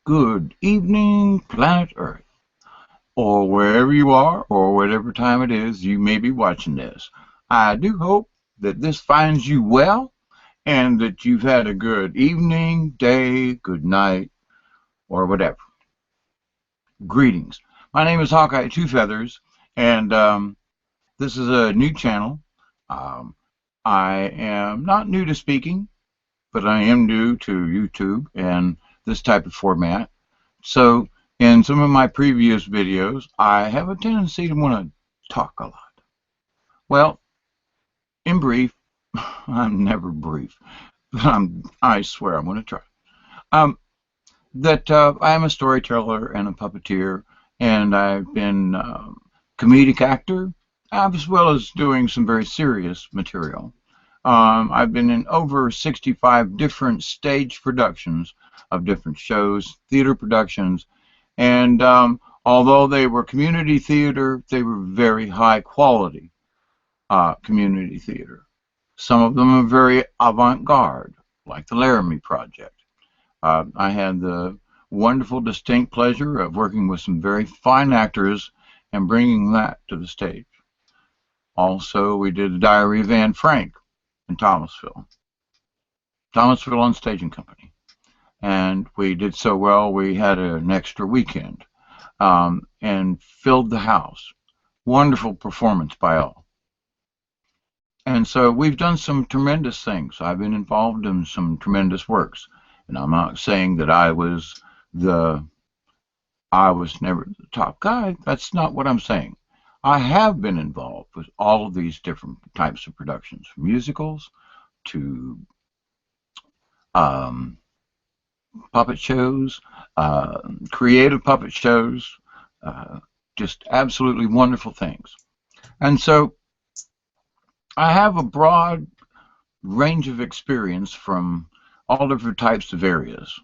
Good evening, planet Earth, or wherever you are, or whatever time it is you may be watching this. I do hope that this finds you well and that you've had a good evening, day, good night, or whatever. Greetings. My name is Hawkeye Two Feathers, and this is a new channel. Um, I am not new to speaking, but I am new to YouTube and this type of format. So in some of my previous videos, I have a tendency to want to talk a lot. Well, in brief, I'm never brief, but I swear I'm going to try. Um, that I am a storyteller and a puppeteer, and I've been comedic actor, as well as doing some very serious material. I've been in over 65 different stage productions of different shows, theater productions, and although they were community theater, they were very high quality community theater. Some of them are very avant-garde, like the Laramie Project. I had the wonderful, distinct pleasure of working with some very fine actors and bringing that to the stage. Also, we did the Diary of Anne Frank in Thomasville on Staging Company. And we did so well, we had an extra weekend and filled the house. Wonderful performance by all. And so we've done some tremendous things. I've been involved in some tremendous works. And I'm not saying that I was never the top guy. That's not what I'm saying. I have been involved with all of these different types of productions, from musicals to um, puppet shows, creative puppet shows, uh, just absolutely wonderful things. And so I have a broad range of experience from all different types of areas.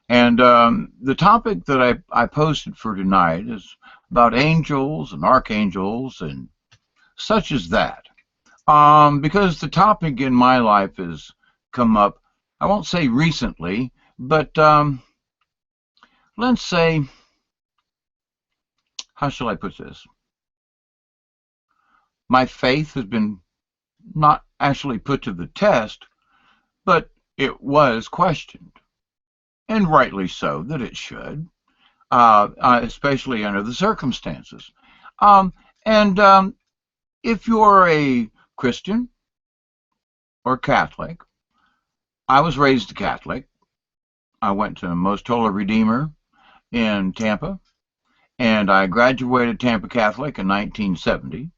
And the topic that I posted for tonight is about angels and archangels and such as that. Because the topic in my life has come up, I won't say recently, but let's say, how shall I put this? My faith has been not actually put to the test, but it was questioned, and rightly so that it should, especially under the circumstances. Um, and if you're a Christian or Catholic, I was raised a Catholic. I went to Most Holy Redeemer in Tampa, and I graduated Tampa Catholic in 1970.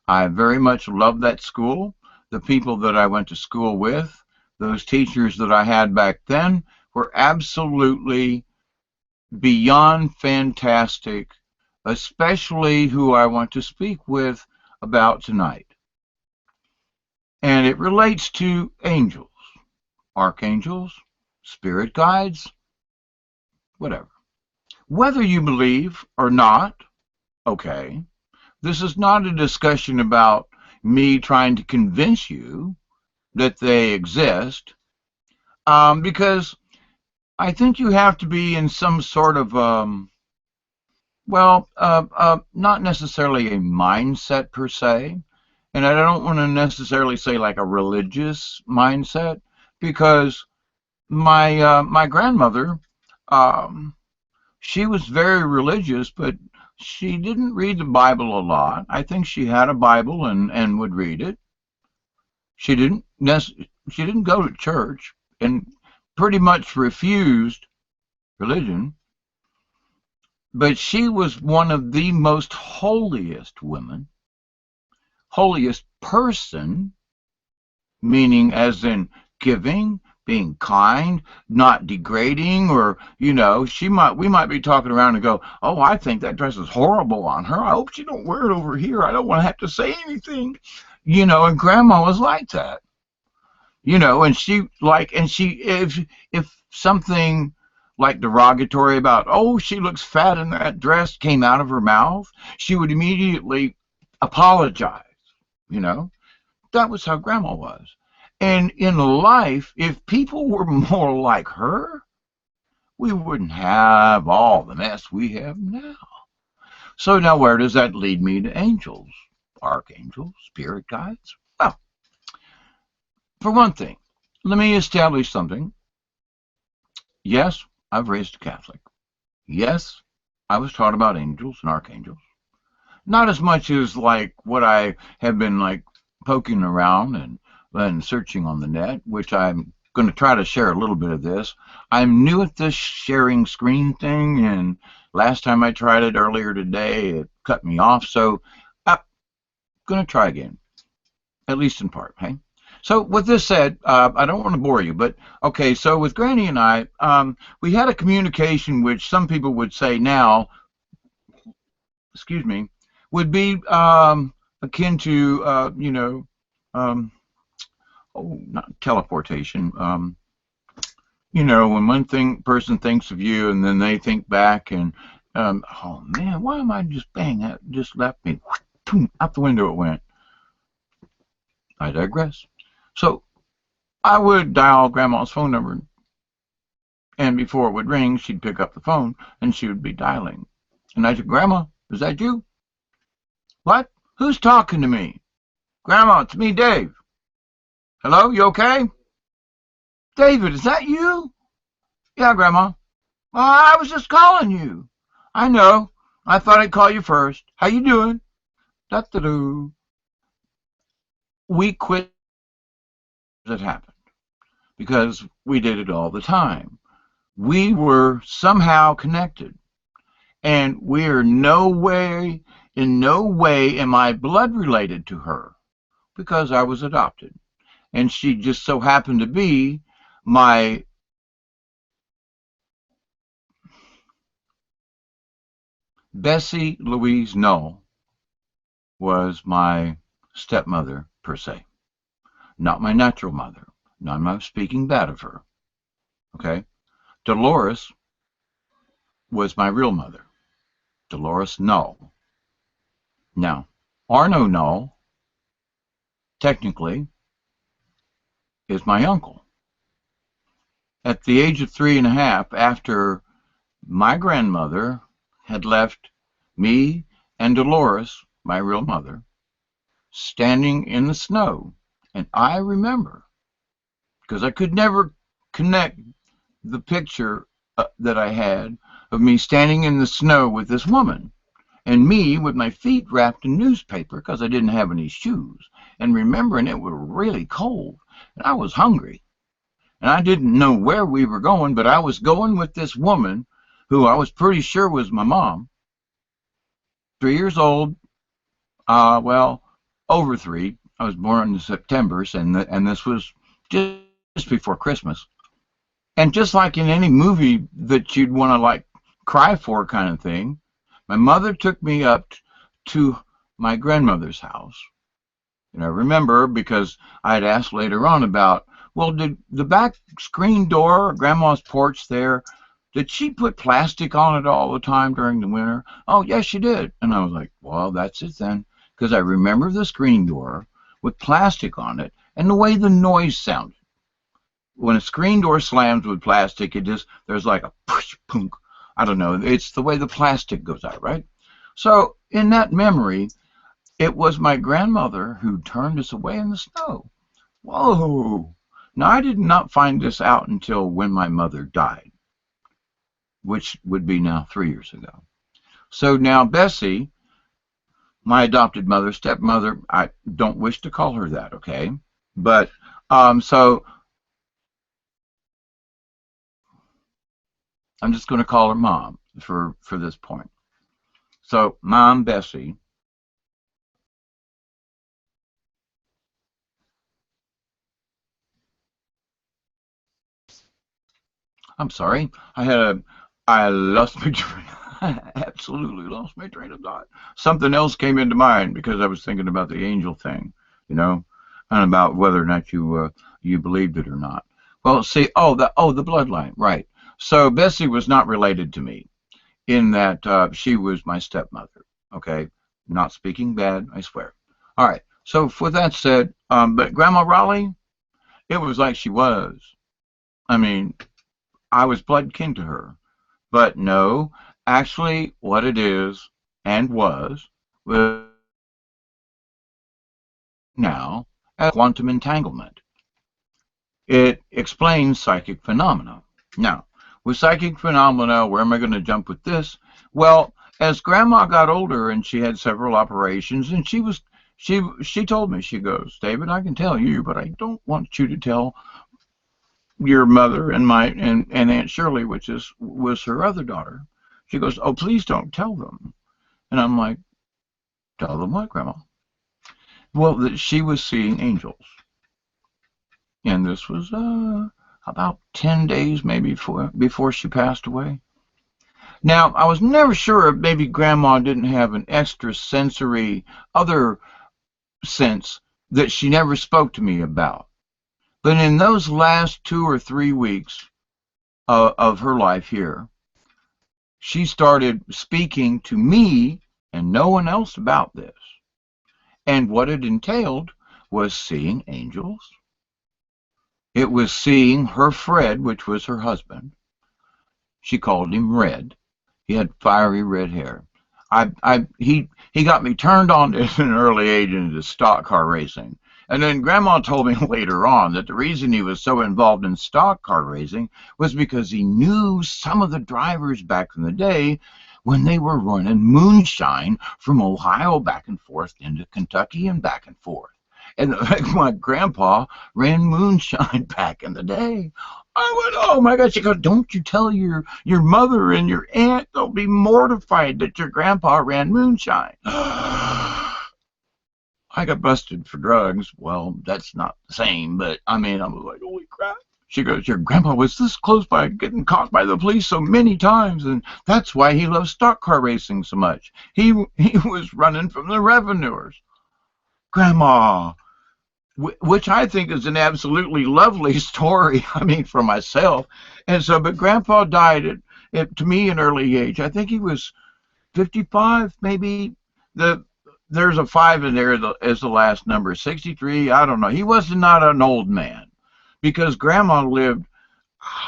I very much loved that school. The people that I went to school with, those teachers that I had back then, were absolutely beyond fantastic, especially who I want to speak with about tonight. And it relates to angels, archangels, spirit guides, whatever. Whether you believe or not, okay, this is not a discussion about me trying to convince you that they exist, because I think you have to be in some sort of, not necessarily a mindset per se, and I don't want to necessarily say like a religious mindset, because my grandmother, um, she was very religious, but she didn't read the Bible a lot. I think she had a Bible and would read it. She didn't go to church and pretty much refused religion, but she was one of the most holiest women, holiest person, meaning as in giving, being kind, not degrading, or we might be talking around and go, oh, I think that dress is horrible on her. I hope she don't wear it over here. I don't want to have to say anything. And grandma was like that. And if something like derogatory about, oh, she looks fat in that dress came out of her mouth, she would immediately apologize. You know, that was how grandma was. And in life, if people were more like her, we wouldn't have all the mess we have now. So now where does that lead me to angels, archangels, spirit guides? Well, for one thing, let me establish something. Yes, I've raised a Catholic. Yes, I was taught about angels and archangels. Not as much as like what I have been like poking around and searching on the net, which I'm going to try to share a little bit of this. I'm new at this sharing screen thing, and last time I tried it earlier today, it cut me off. So I'm going to try again, at least in part. Hey. So with this said, I don't want to bore you, but okay. So with Granny and I, we had a communication which some people would say now, excuse me, would be akin to um, oh, not teleportation. When one person thinks of you and then they think back and oh man, why am I just bang? That just left me. Out the window it went. I digress. So I would dial Grandma's phone number, and before it would ring, she'd pick up the phone and she would be dialing. And I said, Grandma, is that you? What? Who's talking to me? Grandma, it's me, Dave. Hello, you okay? David, is that you? Yeah, Grandma. Well, I was just calling you. I know. I thought I'd call you first. How you doing? Da-da-doo. We quit. It happened because we did it all the time. We were somehow connected, and we are in no way am I blood related to her because I was adopted, and she just so happened to be my Bessie Louise Null was my stepmother per se, not my natural mother. Now I'm not speaking bad of her. Okay, Dolores was my real mother, Dolores Null. Now, Arno Null, technically, is my uncle. At the age of 3.5, after my grandmother had left me and Dolores, my real mother, standing in the snow. And I remember, because I could never connect the picture that I had of me standing in the snow with this woman, and me with my feet wrapped in newspaper because I didn't have any shoes, and remembering it was really cold, and I was hungry, and I didn't know where we were going, but I was going with this woman who I was pretty sure was my mom, 3 years old, well, over 3. I was born in September, and this was just before Christmas. And just like in any movie that you'd want to like cry for kind of thing, my mother took me up to my grandmother's house. And I remember because I had asked later on about, well, did the back screen door, Grandma's porch there, did she put plastic on it all the time during the winter? Oh, yes, she did. And I was like, well, that's it then. Because I remember the screen door with plastic on it and the way the noise sounded. When a screen door slams with plastic, there's like a push, punk. I don't know. It's the way the plastic goes out, right? So in that memory, it was my grandmother who turned us away in the snow. Whoa. Now, I did not find this out until when my mother died, which would be now 3 years ago. So now Bessie, my adopted mother, stepmother, I don't wish to call her that, okay? But so I'm just going to call her Mom for this point. So Mom Bessie, I'm sorry, I lost my train. I absolutely lost my train of thought. Something else came into mind because I was thinking about the angel thing, you know, and about whether or not you believed it or not. Well, see, the bloodline, right? So Bessie was not related to me in that she was my stepmother. Okay, not speaking bad, I swear. All right. So with that said, but Grandma Raleigh, it was like she was. I mean, I was blood kin to her. But no, actually what it is and was now as quantum entanglement. It explains psychic phenomena. Now, with psychic phenomena, where am I going to jump with this? Well, as Grandma got older and she had several operations, and she told me, she goes, David, I can tell you, but I don't want you to tell your mother and and Aunt Shirley, which was her other daughter. She goes, oh, please don't tell them. And I'm like, tell them what, Grandma? Well, that she was seeing angels, and this was about 10 days maybe before she passed away. Now, I was never sure if maybe Grandma didn't have an extra sensory other sense that she never spoke to me about. But in those last 2 or 3 weeks of her life here, she started speaking to me and no one else about this. And what it entailed was seeing angels. It was seeing her Fred, which was her husband. She called him Red. He had fiery red hair. He got me turned on at an early age into stock car racing. And then Grandma told me later on that the reason he was so involved in stock car racing was because he knew some of the drivers back in the day when they were running moonshine from Ohio back and forth into Kentucky and back and forth. And my grandpa ran moonshine back in the day. I went, oh my God. She goes, don't you tell your mother and your aunt. They'll be mortified that your grandpa ran moonshine. I got busted for drugs. Well, that's not the same, but I mean, I was like, holy crap. She goes, your grandpa was this close by getting caught by the police so many times, and that's why he loves stock car racing so much. He was running from the revenuers. Grandma, which I think is an absolutely lovely story, I mean, for myself. And so, but Grandpa died to me an early age. I think he was 55, maybe. There's a 5 in there as the last number. 63, I don't know. He was not an old man because Grandma lived,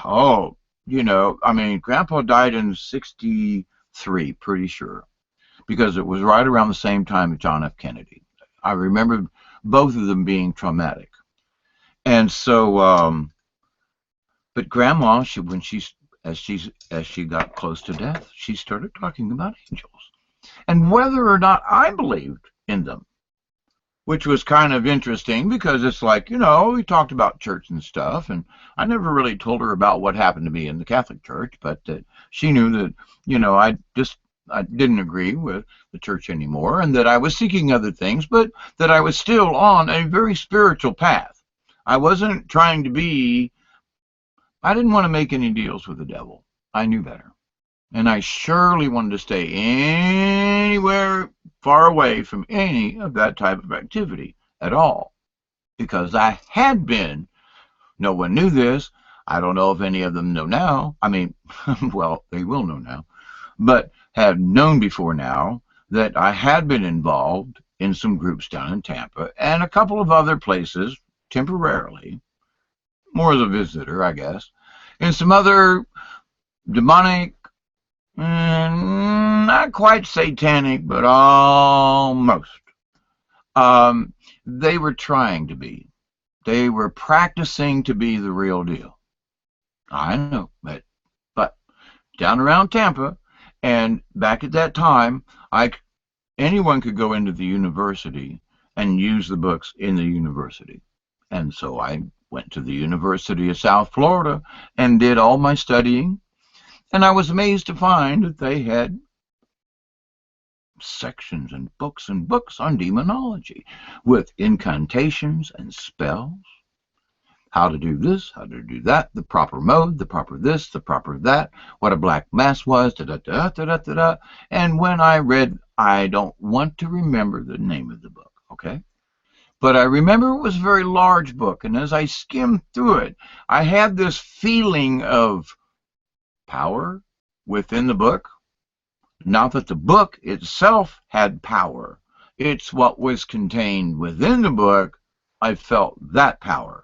oh, I mean, Grandpa died in 63, pretty sure, because it was right around the same time as John F. Kennedy. I remember both of them being traumatic. And so, but Grandma, as she got close to death, she started talking about angels and whether or not I believed in them, which was kind of interesting because it's like, we talked about church and stuff, and I never really told her about what happened to me in the Catholic Church, but she knew that, I didn't agree with the church anymore, and that I was seeking other things, but that I was still on a very spiritual path. I wasn't trying to I didn't want to make any deals with the devil. I knew better. And I surely wanted to stay anywhere far away from any of that type of activity at all, because I had been. No one knew this. I don't know if any of them know now. I mean, well, they will know now, but had known before now that I had been involved in some groups down in Tampa and a couple of other places temporarily, more as a visitor, I guess, and some other demonic, not quite satanic, but almost. They were trying to be. They were practicing to be the real deal. I know, but down around Tampa, and back at that time, anyone could go into the university and use the books in the university. And so I went to the University of South Florida and did all my studying. And I was amazed to find that they had sections and books on demonology with incantations and spells, how to do this, how to do that, the proper mode, the proper this, the proper that, what a black mass was, da-da-da-da-da-da-da. And when I read, I don't want to remember the name of the book, okay? But I remember it was a very large book, and as I skimmed through it, I had this feeling of power within the book. Not that the book itself had power. It's what was contained within the book. I felt that power.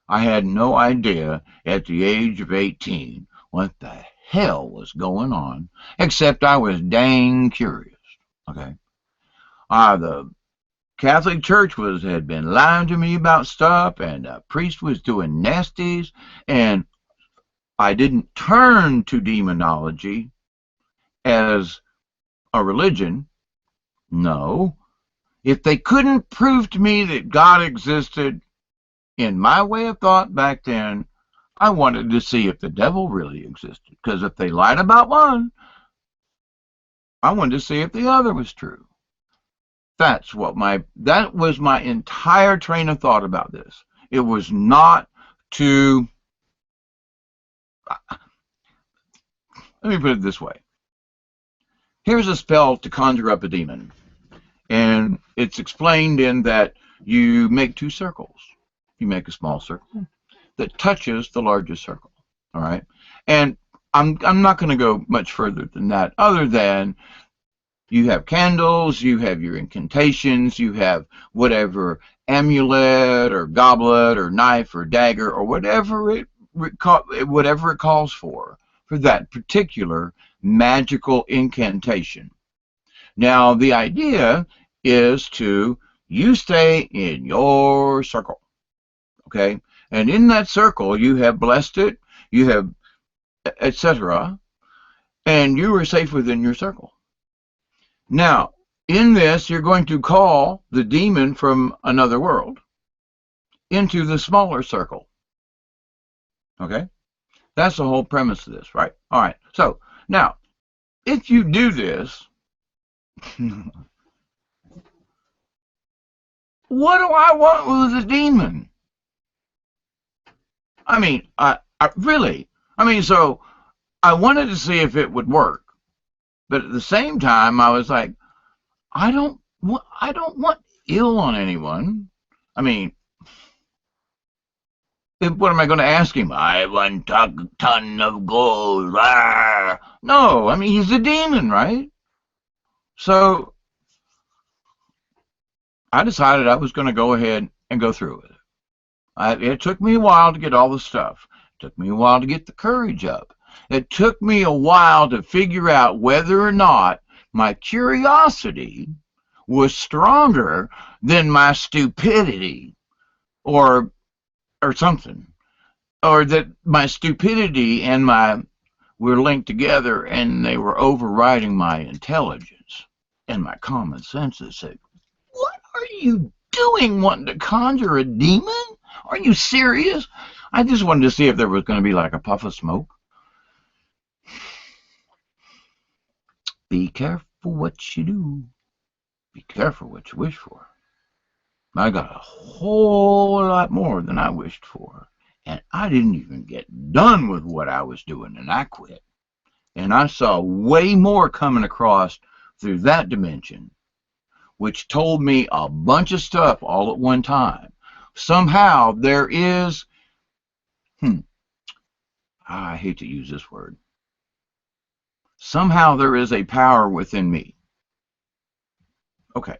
I had no idea at the age of 18 what the hell was going on, except I was dang curious. Okay. The Catholic Church had been lying to me about stuff, and the priest was doing nasties, and I didn't turn to demonology as a religion. No. If they couldn't prove to me that God existed in my way of thought back then, I wanted to see if the devil really existed. Because if they lied about one, I wanted to see if the other was true. That was my entire train of thought about this. It was not to, let me put it this way. Here's a spell to conjure up a demon. And it's explained in that you make two circles. You make a small circle that touches the largest circle. All right. And I'm not going to go much further than that, other than you have candles, you have your incantations, you have whatever amulet or goblet or knife or dagger or whatever it calls for that particular magical incantation. Now, the idea is you stay in your circle, okay? And in that circle, you have blessed it, you have, etc., and you are safe within your circle. Now, in this, you're going to call the demon from another world into the smaller circle, okay? That's the whole premise of this, right? All right, so now, if you do this, what do I want with a demon? I mean, really, so I wanted to see if it would work, but at the same time, I was like, I don't want ill on anyone. I mean, what am I going to ask him? I want a ton of gold. Ah. No, I mean, he's a demon, right? So I decided I was going to go ahead and go through with it. It took me a while to get all the stuff. It took me a while to get the courage up. It took me a while to figure out whether or not my curiosity was stronger than my stupidity or something. Or that my stupidity and were linked together and they were overriding my intelligence and my common sense that said, what are you doing wanting to conjure a demon? Are you serious? I just wanted to see if there was going to be like a puff of smoke. Be careful what you do. Be careful what you wish for. I got a whole lot more than I wished for. And I didn't even get done with what I was doing, and I quit. And I saw way more coming across through that dimension, which told me a bunch of stuff all at one time. Somehow there is, I hate to use this word. Somehow there is a power within me. Okay,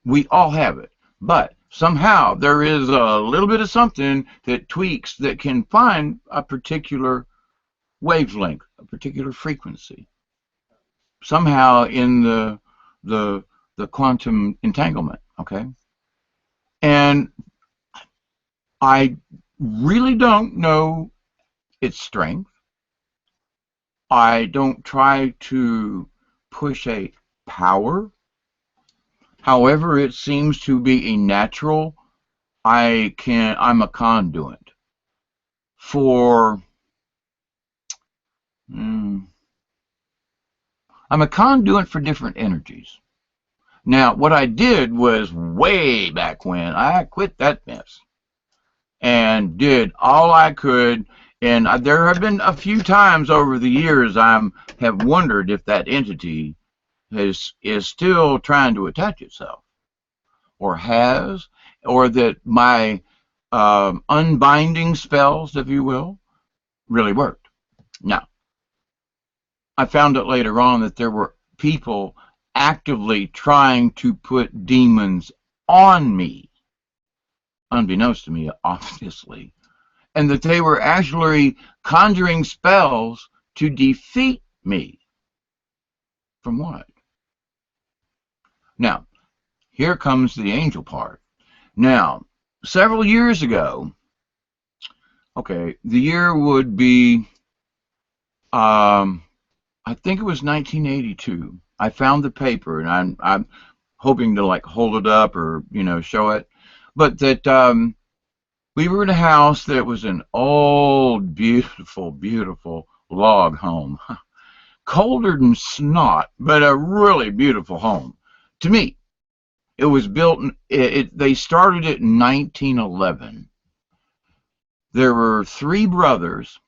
we all have it, but somehow there is a little bit of something that tweaks that can find a particular wavelength, a particular frequency. Somehow in the quantum entanglement, okay? And I really don't know its strength. I don't try to push a power. However, it seems to be a natural. I'm a conduit for. I'm a conduit for different energies. Now, what I did was way back when I quit that mess and did all I could. And there have been a few times over the years I have wondered if that entity is still trying to attach itself, or has, or that my unbinding spells, if you will, really worked. Now, I found out later on that there were people actively trying to put demons on me, unbeknownst to me, obviously. and that they were actually conjuring spells to defeat me. From what? Now, here comes the angel part. Now, several years ago, okay, the year would be, I think it was 1982. I found the paper, and I'm hoping to like hold it up or show it, but that we were in a house that was an old, beautiful, beautiful log home, colder than snot, but a really beautiful home to me. It was built. They started it in 1911. There were three brothers,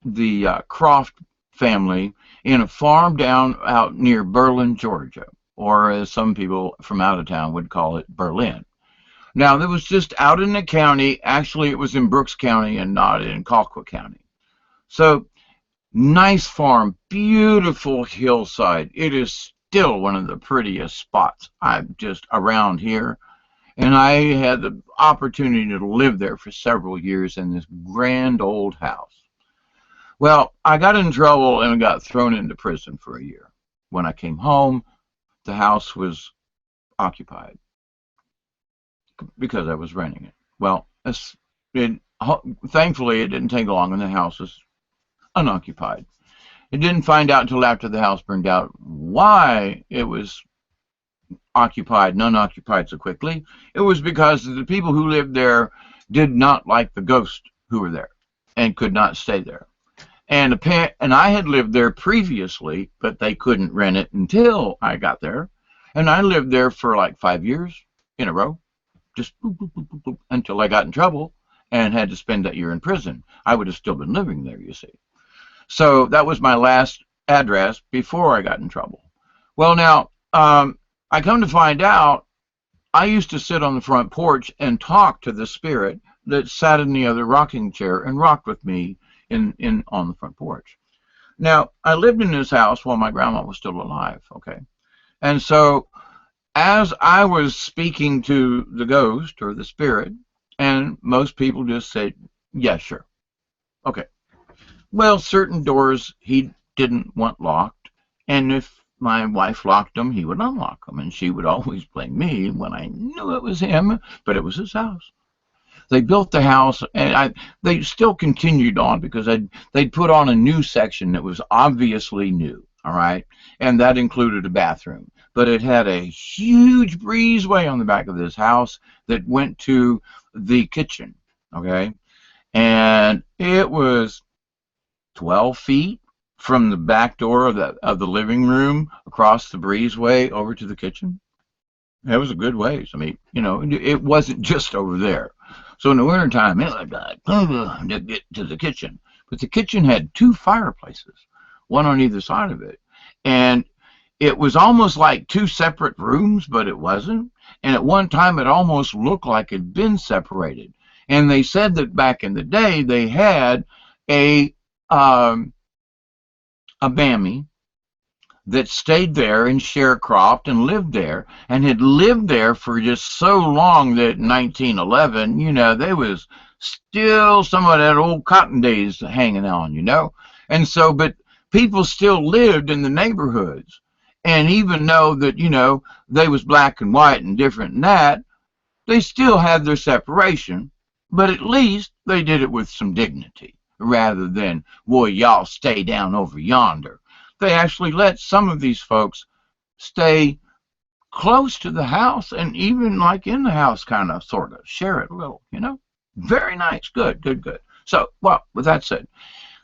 the Croft family, in a farm down out near Berlin, Georgia, or as some people from out of town would call it, Berlin. Now, it was just out in the county. Actually, it was in Brooks County and not in Colquitt County. So, nice farm, beautiful hillside. It is still one of the prettiest spots I've just around here. And I had the opportunity to live there for several years in this grand old house. Well, I got in trouble and got thrown into prison for a year. When I came home, the house was occupied because I was renting it. Well, thankfully, it didn't take long, and the house was unoccupied. I didn't find out until after the house burned out why it was occupied and unoccupied so quickly. It was because the people who lived there did not like the ghosts who were there and could not stay there. And I had lived there previously, but they couldn't rent it until I got there. And I lived there for like 5 years in a row, just boop, boop, boop, boop, boop, until I got in trouble and had to spend that year in prison. I would have still been living there, you see. So that was my last address before I got in trouble. Well, now, I come to find out, I used to sit on the front porch and talk to the spirit that sat in the other rocking chair and rocked with me on the front porch. Now, I lived in this house while my grandma was still alive, okay? And so, as I was speaking to the ghost or the spirit, and most people just said, yeah, sure. Okay. Well, certain doors he didn't want locked, and if my wife locked them, he would unlock them, and she would always blame me when I knew it was him, but it was his house. They built the house, and they still continued on because they'd put on a new section that was obviously new, all right? And that included a bathroom. But it had a huge breezeway on the back of this house that went to the kitchen, okay? And it was 12 feet from the back door of the living room across the breezeway over to the kitchen. That was a good ways. I mean, it wasn't just over there. So in the wintertime, it was like, to get to the kitchen. But the kitchen had two fireplaces, one on either side of it. And it was almost like two separate rooms, but it wasn't. And at one time, it almost looked like it had been separated. And they said that back in the day, they had a mammy that stayed there and sharecropped and lived there, and had lived there for just so long that in 1911, there was still some of that old cotton days hanging on, And so, but people still lived in the neighborhoods. And even though that, they was black and white and different than that, they still had their separation, but at least they did it with some dignity rather than, well, y'all stay down over yonder. They actually let some of these folks stay close to the house and even like in the house kind of sort of share it a little, Very nice. Good, good, good. So, well, with that said,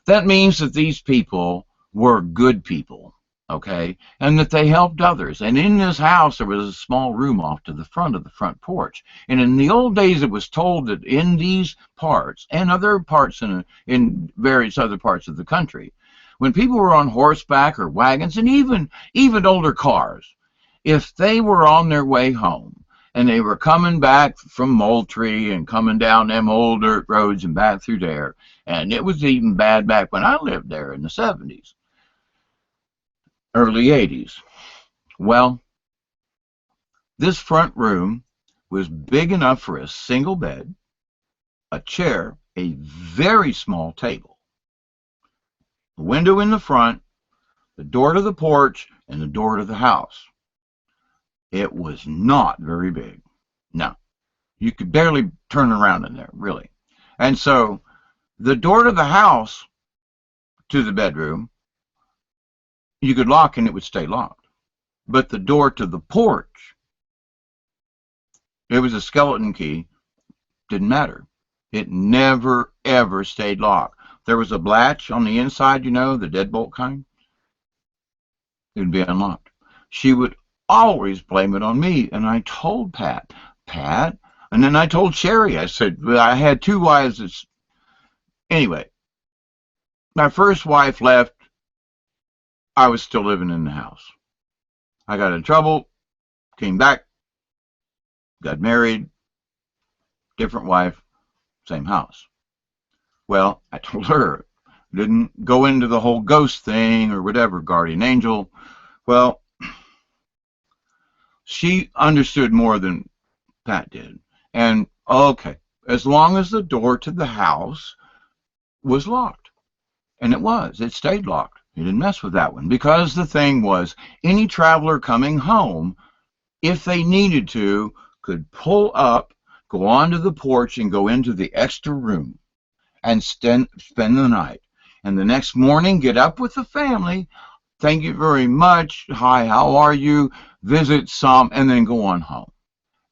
that means that these people were good people, okay, and that they helped others. And in this house, there was a small room off to the front of the front porch. And in the old days, it was told that in these parts and other parts in various other parts of the country, when people were on horseback or wagons and even older cars, if they were on their way home and they were coming back from Moultrie and coming down them old dirt roads and back through there, and it was even bad back when I lived there in the 70s, early 80s. Well, this front room was big enough for a single bed, a chair, a very small table, a window in the front, the door to the porch, and the door to the house. It was not very big. No, you could barely turn around in there, really. And so the door to the house, to the bedroom, you could lock and it would stay locked. But the door to the porch, it was a skeleton key, didn't matter. It never, ever stayed locked. There was a latch on the inside, you know, the deadbolt kind. It would be unlocked. She would always blame it on me. And I told Pat, and then I told Sherry, I said, well, I had two wives. Anyway, my first wife left. I was still living in the house. I got in trouble, came back, got married, different wife, same house. Well, I told her, didn't go into the whole ghost thing or whatever, guardian angel. Well, she understood more than Pat did. And okay, as long as the door to the house was locked, and it stayed locked. You didn't mess with that one, because the thing was, any traveler coming home, if they needed to, could pull up, go onto the porch, and go into the extra room and spend the night. And the next morning, get up with the family. Thank you very much. Hi, how are you? Visit some, and then go on home.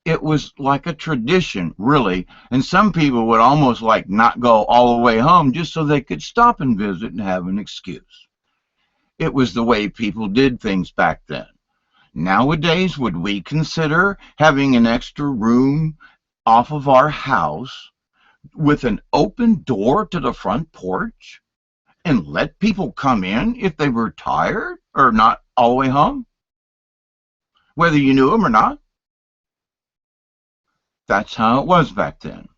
It was like a tradition, really, and some people would almost like not go all the way home just so they could stop and visit and have an excuse. It was the way people did things back then. Nowadays, would we consider having an extra room off of our house with an open door to the front porch and let people come in if they were tired or not all the way home, whether you knew them or not? That's how it was back then.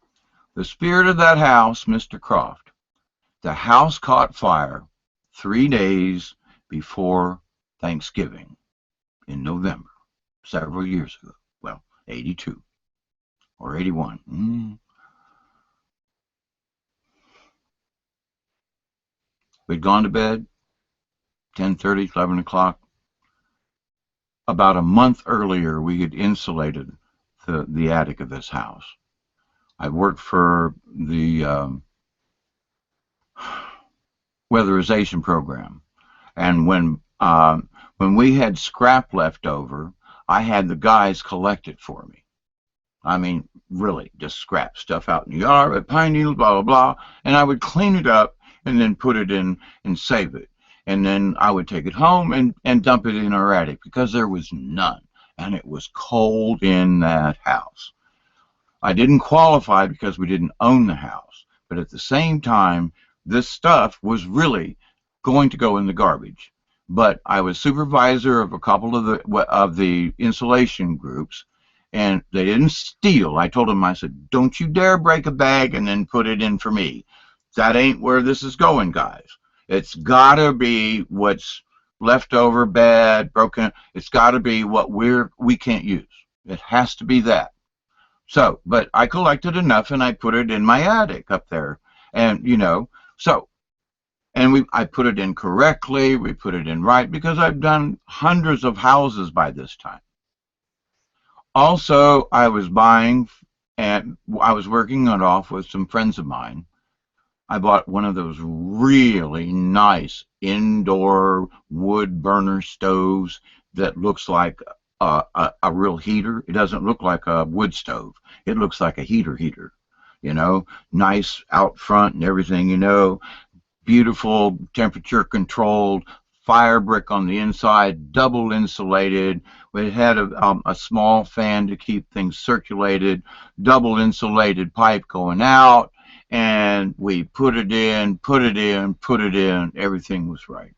The spirit of that house, Mr. Croft, the house caught fire 3 days before Thanksgiving in November, several years ago. Well, 82 or 81. We'd gone to bed 10:30, 11 o'clock. About a month earlier, we had insulated the attic of this house. I worked for the weatherization program, and when we had scrap left over, I had the guys collect it for me. I mean, really, just scrap stuff out in the yard, pine needles, blah, blah, blah, and I would clean it up and then put it in and save it. And then I would take it home and dump it in our attic because there was none, and it was cold in that house. I didn't qualify because we didn't own the house, but at the same time, this stuff was really going to go in the garbage. But I was supervisor of a couple of the insulation groups, and they didn't steal. I told them, I said, don't you dare break a bag and then put it in for me. That ain't where this is going, guys. It's got to be what's left over, bad, broken. It's got to be what we can't use. It has to be that. So, but I collected enough and I put it in my attic up there. And, you know, so, and I put it in correctly. We put it in right because I've done hundreds of houses by this time. Also, I was buying, and I was working it off with some friends of mine. I bought one of those really nice indoor wood burner stoves that looks like a real heater. It doesn't look like a wood stove. It looks like a heater, you know, nice out front and everything, you know, beautiful temperature controlled, fire brick on the inside, double insulated. We had a small fan to keep things circulated, double insulated pipe going out, and we put it in, everything was right.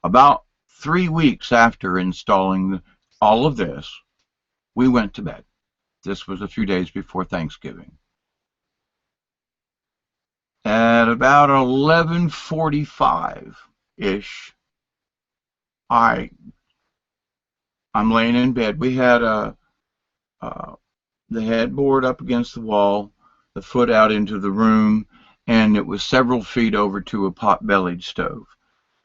About 3 weeks after installing all of this, we went to bed. This was a few days before Thanksgiving. At about 11:45-ish, I'm laying in bed. We had the headboard up against the wall, the foot out into the room, and it was several feet over to a pot-bellied stove.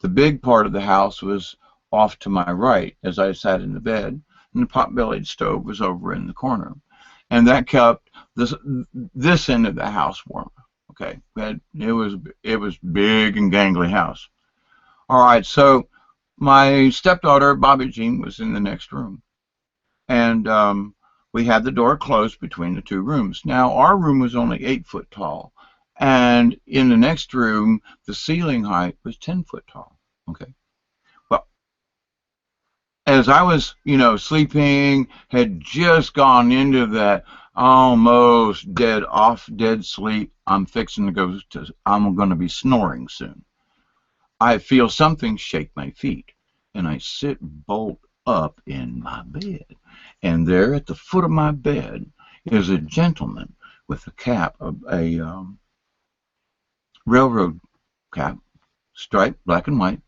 The big part of the house was off to my right as I sat in the bed, and the pot-bellied stove was over in the corner. And that kept this end of the house warm. Okay, it was big and gangly house. All right, so my stepdaughter Bobby Jean was in the next room, and we had the door closed between the two rooms. Now our room was only 8 foot tall, and in the next room the ceiling height was 10 foot tall. Okay, well, as I was, sleeping, had just gone into that almost dead sleep. I'm going to be snoring soon. I feel something shake my feet, and I sit bolt up in my bed. And there at the foot of my bed is a gentleman with a cap, a railroad cap, striped black and white.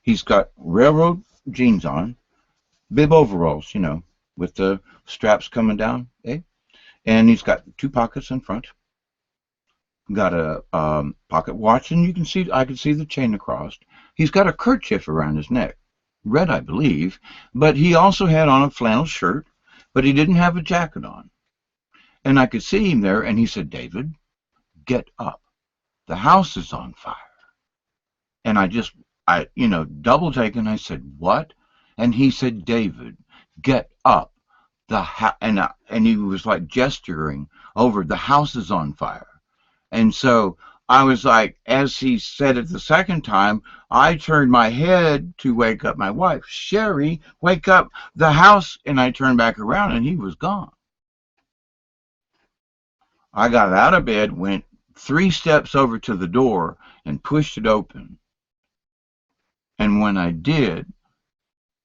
He's got railroad jeans on, bib overalls, with the straps coming down, eh? And he's got 2 pockets in front. Got a pocket watch, and I can see the chain across. He's got a kerchief around his neck, red, I believe, but he also had on a flannel shirt, but he didn't have a jacket on. And I could see him there, and he said, "David, get up. The house is on fire." And double taken, I said, "What?" And he said, "David, get up. And he was like gesturing over, the house is on fire." And so I was like, as he said it the second time, I turned my head to wake up my wife. "Sherry, wake up, the house." And I turned back around, and he was gone. I got out of bed, went 3 steps over to the door, and pushed it open. And when I did,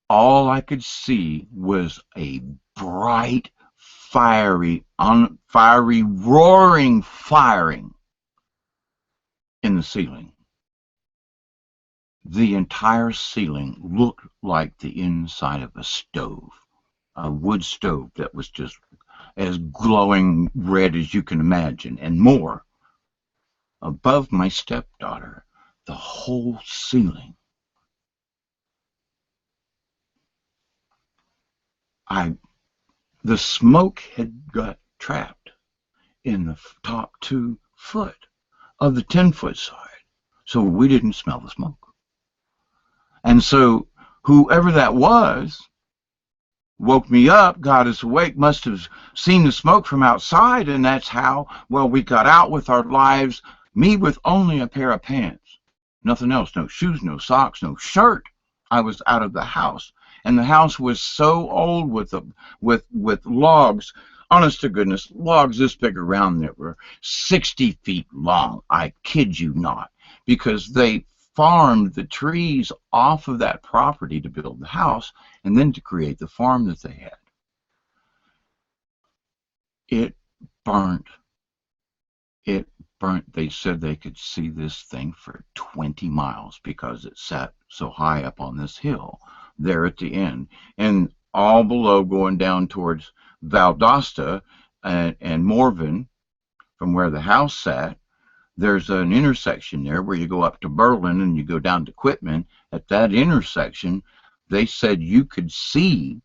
all I could see was a bright, fiery, roaring firing in the ceiling. The entire ceiling looked like the inside of a stove, a wood stove that was just as glowing red as you can imagine, and more. Above my stepdaughter, the whole ceiling. The smoke had got trapped in the top 2 foot of the 10-foot side, so we didn't smell the smoke. And so whoever that was woke me up, got us awake, must have seen the smoke from outside, and that's how, we got out with our lives, me with only a pair of pants, nothing else, no shoes, no socks, no shirt. I was out of the house. And the house was so old with logs, honest to goodness, logs this big around that were 60 feet long. I kid you not, because they farmed the trees off of that property to build the house and then to create the farm that they had. It burnt. It burnt. They said they could see this thing for 20 miles because it sat so high up on this hill there at the end, and all below going down towards Valdosta and Morven, from where the house sat. There's an intersection there where you go up to Berlin and you go down to Quitman. At that intersection, they said you could see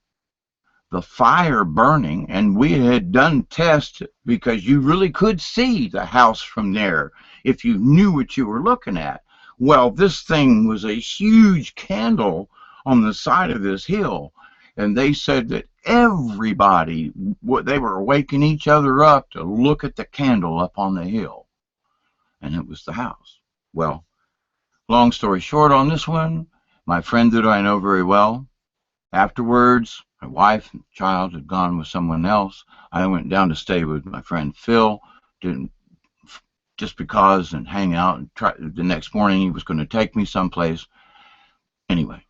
the fire burning, and we had done tests because you really could see the house from there if you knew what you were looking at. Well, this thing was a huge candle on the side of this hill, and they said that everybody, they were waking each other up to look at the candle up on the hill, and it was the house. Well, long story short on this one, my friend that I know very well, afterwards, my wife and child had gone with someone else. I went down to stay with my friend Phil, just because, and hang out, and the next morning he was going to take me someplace. Anyway,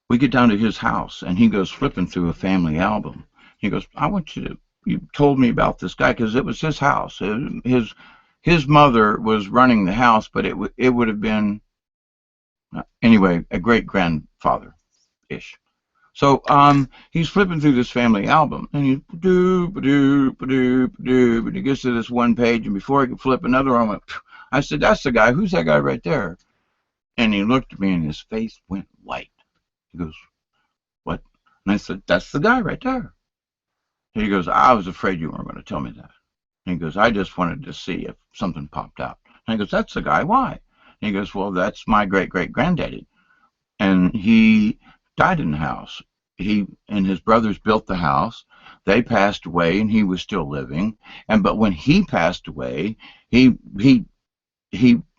we get down to his house, and he goes flipping through a family album. He goes, you told me about this guy, because it was his house. His mother was running the house, but it would have been, anyway, a great-grandfather-ish. So he's flipping through this family album, and he do do do do, and he gets to this one page, and before he can flip another, I said, "That's the guy. Who's that guy right there?" And he looked at me, and his face went white. He goes, "What?" And I said, "That's the guy right there." And he goes, "I was afraid you weren't going to tell me that." And he goes, "I just wanted to see if something popped out." And I goes, "That's the guy. Why?" And he goes, "Well, that's my great great granddaddy, and he died in the house. He and his brothers built the house. They passed away, and he was still living. And but when he passed away, he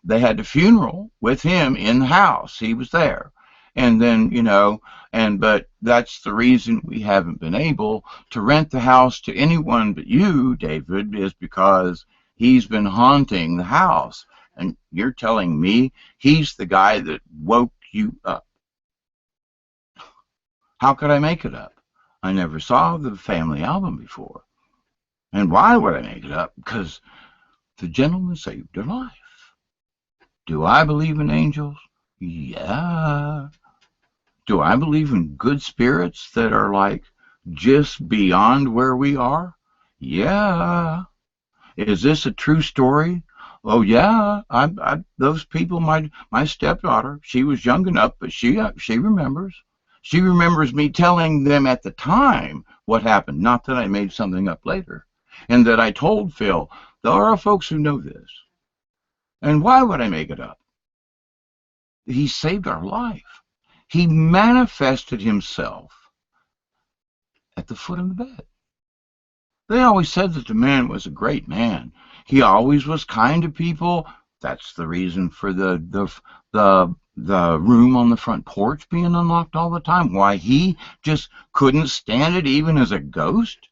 they had the funeral with him in the house. He was there. And then, but that's the reason we haven't been able to rent the house to anyone but you, David, is because he's been haunting the house. And you're telling me he's the guy that woke you up. How could I make it up? I never saw the family album before. And why would I make it up? Because the gentleman saved her life. Do I believe in angels? Yeah. Do I believe in good spirits that are like just beyond where we are? Yeah. Is this a true story? Oh yeah. Those people. My stepdaughter. She was young enough, but she remembers. She remembers me telling them at the time what happened. Not that I made something up later, and that I told Phil. There are folks who know this. And why would I make it up? He saved our life. He manifested himself at the foot of the bed. They always said that the man was a great man. He always was kind to people. That's the reason for the room on the front porch being unlocked all the time. Why he just couldn't stand it, even as a ghost.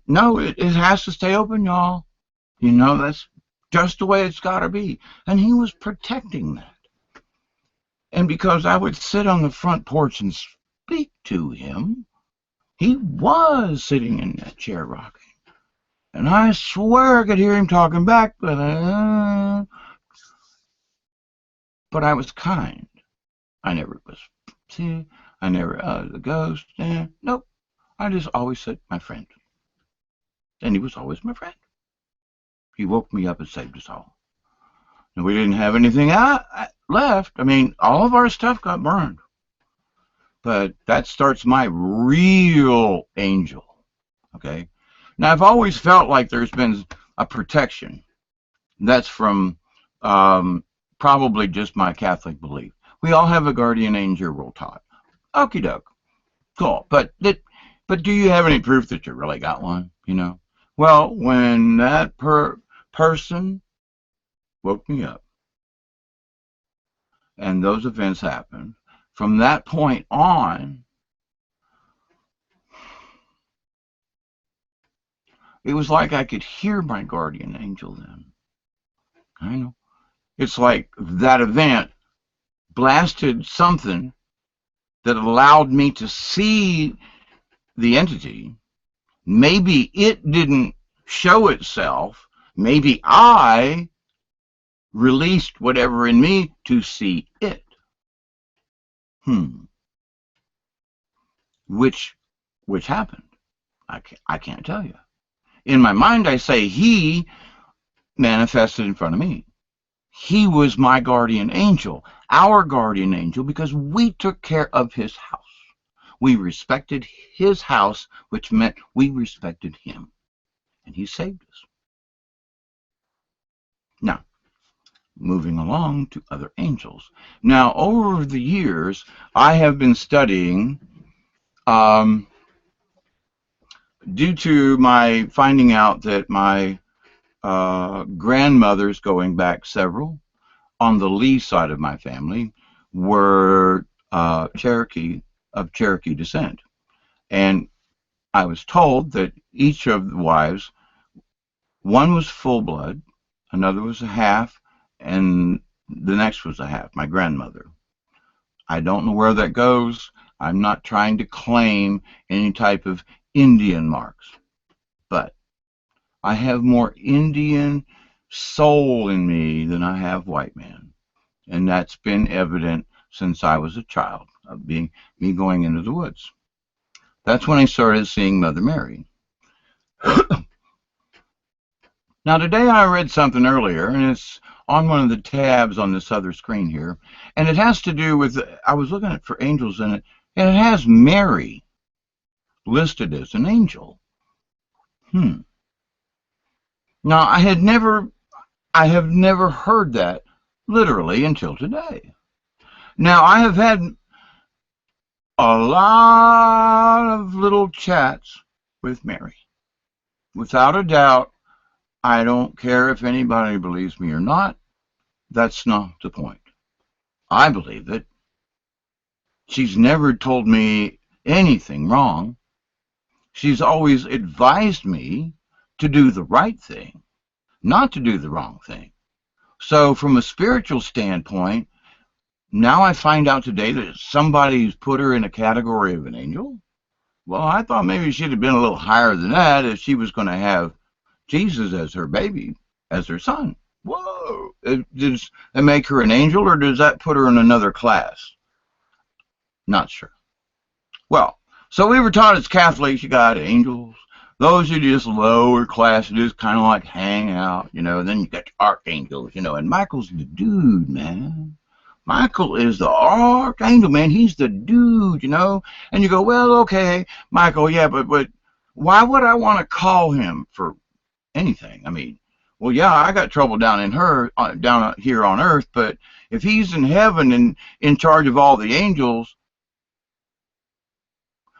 No, it has to stay open, y'all. That's just the way it's got to be. And he was protecting that. And because I would sit on the front porch and speak to him, he was sitting in that chair rocking. And I swear I could hear him talking back, but I was kind. I never was, I never, the ghost, nope. I just always said, my friend. And he was always my friend. He woke me up and saved us all. And we didn't have anything left. I mean, all of our stuff got burned. But that starts my real angel. Okay? Now, I've always felt like there's been a protection. That's from probably just my Catholic belief. We all have a guardian angel, we're taught. Okie doke. Cool. But do you have any proof that you really got one? Well, when that person woke me up and those events happened, from that point on, it was like I could hear my guardian angel then. I know. It's like that event blasted something that allowed me to see the entity. Maybe it didn't show itself. Maybe I released whatever in me to see it. Which happened? I can't tell you. In my mind, I say he manifested in front of me. He was my guardian angel, our guardian angel, because we took care of his house. We respected his house, which meant we respected him. And he saved us. Now, moving along to other angels. Now, over the years, I have been studying, due to my finding out that my grandmothers, going back several, on the Lee side of my family, were Cherokee descent. And I was told that each of the wives, one was full blood, another was a half, and the next was a half, my grandmother. I don't know where that goes. I'm not trying to claim any type of Indian marks, but I have more Indian soul in me than I have white man. And that's been evident since I was a child. of being me going into the woods. That's when I started seeing Mother Mary. Now today I read something earlier, and it's on one of the tabs on this other screen here, and it has to do with, I was looking at for angels in it, and it has Mary listed as an angel. Now I have never heard that literally until today. Now I have had a lot of little chats with Mary. Without a doubt, I don't care if anybody believes me or not. That's not the point. I believe it. She's never told me anything wrong. She's always advised me to do the right thing, not to do the wrong thing. So from a spiritual standpoint, now I find out today that somebody's put her in a category of an angel. Well, I thought maybe she'd have been a little higher than that if she was going to have Jesus as her baby, as her son. Whoa! Does that make her an angel, or does that put her in another class? Not sure. Well, so we were taught as Catholics, you got angels. Those are just lower class, just kind of like hang out, you know. And then you got archangels, you know. And Michael's the dude, man. Michael is the archangel, man. He's the dude, you know. And you go, well, okay, Michael, yeah, but why would I want to call him for anything? I mean, well, yeah, I got trouble down here on earth, but if he's in heaven and in charge of all the angels,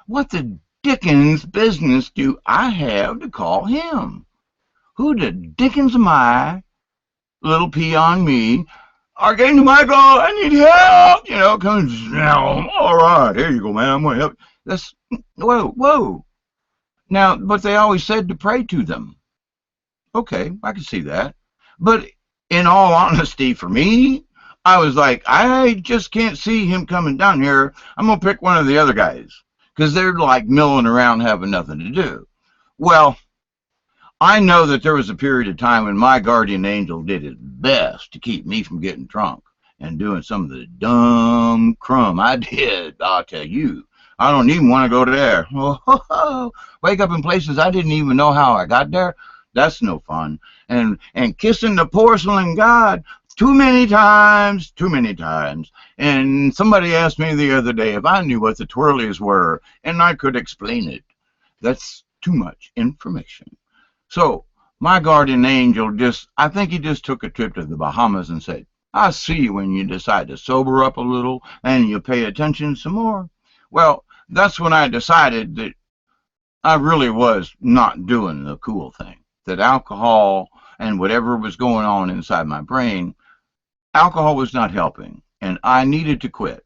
what the dickens business do I have to call him? Who the dickens am I, little peon me, Archangel Michael, I need help, you know, comes down. All right, here you go, man, I'm going to help. That's, whoa. Now, but they always said to pray to them. Okay, I can see that. But in all honesty, for me, I was like, I just can't see him coming down here. I'm going to pick one of the other guys, because they're like milling around having nothing to do. Well, I know that there was a period of time when my guardian angel did his best to keep me from getting drunk and doing some of the dumb crumb I did, I'll tell you. I don't even want to go there. Wake up in places I didn't even know how I got there. That's no fun. And kissing the porcelain god too many times. And somebody asked me the other day if I knew what the twirlies were, and I could explain it. That's too much information. So my guardian angel I think he just took a trip to the Bahamas and said, I'll see you when you decide to sober up a little and you pay attention some more. Well, that's when I decided that I really was not doing the cool thing. That alcohol and whatever was going on inside my brain, alcohol was not helping, and I needed to quit.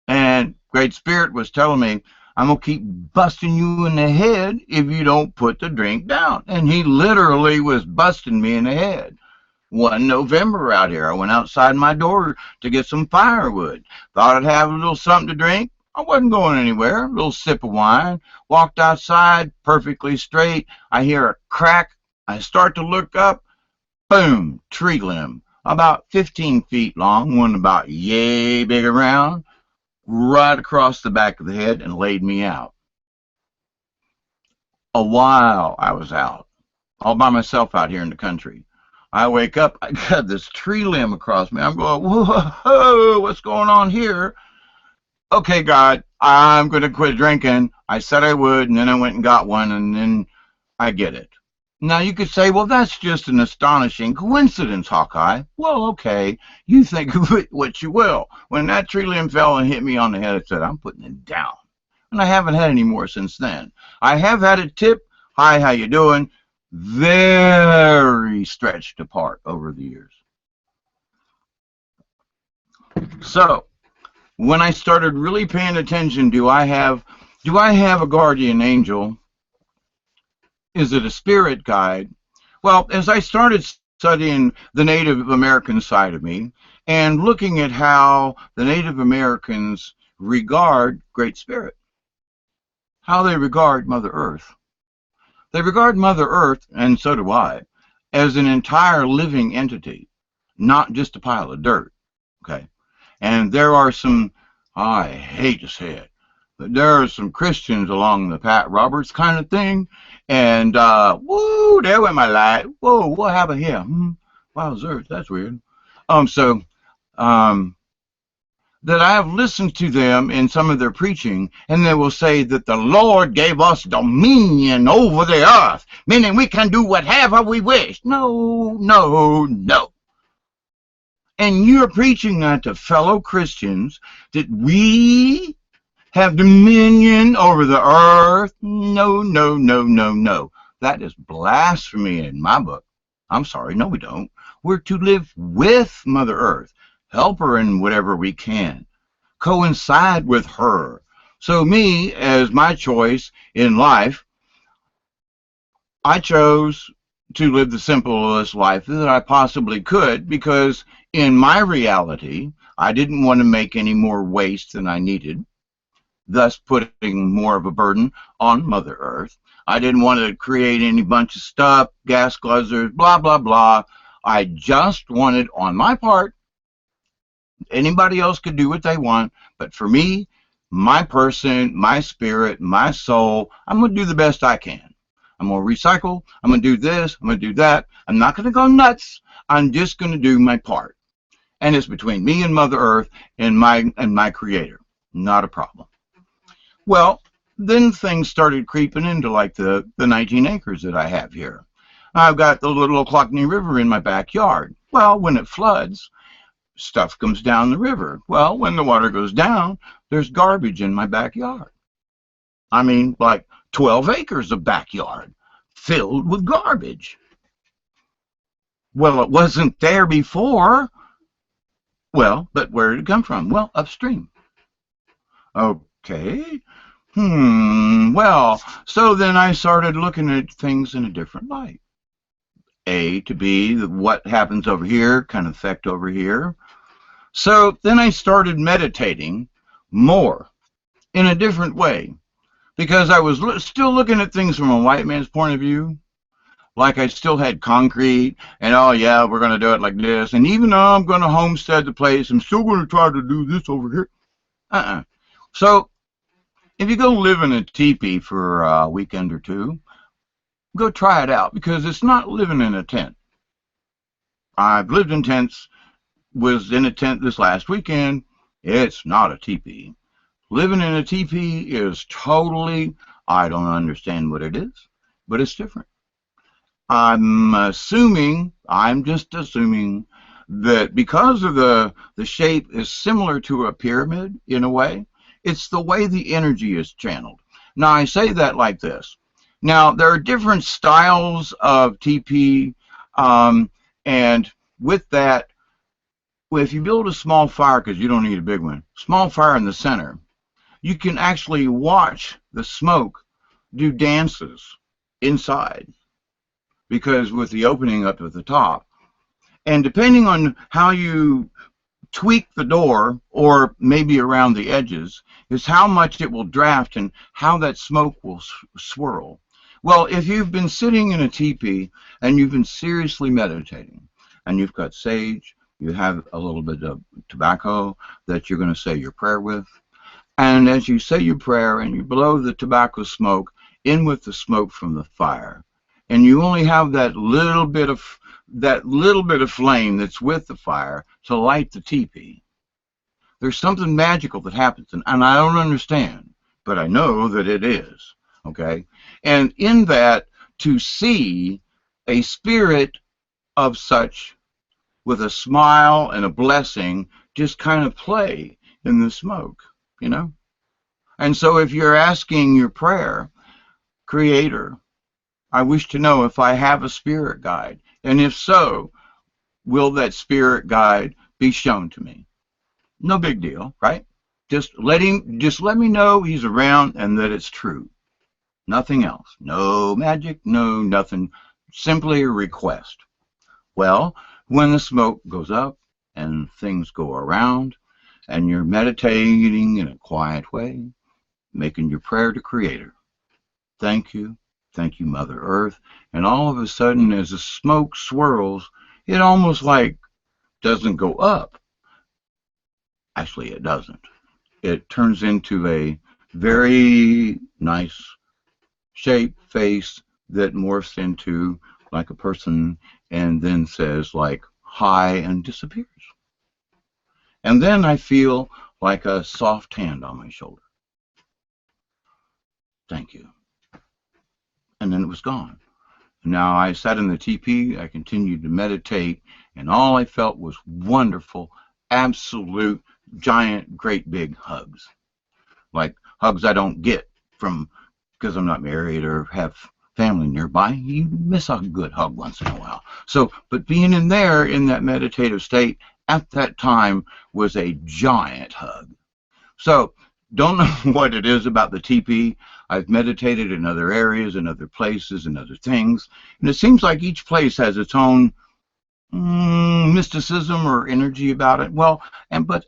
And Great Spirit was telling me, I'm going to keep busting you in the head if you don't put the drink down. And he literally was busting me in the head. One November out here, I went outside my door to get some firewood. Thought I'd have a little something to drink. I wasn't going anywhere. A little sip of wine. Walked outside perfectly straight. I hear a crack. I start to look up. Boom, tree limb. About 15 feet long, one about yay big around, right across the back of the head and laid me out. A while I was out, all by myself out here in the country. I wake up, I got this tree limb across me. I'm going, whoa, what's going on here? Okay, God, I'm going to quit drinking. I said I would, and then I went and got one, and then I get it. Now, you could say, well, that's just an astonishing coincidence, Hawkeye. Well, okay, you think of it what you will. When that tree limb fell and hit me on the head, I said, I'm putting it down. And I haven't had any more since then. I have had a tip. Hi, how you doing? Very stretched apart over the years. So, when I started really paying attention, do I have a guardian angel? Is it a spirit guide? Well, as I started studying the Native American side of me and looking at how the Native Americans regard Great Spirit, how they regard Mother Earth. They regard Mother Earth, and so do I, as an entire living entity, not just a pile of dirt. Okay, and there are some I hate to say it, but there are some Christians along the Pat Roberts kind of thing, and woo, there went my light. Whoa, what happened here? Wowzers, that's weird. So um, that I have listened to them in some of their preaching, and they will say that the Lord gave us dominion over the earth, meaning we can do whatever we wish. No, no, no. And you're preaching that to fellow Christians, that we have dominion over the earth. No, no, no, no, no. That is blasphemy in my book. I'm sorry, no, we don't. We're to live with Mother Earth, help her in whatever we can, coincide with her. So me, as my choice in life, I chose to live the simplest life that I possibly could, because in my reality, I didn't want to make any more waste than I needed, thus putting more of a burden on Mother Earth. I didn't want to create any bunch of stuff, gas guzzlers, blah, blah, blah. I just wanted, on my part, anybody else could do what they want, but for me, my person, my spirit, my soul, I'm going to do the best I can. I'm going to recycle. I'm going to do this. I'm going to do that. I'm not going to go nuts. I'm just going to do my part. And it's between me and Mother Earth and my Creator. Not a problem. Well, then things started creeping into like the 19 acres that I have here. I've got the little Clockney River in my backyard. Well, when it floods, stuff comes down the river. Well, when the water goes down, there's garbage in my backyard. I mean, like 12 acres of backyard filled with garbage. Well, it wasn't there before. Well, but where did it come from? Well, upstream. Okay. Well, so then I started looking at things in a different light. A to B, what happens over here can affect over here. So then I started meditating more in a different way, because I was still looking at things from a white man's point of view. Like I still had concrete, and oh yeah, we're going to do it like this. And even though I'm going to homestead the place, I'm still going to try to do this over here. So if you go live in a teepee for a weekend or two, go try it out, because it's not living in a tent. I've lived in tents, was in a tent this last weekend. It's not a teepee. Living in a teepee is totally, I don't understand what it is, but it's different. I'm just assuming that because of the shape is similar to a pyramid in a way, it's the way the energy is channeled. Now, I say that like this. Now, there are different styles of TP, and with that, if you build a small fire, because you don't need a big one, small fire in the center, you can actually watch the smoke do dances inside, because with the opening up at the top, and depending on how you tweak the door, or maybe around the edges, is how much it will draft and how that smoke will swirl. Well, if you've been sitting in a teepee and you've been seriously meditating, and you've got sage, you have a little bit of tobacco that you're going to say your prayer with, and as you say your prayer and you blow the tobacco smoke in with the smoke from the fire, and you only have that little bit of flame that's with the fire to light the teepee, there's something magical that happens, and I don't understand, but I know that it is, okay? And in that, to see a spirit of such with a smile and a blessing just kind of play in the smoke, you know? And so if you're asking your prayer, Creator, I wish to know if I have a spirit guide, and if so, will that spirit guide be shown to me? No big deal, right? Just let me know he's around and that it's true. Nothing else. No magic, no nothing. Simply a request. Well, when the smoke goes up and things go around and you're meditating in a quiet way, making your prayer to Creator, thank you, Mother Earth, and all of a sudden as the smoke swirls, it almost like doesn't go up. Actually, it doesn't. it turns into a very nice shape, face that morphs into like a person and then says like hi and disappears. And then I feel like a soft hand on my shoulder. Thank you. And then it was gone. Now I sat in the teepee, I continued to meditate, and all I felt was wonderful, absolute, giant, great big hugs. Like hugs I don't get from because I'm not married or have family nearby. You miss a good hug once in a while. So, but being in there in that meditative state at that time was a giant hug. So, don't know what it is about the teepee. I've meditated in other areas, in other places, and other things, and it seems like each place has its own mysticism or energy about it. Well, but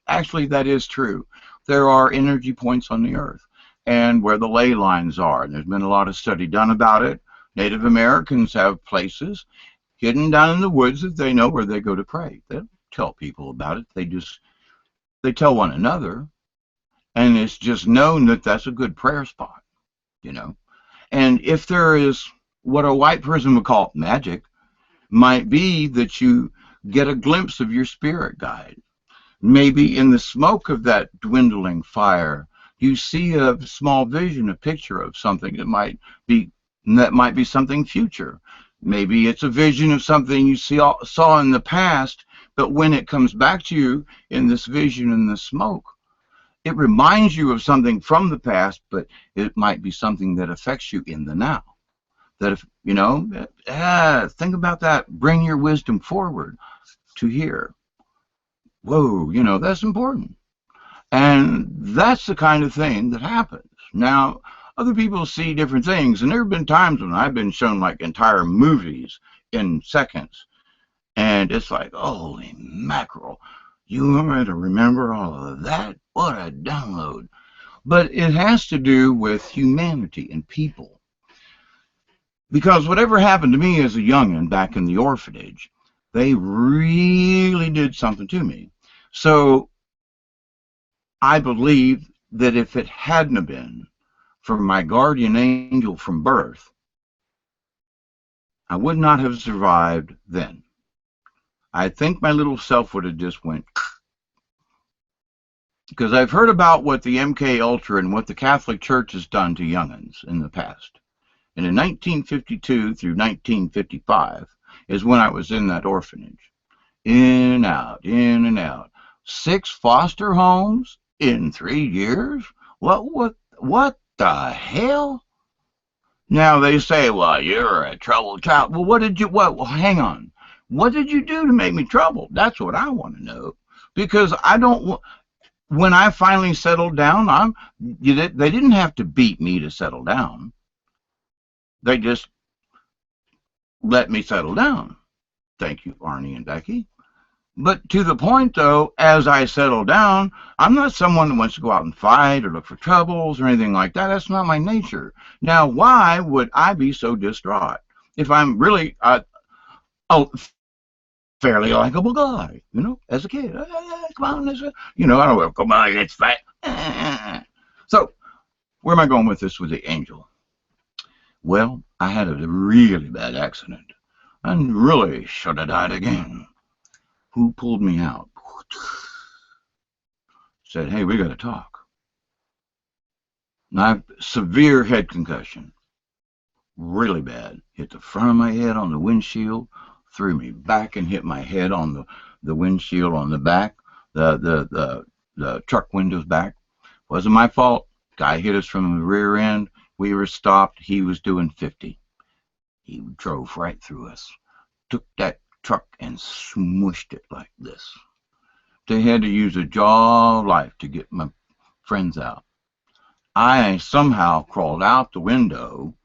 actually that is true. There are energy points on the earth and where the ley lines are, and there's been a lot of study done about it. Native Americans have places hidden down in the woods that they know where they go to pray. They don't tell people about it. They tell one another, and it's just known that that's a good prayer spot, you know. And if there is what a white person would call magic, might be that you get a glimpse of your spirit guide. Maybe in the smoke of that dwindling fire, you see a small vision, a picture of something that might be something future. Maybe it's a vision of something you saw in the past, but when it comes back to you in this vision in the smoke, it reminds you of something from the past, but it might be something that affects you in the now. That if, you know, think about that. Bring your wisdom forward to here. Whoa, you know, that's important. And that's the kind of thing that happens. Now, other people see different things, and there have been times when I've been shown like entire movies in seconds, and it's like, holy mackerel, you want to remember all of that? What a download. But it has to do with humanity and people. Because whatever happened to me as a youngin' back in the orphanage, they really did something to me. So I believe that if it hadn't been for my guardian angel from birth, I would not have survived then. I think my little self would have just went, because I've heard about what the MK Ultra and what the Catholic Church has done to youngins in the past. And in 1952 through 1955 is when I was in that orphanage. In and out, in and out. 6 foster homes in 3 years? What the hell? Now they say, well, you're a troubled child. Well, well, hang on. What did you do to make me troubled? That's what I want to know. Because I don't, when I finally settled down, they didn't have to beat me to settle down. They just let me settle down. Thank you, Arnie and Becky. But to the point, though, as I settle down, I'm not someone that wants to go out and fight or look for troubles or anything like that. That's not my nature. Now, why would I be so distraught if I'm really a fairly likable guy, you know, as a kid? Come on, you know, I don't know, come on, it's fat. So, where am I going with this with the angel? Well, I had a really bad accident and really should have died again. Who pulled me out? Said, hey, we got to talk. And I have severe head concussion. Really bad. Hit the front of my head on the windshield, threw me back and hit my head on the windshield on the back, the truck windows back. Wasn't my fault. Guy hit us from the rear end. We were stopped. He was doing 50. He drove right through us. Took that truck and smushed it like this. They had to use a jaw of life to get my friends out. I somehow crawled out the window,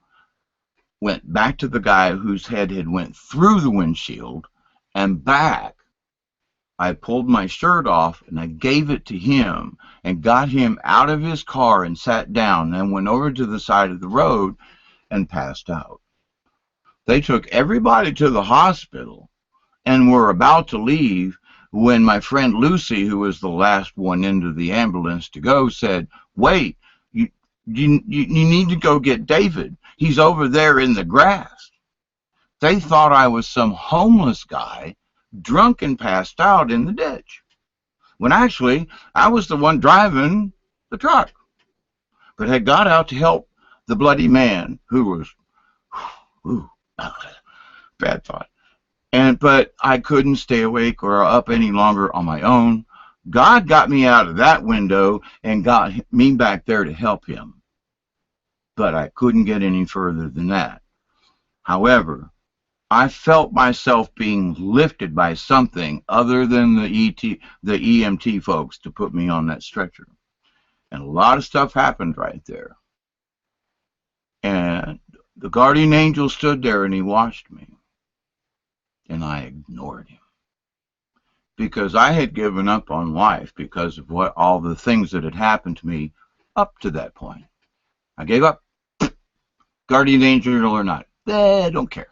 went back to the guy whose head had went through the windshield, and back. I pulled my shirt off and I gave it to him and got him out of his car and sat down and went over to the side of the road and passed out. They took everybody to the hospital and were about to leave when my friend Lucy, who was the last one into the ambulance to go, said, wait, you need to go get David. He's over there in the grass. They thought I was some homeless guy drunk and passed out in the ditch, when actually I was the one driving the truck, but had got out to help the bloody man who was, ooh, bad thought. But I couldn't stay awake or up any longer on my own. God got me out of that window and got me back there to help him. But I couldn't get any further than that. However, I felt myself being lifted by something other than the EMT folks to put me on that stretcher. And a lot of stuff happened right there. And the guardian angel stood there and he watched me. And I ignored him. Because I had given up on life because of all the things that had happened to me up to that point. I gave up. Guardian angel or not. I don't care.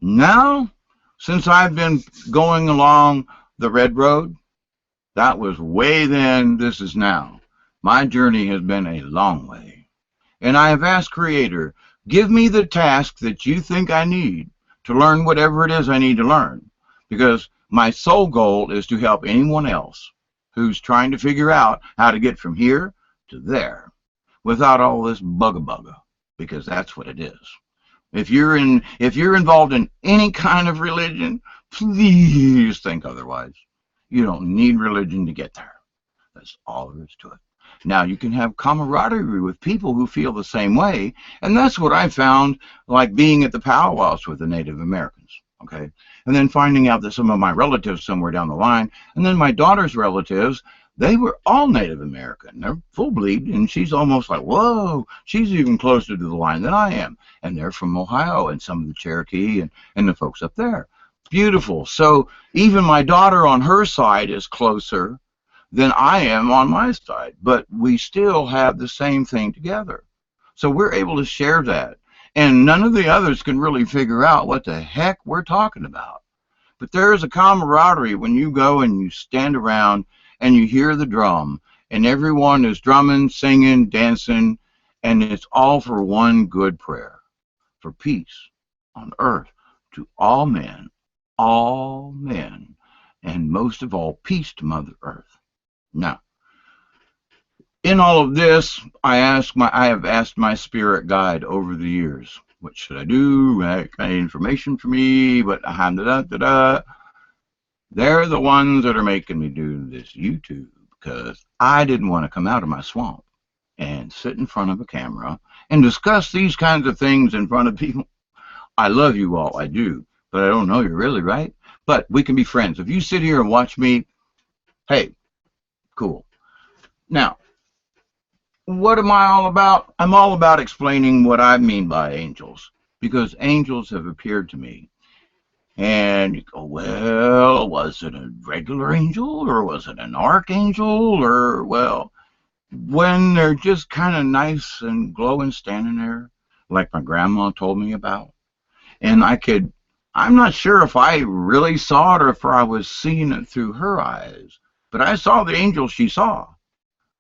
Now, since I've been going along the red road, that was way then, this is now. My journey has been a long way. And I have asked Creator, give me the task that you think I need to learn whatever it is I need to learn. Because my sole goal is to help anyone else who's trying to figure out how to get from here to there without all this bugga-bugga, because that's what it is. If you're involved in any kind of religion, please think otherwise. You don't need religion to get there. That's all there is to it. Now, you can have camaraderie with people who feel the same way, and that's what I found, like being at the powwows with the Native Americans, okay? And then finding out that some of my relatives somewhere down the line, and then my daughter's relatives, they were all Native American. They're full bleed, and she's almost like, whoa, she's even closer to the line than I am. And they're from Ohio, and some of the Cherokee, and the folks up there. Beautiful. So even my daughter on her side is closer than I am on my side, but we still have the same thing together. So we're able to share that. And none of the others can really figure out what the heck we're talking about. But there is a camaraderie when you go and you stand around and you hear the drum, and everyone is drumming, singing, dancing, and it's all for one good prayer, for peace on earth to all men, and most of all, peace to Mother Earth. Now, in all of this, I have asked my spirit guide over the years, what should I do? Any information for me? But they're the ones that are making me do this YouTube, because I didn't want to come out of my swamp and sit in front of a camera and discuss these kinds of things in front of people. I love you all, I do, but I don't know you really, right? But we can be friends. If you sit here and watch me, hey, cool. Now, what am I all about? I'm all about explaining what I mean by angels, because angels have appeared to me. And you go, well, was it a regular angel, or was it an archangel, or, well, when they're just kind of nice and glowing standing there, like my grandma told me about. And I'm not sure if I really saw it or if I was seeing it through her eyes, but I saw the angel she saw.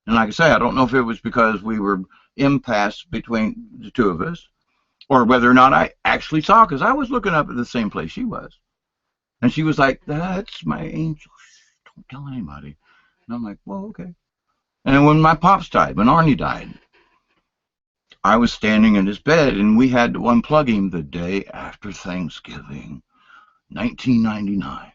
And like I say, I don't know if it was because we were impasse between the two of us, or whether or not I actually saw, because I was looking up at the same place she was. And she was like, that's my angel. Don't tell anybody. And I'm like, well, okay. And when my pops died, when Arnie died, I was standing in his bed, and we had to unplug him the day after Thanksgiving, 1999.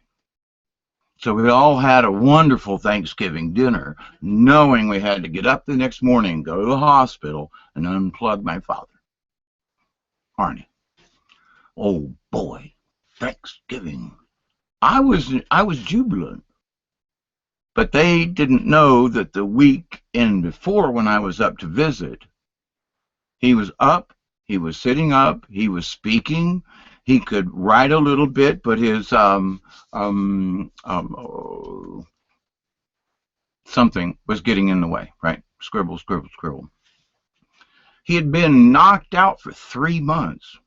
So we all had a wonderful Thanksgiving dinner, knowing we had to get up the next morning, go to the hospital, and unplug my father, Arnie. Oh boy, Thanksgiving. I was jubilant, but they didn't know that the weekend before, when I was up to visit, he was up, he was sitting up, he was speaking, he could write a little bit, but his something was getting in the way, right? Scribble, scribble, scribble. He had been knocked out for 3 months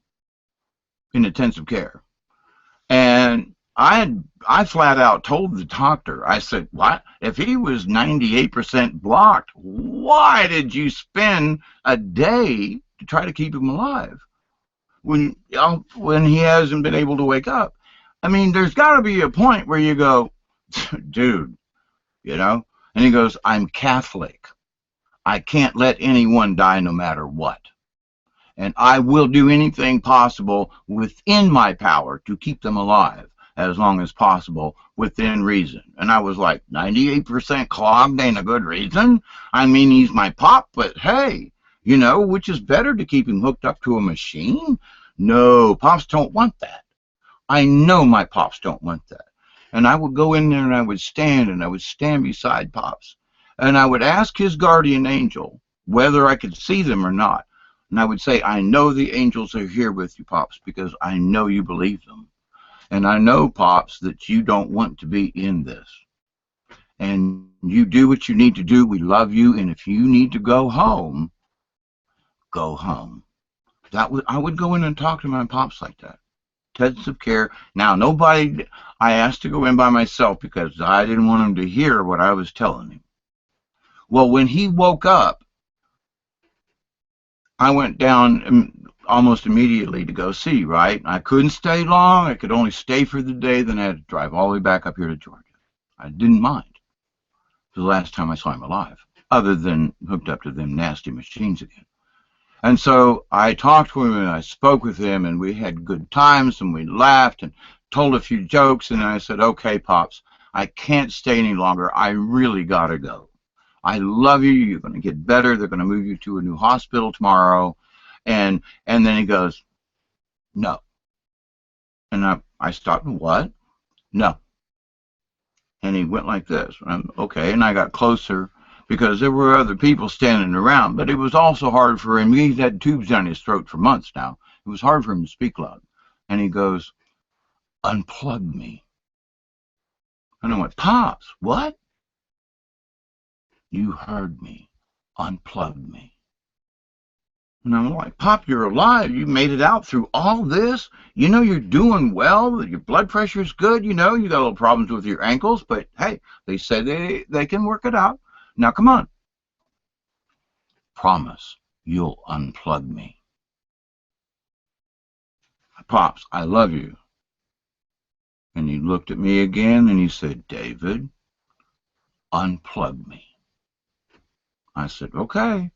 in intensive care. And I flat out told the doctor, I said, what? If he was 98% blocked, why did you spend a day to try to keep him alive when he hasn't been able to wake up? I mean, there's got to be a point where you go, dude, you know? And he goes, I'm Catholic. I can't let anyone die no matter what. And I will do anything possible within my power to keep them alive as long as possible within reason. And I was like, 98% clogged ain't a good reason. I mean, he's my pop, but hey, you know, which is better, to keep him hooked up to a machine? No, pops don't want that. I know my pops don't want that. And I would go in there and I would stand beside pops. And I would ask his guardian angel whether I could see them or not. And I would say, I know the angels are here with you, pops, because I know you believe them. And I know, pops, that you don't want to be in this. And you do what you need to do. We love you. And if you need to go home, go home. I would go in and talk to my pops like that. Intensive care. Now, I asked to go in by myself because I didn't want him to hear what I was telling him. Well, when he woke up, I went down almost immediately to go see, right? I couldn't stay long. I could only stay for the day. Then I had to drive all the way back up here to Georgia. I didn't mind. It was the last time I saw him alive, other than hooked up to them nasty machines again. And so I talked to him and I spoke with him and we had good times and we laughed and told a few jokes. And I said, okay, pops, I can't stay any longer. I really got to go. I love you. You're going to get better. They're going to move you to a new hospital tomorrow. And then he goes, no. And I stopped. What? No. And he went like this. Okay. And I got closer because there were other people standing around. But it was also hard for him. He's had tubes down his throat for months now. It was hard for him to speak loud. And he goes, unplug me. And I went, Pops, what? You heard me. Unplug me. And I'm like, Pop, you're alive. You made it out through all this. You know you're doing well. Your blood pressure's good. You know you got a little problems with your ankles. But, hey, they said they can work it out. Now, come on. Promise you'll unplug me. Pops, I love you. And he looked at me again and he said, David, unplug me. I said, okay.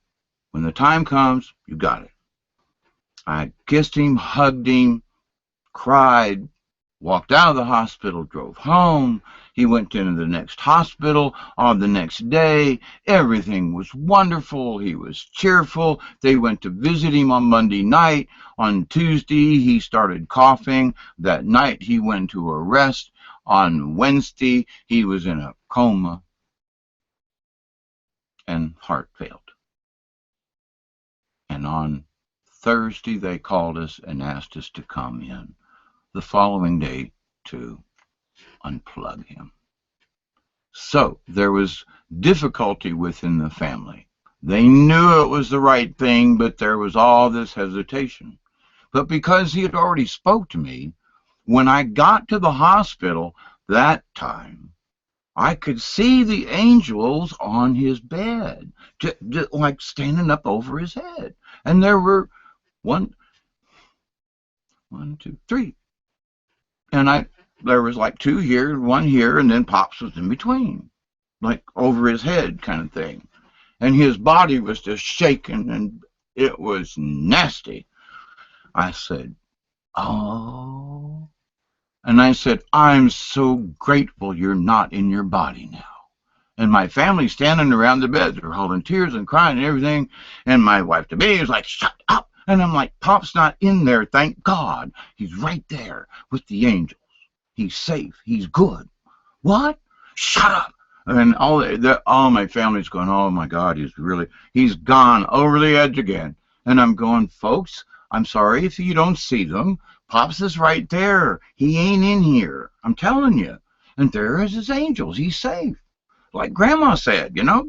When the time comes, you got it. I kissed him, hugged him, cried, walked out of the hospital, drove home. He went into the next hospital on the next day. Everything was wonderful. He was cheerful. They went to visit him on Monday night. On Tuesday, he started coughing. That night, he went to a rest. On Wednesday, he was in a coma and heart failed. And on Thursday, they called us and asked us to come in the following day to unplug him. So there was difficulty within the family. They knew it was the right thing, but there was all this hesitation. But because he had already spoke to me, when I got to the hospital that time, I could see the angels on his bed, like standing up over his head. And there were one, two, three. And there was like two here, one here, and then Pops was in between, like over his head kind of thing. And his body was just shaking, and it was nasty. I said, oh. And I said, I'm so grateful you're not in your body now. And my family standing around the bed, they're holding tears and crying and everything. And my wife to me is like, shut up. And I'm like, Pop's not in there, thank God. He's right there with the angels. He's safe. He's good. What? Shut up. And all my family's going, oh my God, he's gone over the edge again. And I'm going, folks, I'm sorry if you don't see them. Pops is right there. He ain't in here. I'm telling you. And there is his angels. He's safe. Like Grandma said, you know.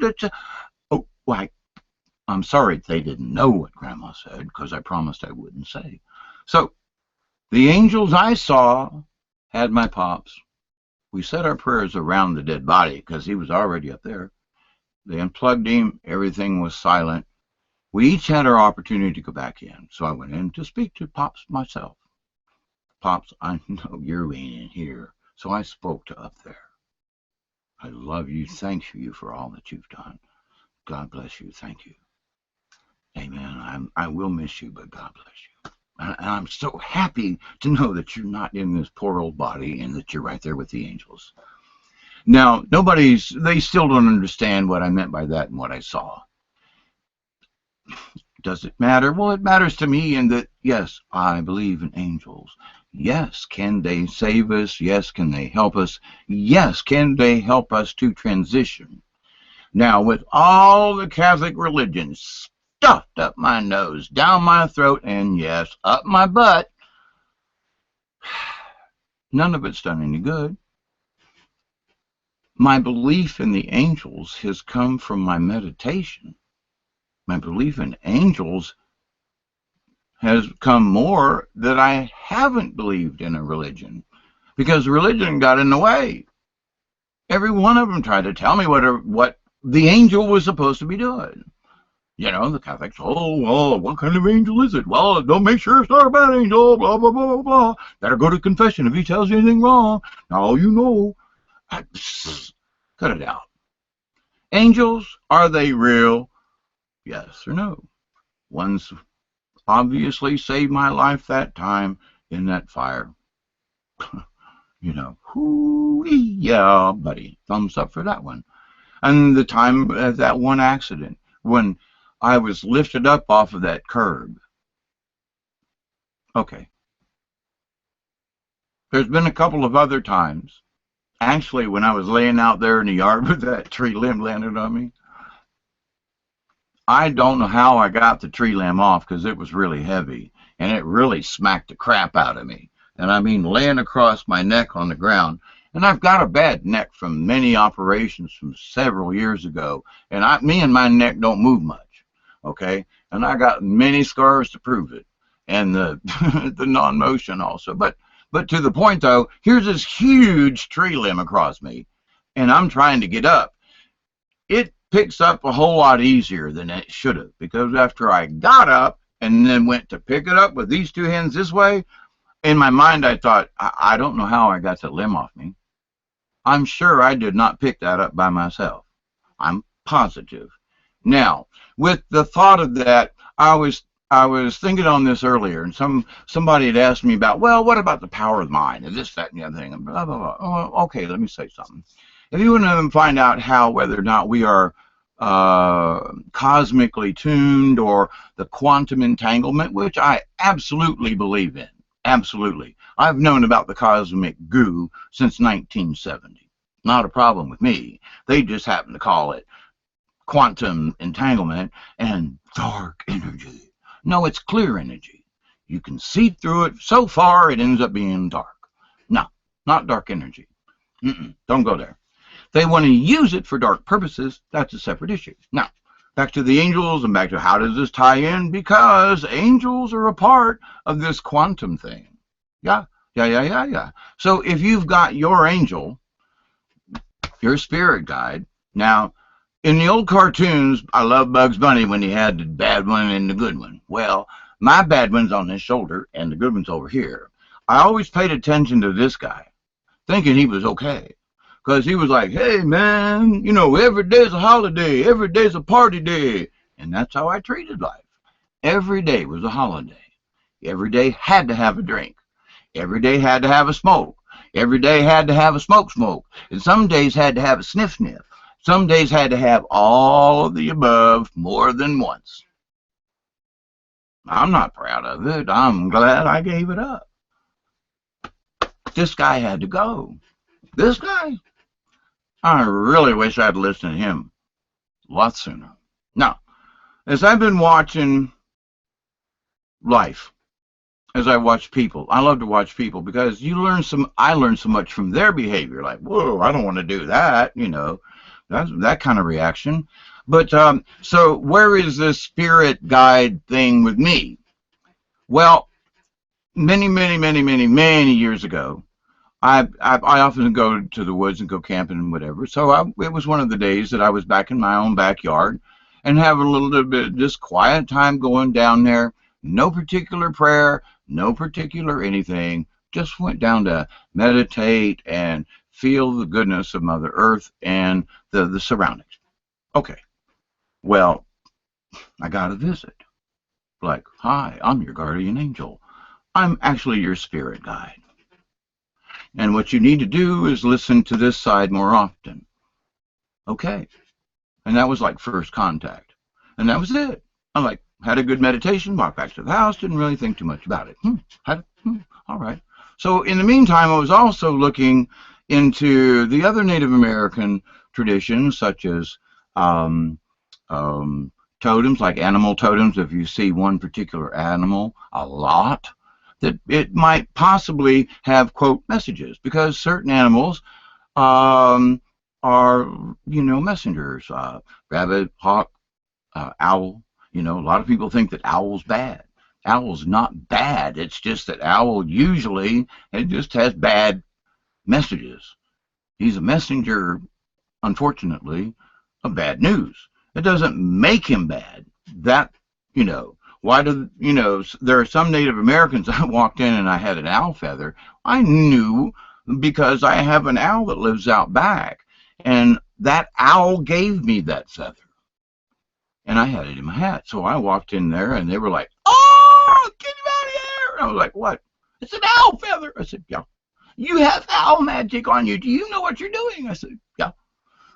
I'm sorry they didn't know what Grandma said because I promised I wouldn't say. So the angels I saw had my pops. We said our prayers around the dead body because he was already up there. They unplugged him. Everything was silent. We each had our opportunity to go back in. So I went in to speak to Pops myself. Pops, I know you ain't in here. So I spoke to up there. I love you. Thank you for all that you've done. God bless you. Thank you. Amen. I will miss you, but God bless you. And I'm so happy to know that you're not in this poor old body and that you're right there with the angels. Now, they still don't understand what I meant by that and what I saw. Does it matter? Well, it matters to me in that, yes, I believe in angels. Yes, can they save us? Yes, can they help us? Yes, can they help us to transition? Now, with all the Catholic religions stuffed up my nose, down my throat, and yes, up my butt, none of it's done any good. My belief in the angels has come from my meditation. My belief in angels has come more that I haven't believed in a religion because religion got in the way. Every one of them tried to tell me what the angel was supposed to be doing. You know, the Catholics, oh, well, what kind of angel is it? Well, don't make sure it's not a bad angel, blah, blah, blah, blah, blah. Better go to confession if he tells you anything wrong. Now you know. Cut it out. Angels, are they real? Yes or no? One's obviously saved my life that time in that fire. You know, hoo-wee, yeah, buddy, thumbs up for that one. And the time of that one accident when I was lifted up off of that curb. Okay. There's been a couple of other times. Actually, when I was laying out there in the yard with that tree limb landed on me, I don't know how I got the tree limb off because it was really heavy, and it really smacked the crap out of me. And I mean, laying across my neck on the ground. And I've got a bad neck from many operations from several years ago, and me and my neck don't move much, okay? And I got many scars to prove it, and the the non-motion also. But to the point, though, here's this huge tree limb across me, and I'm trying to get up. It picks up a whole lot easier than it should have, because after I got up and then went to pick it up with these two hands this way, in my mind I thought, I don't know how I got that limb off me. I'm sure I did not pick that up by myself. I'm positive. Now, with the thought of that, I was thinking on this earlier, and somebody had asked me about, well, what about the power of the mind, and this, that, and the other thing, and blah, blah, blah. Oh, okay, let me say something. If you want to find out how, whether or not we are cosmically tuned, or the quantum entanglement, which I absolutely believe in, absolutely. I've known about the cosmic goo since 1970. Not a problem with me. They just happen to call it quantum entanglement and dark energy. No, it's clear energy. You can see through it. So far, it ends up being dark. No, not dark energy. Don't go there. They want to use it for dark purposes. That's a separate issue. Now, back to the angels and back to how does this tie in? Because angels are a part of this quantum thing. Yeah. So if you've got your angel, your spirit guide. Now, in the old cartoons, I love Bugs Bunny when he had the bad one and the good one. Well, my bad one's on this shoulder and the good one's over here. I always paid attention to this guy, thinking he was okay. Because he was like, hey, man, you know, every day's a holiday. Every day's a party day. And that's how I treated life. Every day was a holiday. Every day had to have a drink. Every day had to have a smoke. Every day had to have a smoke. And some days had to have a sniff. Some days had to have all of the above more than once. I'm not proud of it. I'm glad I gave it up. This guy had to go. This guy, I really wish I'd listened to him a lot sooner. Now, as I've been watching life, as I watch people, I love to watch people because I learn so much from their behavior. Like, whoa, I don't want to do that, you know, that kind of reaction. But so where is this spirit guide thing with me? Well, many years ago, I often go to the woods and go camping and whatever. So it was one of the days that I was back in my own backyard and having a little bit of just quiet time going down there. No particular prayer, no particular anything. Just went down to meditate and feel the goodness of Mother Earth and the surroundings. Okay, well, I got a visit. Like, hi, I'm your guardian angel. I'm actually your spirit guide. And what you need to do is listen to this side more often. Okay. And that was like first contact. And that was it. I like had a good meditation, walked back to the house, didn't really think too much about it. All right. So in the meantime, I was also looking into the other Native American traditions, such as totems, like animal totems. If you see one particular animal a lot, that it might possibly have, quote, messages, because certain animals are, messengers. Rabbit, hawk, owl. A lot of people think that owl's bad. Owl's not bad. It's just that owl usually, it just has bad messages. He's a messenger, unfortunately, of bad news. It doesn't make him bad. That, why do, there are some Native Americans. I walked in and I had an owl feather. I knew because I have an owl that lives out back, and that owl gave me that feather. And I had it in my hat. So I walked in there and they were like, "Oh, get him out of here." And I was like, "What?" "It's an owl feather." I said, "Yeah." "You have owl magic on you. Do you know what you're doing?" I said, "Yeah."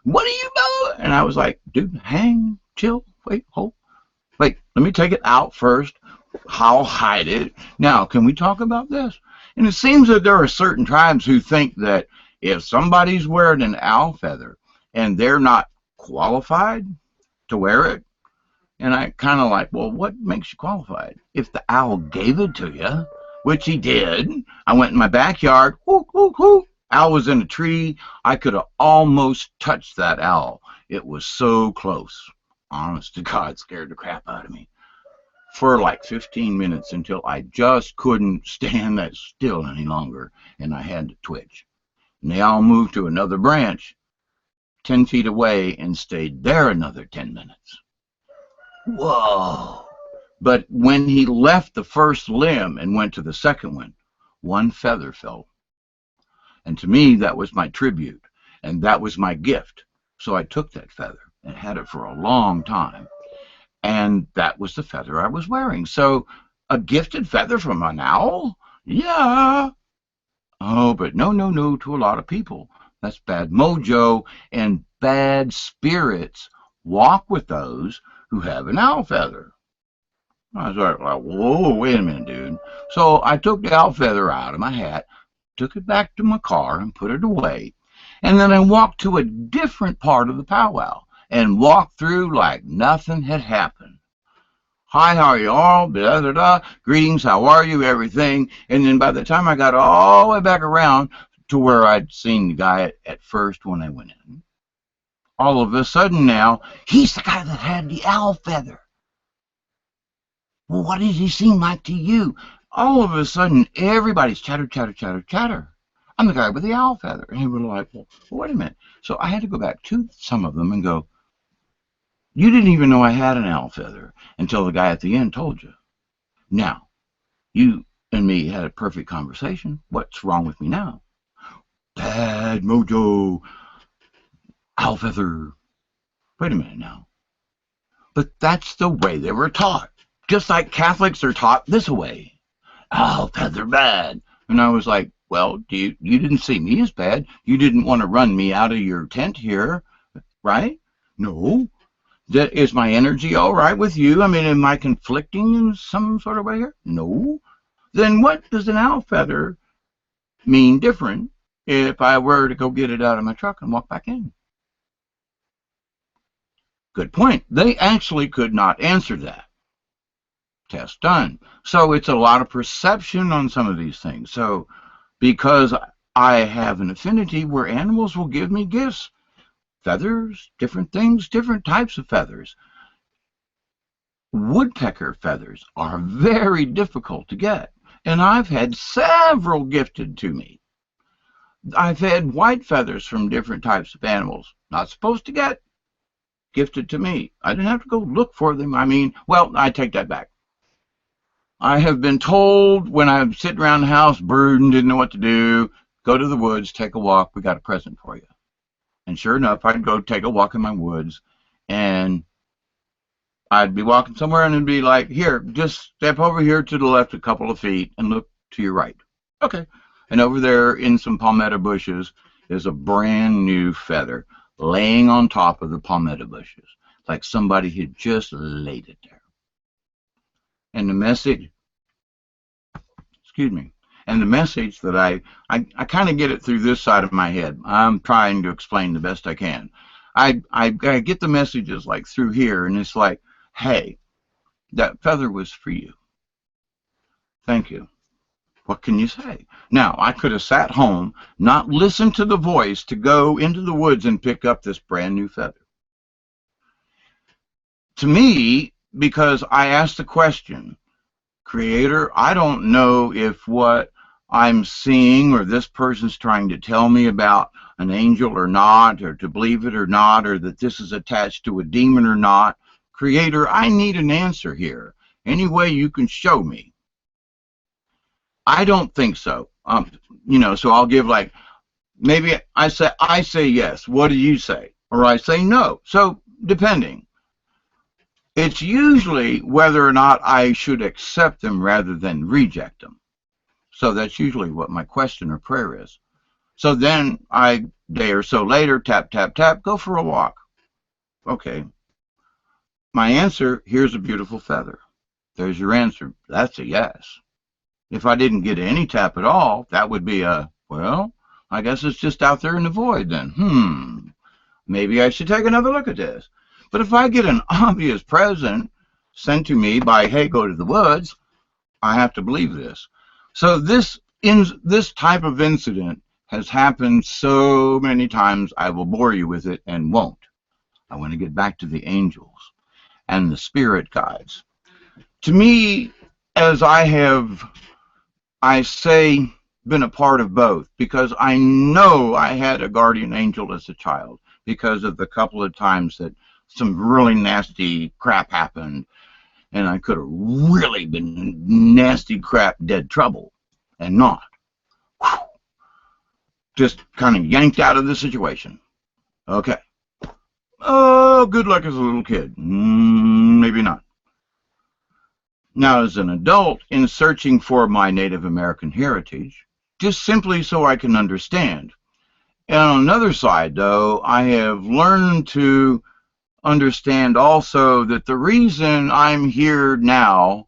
"What do you know?" And I was like, "Dude, hang, chill, wait, hold. Wait, let me take it out first. I'll hide it. Now, can we talk about this?" And it seems that there are certain tribes who think that if somebody's wearing an owl feather and they're not qualified to wear it, and I kind of like, well, what makes you qualified? If the owl gave it to you, which he did, I went in my backyard, whoo, whoo, whoo. Owl was in a tree. I could have almost touched that owl. It was so close. Honest to God, scared the crap out of me for like 15 minutes until I just couldn't stand that still any longer, and I had to twitch. And they all moved to another branch 10 feet away and stayed there another 10 minutes. Whoa. But when he left the first limb and went to the second one feather fell. And to me, that was my tribute, and that was my gift. So I took that feather and had it for a long time, and that was the feather I was wearing. So a gifted feather from an owl? Yeah. Oh, but no, no, no to a lot of people. That's bad mojo, and bad spirits walk with those who have an owl feather. I was like, whoa, wait a minute, dude. So I took the owl feather out of my hat, took it back to my car and put it away. And then I walked to a different part of the powwow and walked through like nothing had happened. "Hi, how are you all? Blah, blah, blah. Greetings, how are you? Everything." And then by the time I got all the way back around to where I'd seen the guy at first when I went in, all of a sudden now, he's the guy that had the owl feather. "Well, what did he seem like to you?" All of a sudden, everybody's chatter, chatter, chatter, chatter. "I'm the guy with the owl feather." And they were like, well, wait a minute. So I had to go back to some of them and go, "You didn't even know I had an owl feather until the guy at the end told you. Now, you and me had a perfect conversation. What's wrong with me now?" "Bad mojo, owl feather." Wait a minute now. But that's the way they were taught. Just like Catholics are taught this way. "Owl feather bad." And I was like, well, you didn't see me as bad. You didn't want to run me out of your tent here, right? No. Is my energy all right with you? I mean, am I conflicting in some sort of way here? No. Then what does an owl feather mean different if I were to go get it out of my truck and walk back in? Good point. They actually could not answer that. Test done. So it's a lot of perception on some of these things. So because I have an affinity where animals will give me gifts, feathers, different things, different types of feathers. Woodpecker feathers are very difficult to get, and I've had several gifted to me. I've had white feathers from different types of animals. Not supposed to get gifted to me. I didn't have to go look for them. I mean, well, I take that back. I have been told when I'm sitting around the house, brooding, didn't know what to do, go to the woods, take a walk. We got a present for you. And sure enough, I'd go take a walk in my woods, and I'd be walking somewhere, and it'd be like, here, just step over here to the left a couple of feet and look to your right. Okay. And over there in some palmetto bushes is a brand new feather laying on top of the palmetto bushes, like somebody had just laid it there. And the message, excuse me, and the message that I kind of get it through this side of my head. I'm trying to explain the best I can. I get the messages like through here, and it's like, hey, that feather was for you. Thank you. What can you say? Now, I could have sat home, not listened to the voice to go into the woods and pick up this brand new feather. To me, because I asked the question, Creator, I don't know if what I'm seeing or this person's trying to tell me about an angel or not, or to believe it or not, or that this is attached to a demon or not. Creator, I need an answer here. Any way you can show me. I don't think so. So I'll give like, maybe I say yes. What do you say? Or I say no. So depending. It's usually whether or not I should accept them rather than reject them. So that's usually what my question or prayer is. So then a day or so later, tap, tap, tap, go for a walk. Okay. My answer, here's a beautiful feather. There's your answer. That's a yes. If I didn't get any tap at all, that would be a, well, I guess it's just out there in the void then. Maybe I should take another look at this. But if I get an obvious present sent to me by, hey, go to the woods, I have to believe this. So this type of incident has happened so many times, I will bore you with it and won't. I want to get back to the angels and the spirit guides. To me, as I say, been a part of both, because I know I had a guardian angel as a child because of the couple of times that some really nasty crap happened, and I could have really been in nasty crap dead trouble, and not. Whew. Just kind of yanked out of the situation. Okay. Oh, good luck as a little kid. Maybe not. Now, as an adult, in searching for my Native American heritage, just simply so I can understand. And on another side, though, I have learned to understand also that the reason I'm here now,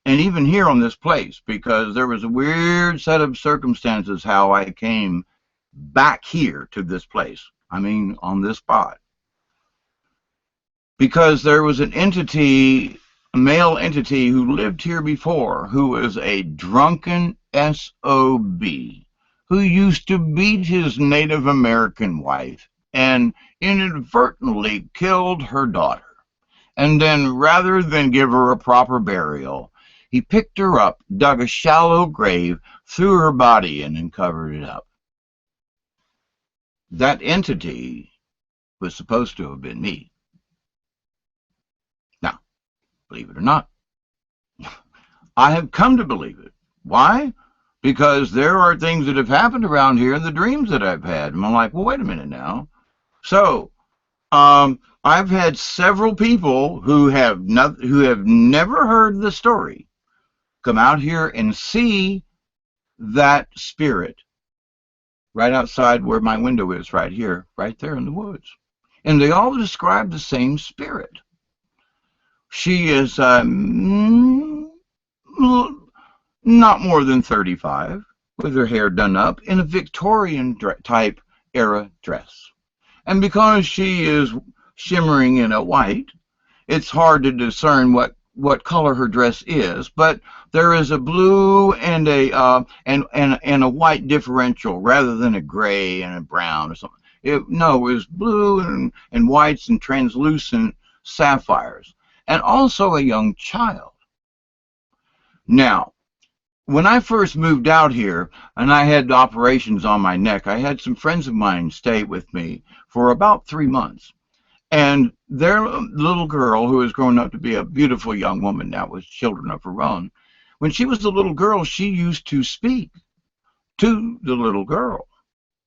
and even here on this place, because there was a weird set of circumstances how I came back here to this place. I mean, on this spot. Because there was an entity, a male entity who lived here before, who was a drunken SOB, who used to beat his Native American wife and inadvertently killed her daughter. And then, rather than give her a proper burial, he picked her up, dug a shallow grave, threw her body in, and covered it up. That entity was supposed to have been me. Now, believe it or not, I have come to believe it. Why? Because there are things that have happened around here in the dreams that I've had. And I'm like, well, wait a minute now. So, I've had several people who have never heard the story come out here and see that spirit right outside where my window is, right here, right there in the woods. And they all describe the same spirit. She is not more than 35, with her hair done up in a Victorian type era dress. And because she is shimmering in a white, it's hard to discern what color her dress is, but there is a blue and a white differential rather than a gray and a brown or something. It was blue and whites and translucent sapphires, and also a young child. Now, when I first moved out here and I had operations on my neck, I had some friends of mine stay with me for about 3 months. And their little girl, who has grown up to be a beautiful young woman now with children of her own, when she was a little girl, she used to speak to the little girl,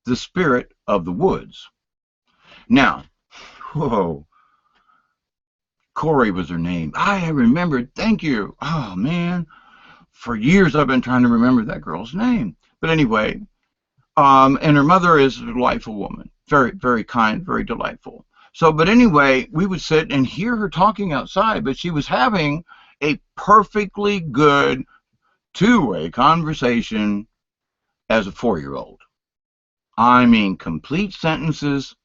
the spirit of the woods. Now, whoa, Corey was her name. I remembered. Thank you. Oh, man. For years I've been trying to remember that girl's name. But anyway, and her mother is a delightful woman. Very, very kind, very delightful. So, but anyway, we would sit and hear her talking outside, but she was having a perfectly good two-way conversation as a 4-year-old. I mean, complete sentences,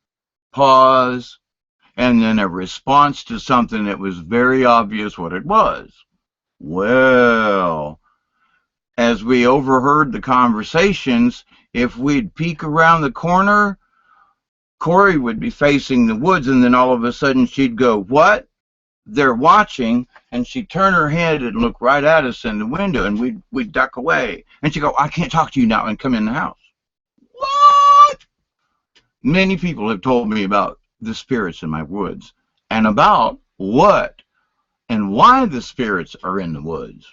pause, and then a response to something that was very obvious what it was. Well, as we overheard the conversations, if we'd peek around the corner, Corey would be facing the woods, and then all of a sudden she'd go, "What? They're watching," and she'd turn her head and look right at us in the window, and we'd duck away. And she'd go, "I can't talk to you now," and come in the house. What? Many people have told me about the spirits in my woods, and about what and why the spirits are in the woods.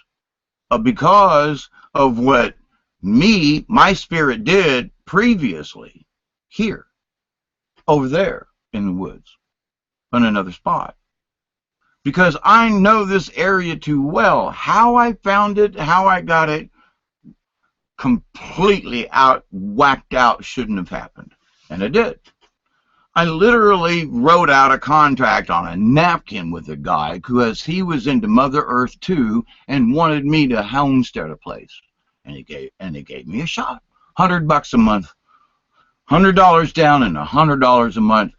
Because of what my spirit did previously here, over there in the woods, on another spot. Because I know this area too well. How I found it, how I got it, completely whacked out, shouldn't have happened. And it did. I literally wrote out a contract on a napkin with a guy because he was into Mother Earth too and wanted me to homestead a place. And he gave me a shot. $100 a month. $100 down and $100 a month.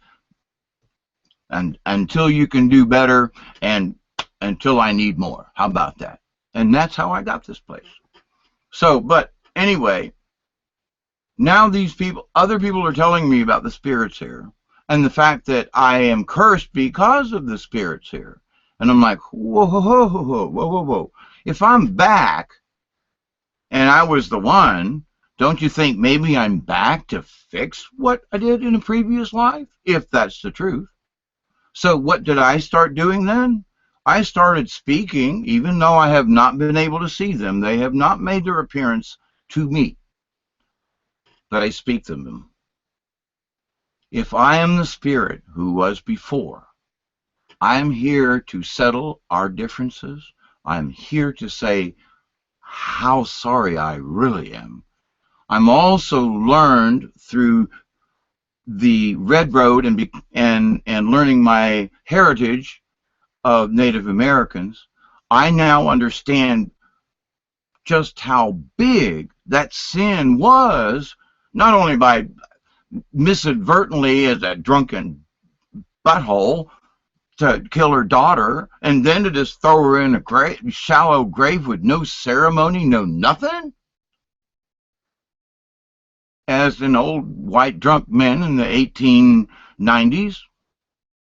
And until you can do better and until I need more. How about that? And that's how I got this place. So, but anyway, now these people, other people are telling me about the spirits here. And the fact that I am cursed because of the spirits here. And I'm like, whoa, whoa, whoa, whoa, whoa, whoa, whoa. If I'm back and I was the one, don't you think maybe I'm back to fix what I did in a previous life? If that's the truth. So what did I start doing then? I started speaking, even though I have not been able to see them. They have not made their appearance to me. But I speak to them. If I am the spirit who was before, I'm here to settle our differences. I'm here to say how sorry I really am. I'm also learned through the Red Road and learning my heritage of Native Americans. I now understand just how big that sin was, not only by misadvertently as a drunken butthole to kill her daughter and then to just throw her in a shallow grave with no ceremony, no nothing, as an old white drunk men in the 1890s.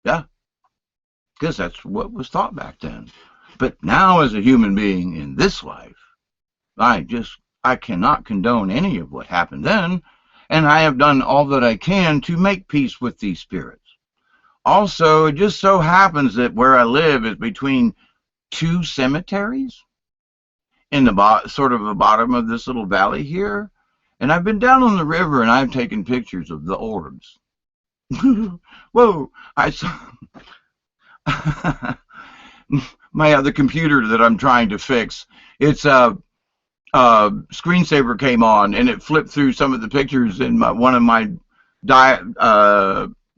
Yeah, because that's what was thought back then. But now as a human being in this life, I cannot condone any of what happened then. And I have done all that I can to make peace with these spirits. Also, it just so happens that where I live is between two cemeteries in the sort of the bottom of this little valley here. And I've been down on the river and I've taken pictures of the orbs. Whoa, I saw my other computer that I'm trying to fix. It's screensaver came on and it flipped through some of the pictures in one of my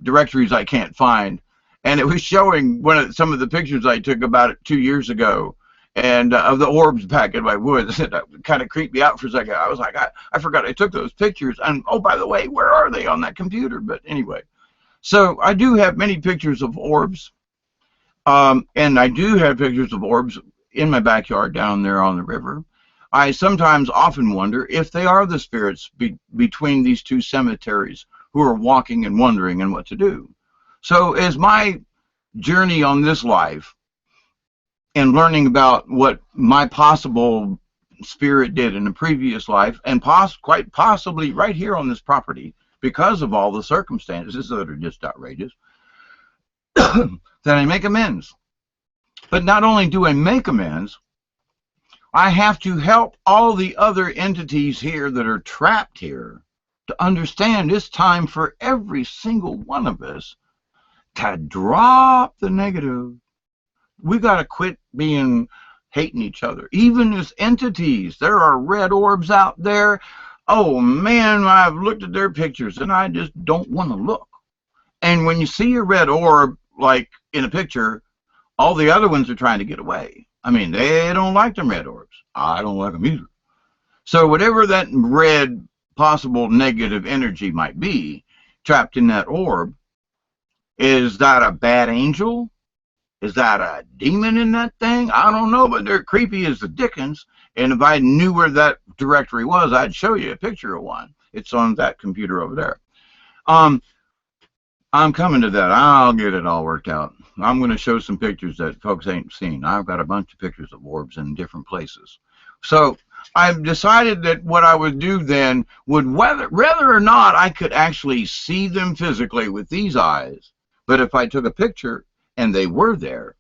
directories I can't find, and it was showing some of the pictures I took about 2 years ago, and of the orbs back in my woods. It kind of creeped me out for a second. I was like, I forgot I took those pictures, and oh, by the way, where are they on that computer? But anyway, so I do have many pictures of orbs, and I do have pictures of orbs in my backyard down there on the river. I sometimes often wonder if they are the spirits between these two cemeteries who are walking and wondering and what to do. So as my journey on this life and learning about what my possible spirit did in a previous life, and quite possibly right here on this property, because of all the circumstances that are just outrageous, that I make amends. But not only do I make amends, I have to help all the other entities here that are trapped here to understand it's time for every single one of us to drop the negative. We got to quit hating each other. Even as entities, there are red orbs out there. Oh man, I've looked at their pictures and I just don't want to look. And when you see a red orb, like in a picture, all the other ones are trying to get away. I mean, they don't like them red orbs. I don't like them either. So whatever that red possible negative energy might be trapped in that orb, is that a bad angel? Is that a demon in that thing? I don't know, but they're creepy as the dickens. And if I knew where that directory was, I'd show you a picture of one. It's on that computer over there. I'm coming to that. I'll get it all worked out. I'm going to show some pictures that folks ain't seen. I've got a bunch of pictures of orbs in different places. So I've decided that what I would do then would, whether or not I could actually see them physically with these eyes, but if I took a picture and they were there,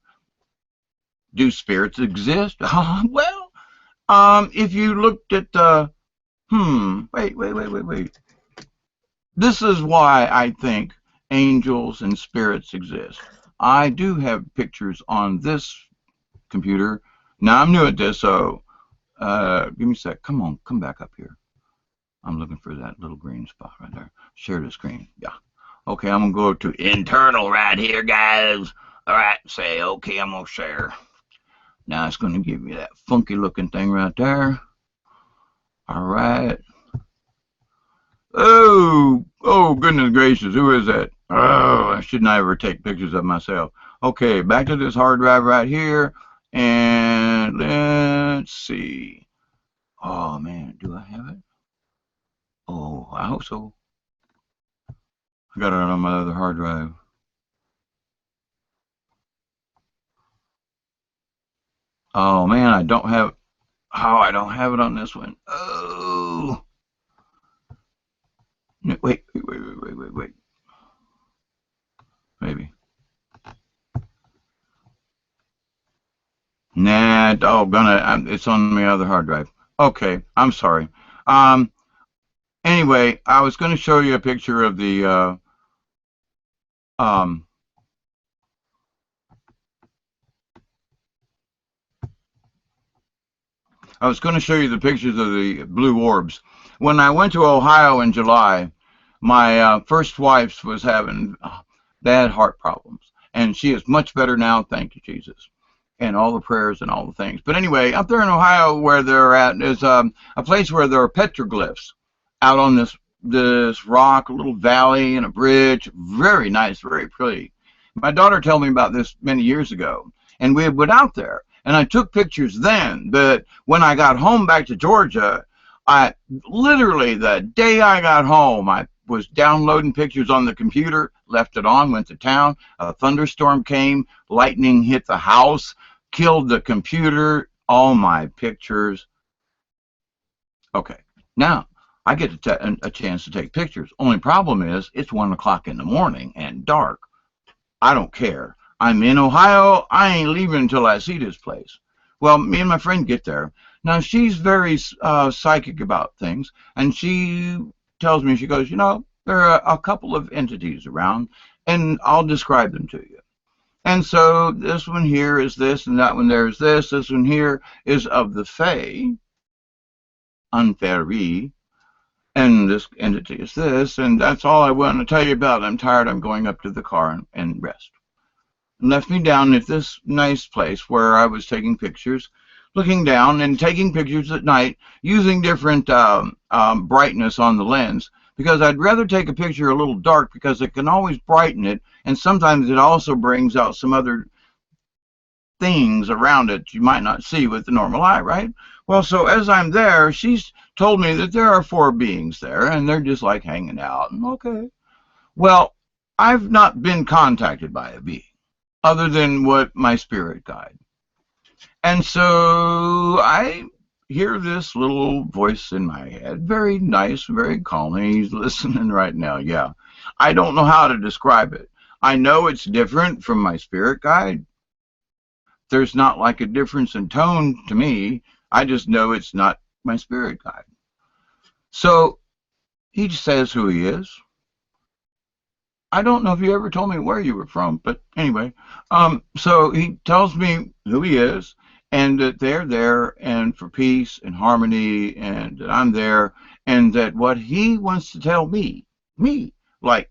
do spirits exist? Well, if you looked at wait. This is why I think angels and spirits exist. I do have pictures on this computer. Now I'm new at this, so give me a sec. Come on, come back up here. I'm looking for that little green spot right there. Share the screen. Yeah. Okay, I'm going to go to internal right here, guys. All right, say, okay, I'm going to share. Now it's going to give me that funky looking thing right there. All right. Oh, goodness gracious, who is that? Oh, I should never take pictures of myself. Okay, back to this hard drive right here. And let's see. Oh, man, do I have it? Oh, I hope so. I got it on my other hard drive. Oh man, I don't have it on this one. Oh, wait. Maybe. Nah, it's on my other hard drive. Okay, I'm sorry. Anyway, I was going to show you a picture of the I was going to show you the pictures of the blue orbs. When I went to Ohio in July, my first wife was having bad heart problems, and she is much better now, thank you, Jesus, and all the prayers and all the things. But anyway, up there in Ohio where they're at is a place where there are petroglyphs out on this rock, a little valley and a bridge. Very nice, very pretty. My daughter told me about this many years ago, and we went out there. And I took pictures then, but when I got home back to Georgia, literally the day I got home, I was downloading pictures on the computer, left it on, went to town. A thunderstorm came, lightning hit the house, killed the computer, all my pictures. Okay, now I get a chance to take pictures. Only problem is it's 1 o'clock in the morning and dark. I don't care. I'm in Ohio. I ain't leaving until I see this place. Well, me and my friend get there. Now, she's very psychic about things, and she tells me, she goes, you know, there are a couple of entities around, and I'll describe them to you. And so this one here is this, and that one there is this. This one here is of the Fae, Unfairy, and this entity is this, and that's all I want to tell you about. I'm tired. I'm going up to the car and rest. Left me down at this nice place where I was taking pictures, looking down and taking pictures at night using different brightness on the lens, because I'd rather take a picture a little dark because it can always brighten it, and sometimes it also brings out some other things around it you might not see with the normal eye, right? Well, so as I'm there, she's told me that there are 4 beings there, and they're just like hanging out. And okay. Well, I've not been contacted by a being other than what my spirit guide. And so hear this little voice in my head, very nice, very calming. He's listening right now. Yeah. I don't know how to describe it. I know it's different from my spirit guide. There's not like a difference in tone to me. I just know it's not my spirit guide. So he says who he is. I don't know if you ever told me where you were from, but anyway. So he tells me who he is and that they're there and for peace and harmony and that I'm there and that what he wants to tell me, like,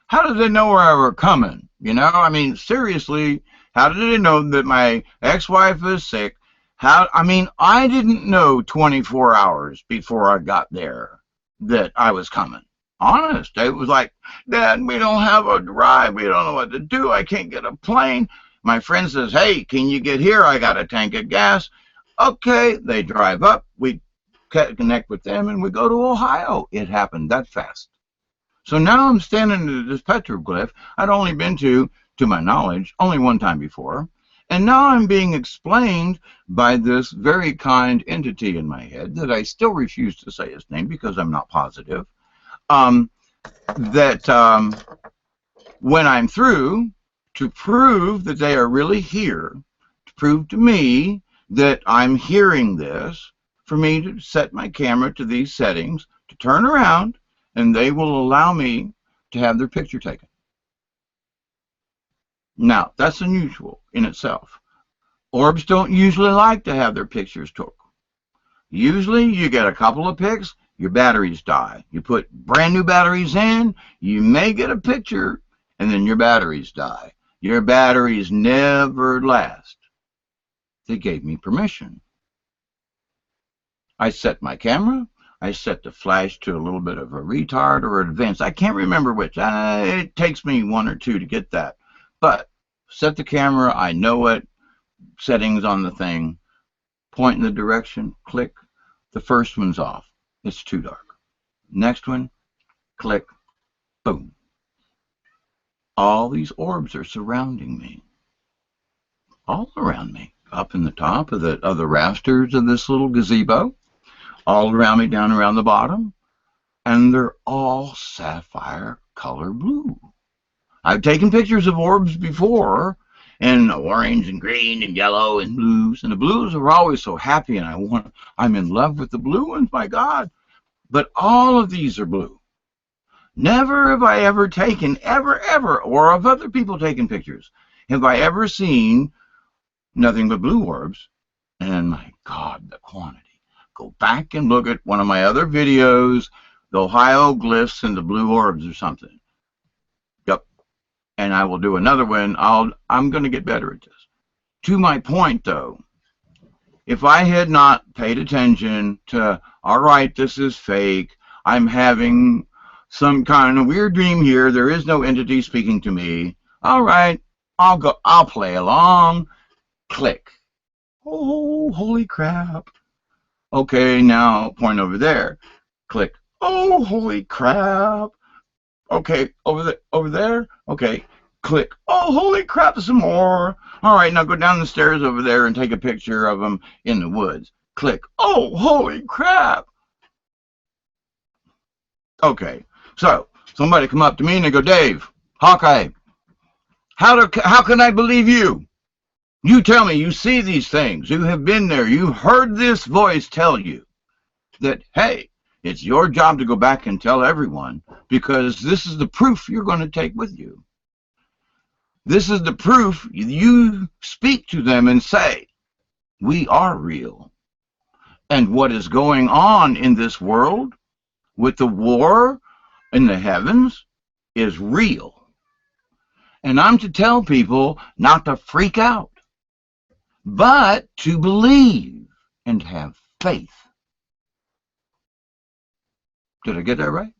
how did they know where I were coming? You know, I mean, seriously, how did they know that my ex-wife is sick? I didn't know 24 hours before I got there that I was coming. Honest. It was like, Dad, we don't have a ride. We don't know what to do. I can't get a plane. My friend says, hey, can you get here? I got a tank of gas. Okay, they drive up. We connect with them, and we go to Ohio. It happened that fast. So now I'm standing at this petroglyph I'd only been to my knowledge, only one time before. And now I'm being explained by this very kind entity in my head that I still refuse to say his name because I'm not positive. That when I'm through, to prove that they are really here, to prove to me that I'm hearing this, for me to set my camera to these settings, to turn around, and they will allow me to have their picture taken. Now, that's unusual in itself. Orbs don't usually like to have their pictures took. Usually, you get a couple of pics, your batteries die. You put brand new batteries in, you may get a picture, and then your batteries die. Your batteries never last. They gave me permission. I set my camera. I set the flash to a little bit of a retard or advanced. I can't remember which. It takes me one or two to get that. But set the camera. I know it. Settings on the thing. Point in the direction. Click. The first one's off. It's too dark. Next one. Click. Boom. All these orbs are surrounding me. All around me. Up in the top of the rafters of this little gazebo. All around me, down around the bottom. And they're all sapphire color blue. I've taken pictures of orbs before, and orange and green and yellow and blues. And the blues are always so happy, and I'm in love with the blue ones, my God. But all of these are blue. Never have I ever taken, ever, or of other people taken pictures, have I ever seen nothing but blue orbs. And my God, the quantity. Go back and look at one of my other videos, the Ohio glyphs and the blue orbs or something. Yep. And I will do another one. I'm going to get better at this. To my point, though, if I had not paid attention to, all right, this is fake, I'm having some kind of weird dream here, there is no entity speaking to me, all right, I'll play along, click. Oh, holy crap. Okay, now point over there. Click. Oh, holy crap. Okay, over there. Okay, click. Oh, holy crap, some more. All right, now go down the stairs over there and take a picture of them in the woods. Click. Oh, holy crap. Okay, so somebody come up to me and they go, Dave, Hawkeye, how can I believe you? You tell me, you see these things, you have been there, you heard this voice tell you that, hey, it's your job to go back and tell everyone because this is the proof you're going to take with you. This is the proof you speak to them and say, we are real. And what is going on in this world with the war in the heavens is real. And I'm to tell people not to freak out, but to believe and have faith. Did I get that right?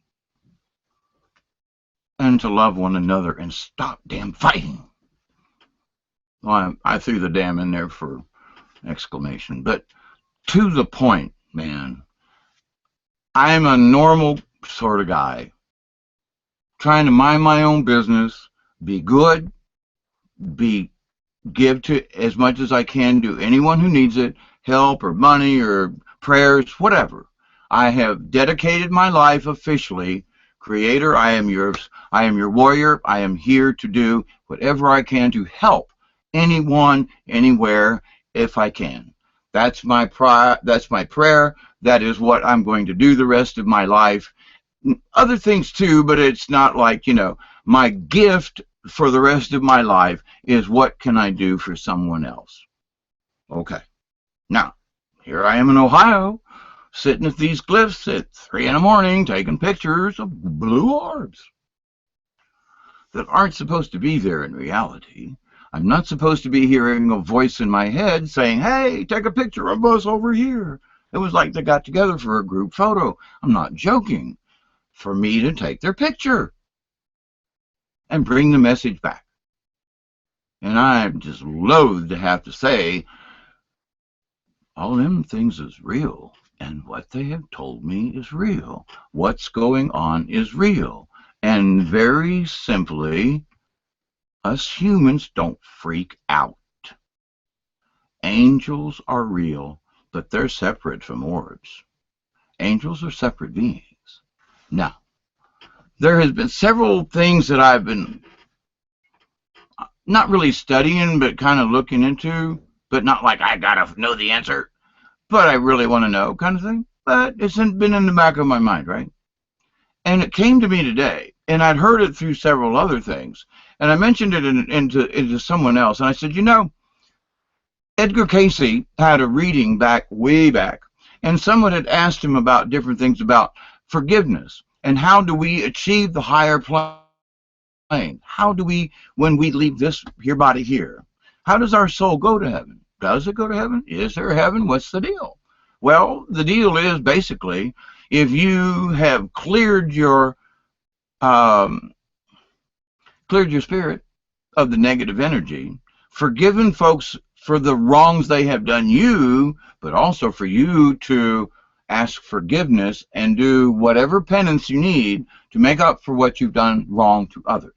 And to love one another and stop damn fighting. Well, I threw the damn in there for exclamation. But to the point, man, I'm a normal sort of guy. Trying to mind my own business, be good, give to as much as I can to anyone who needs it, help or money or prayers, whatever. I have dedicated my life officially. Creator, I am yours. I am your warrior. I am here to do whatever I can to help anyone, anywhere, if I can. That's my prayer. That's my prayer. That is what I'm going to do the rest of my life. Other things too, but it's not like, my gift for the rest of my life is what can I do for someone else. Okay. Now, here I am in Ohio, sitting at these glyphs at 3 in the morning, taking pictures of blue orbs that aren't supposed to be there in reality. I'm not supposed to be hearing a voice in my head saying, hey, take a picture of us over here. It was like they got together for a group photo. I'm not joking. For me to take their picture and bring the message back. And I'm just loath to have to say, all them things is real, and what they have told me is real. What's going on is real. And very simply, us humans don't freak out. Angels are real, but they're separate from orbs. Angels are separate beings. Now, there has been several things that I've been not really studying, but kind of looking into, but not like I gotta know the answer, but I really want to know kind of thing. But it's been in the back of my mind, right? And it came to me today, and I'd heard it through several other things, and I mentioned it into someone else, and I said, Edgar Cayce had a reading way back, and someone had asked him about different things about forgiveness, and how do we achieve the higher plane? How do we, when we leave this here body here, how does our soul go to heaven? Does it go to heaven? Is there a heaven? What's the deal? Well, the deal is basically, if you have cleared your spirit of the negative energy, forgiven folks for the wrongs they have done you, but also for you to ask forgiveness and do whatever penance you need to make up for what you've done wrong to others.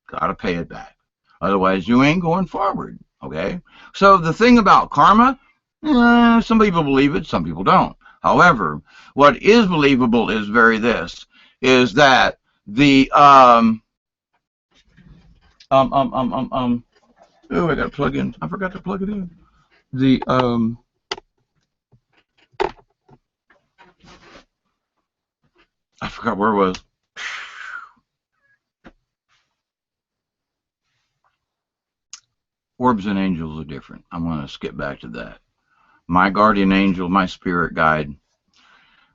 Got to pay it back. Otherwise, you ain't going forward, okay? So the thing about karma, some people believe it, some people don't. However, what is believable is is that the, oh, I got to plug in. I forgot to plug it in. The, I forgot where it was. Orbs and angels are different. I'm going to skip back to that. My guardian angel, my spirit guide.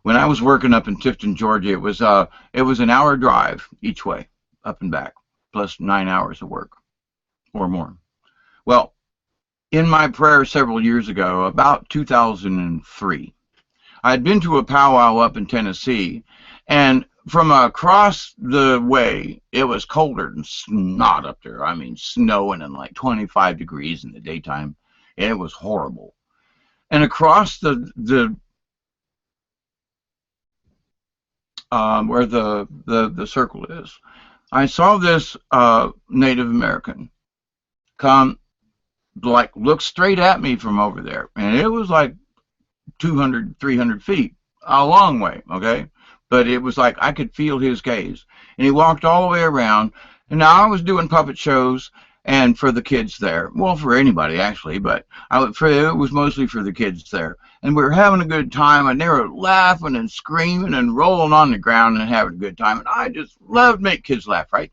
When I was working up in Tifton, Georgia, it was an hour drive each way, up and back, plus 9 hours of work or more. Well, in my prayer several years ago, about 2003, I had been to a powwow up in Tennessee, and from across the way, it was colder than snot up there. I mean, snowing and like 25 degrees in the daytime. It was horrible. And across where the circle is, I saw this Native American come, like, look straight at me from over there, and it was like 200, 300 feet, a long way, okay? But it was like I could feel his gaze. And he walked all the way around. And now I was doing puppet shows and for the kids there. Well, for anybody, actually, but it was mostly for the kids there. And we were having a good time, and they were laughing and screaming and rolling on the ground and having a good time. And I just love to make kids laugh, right?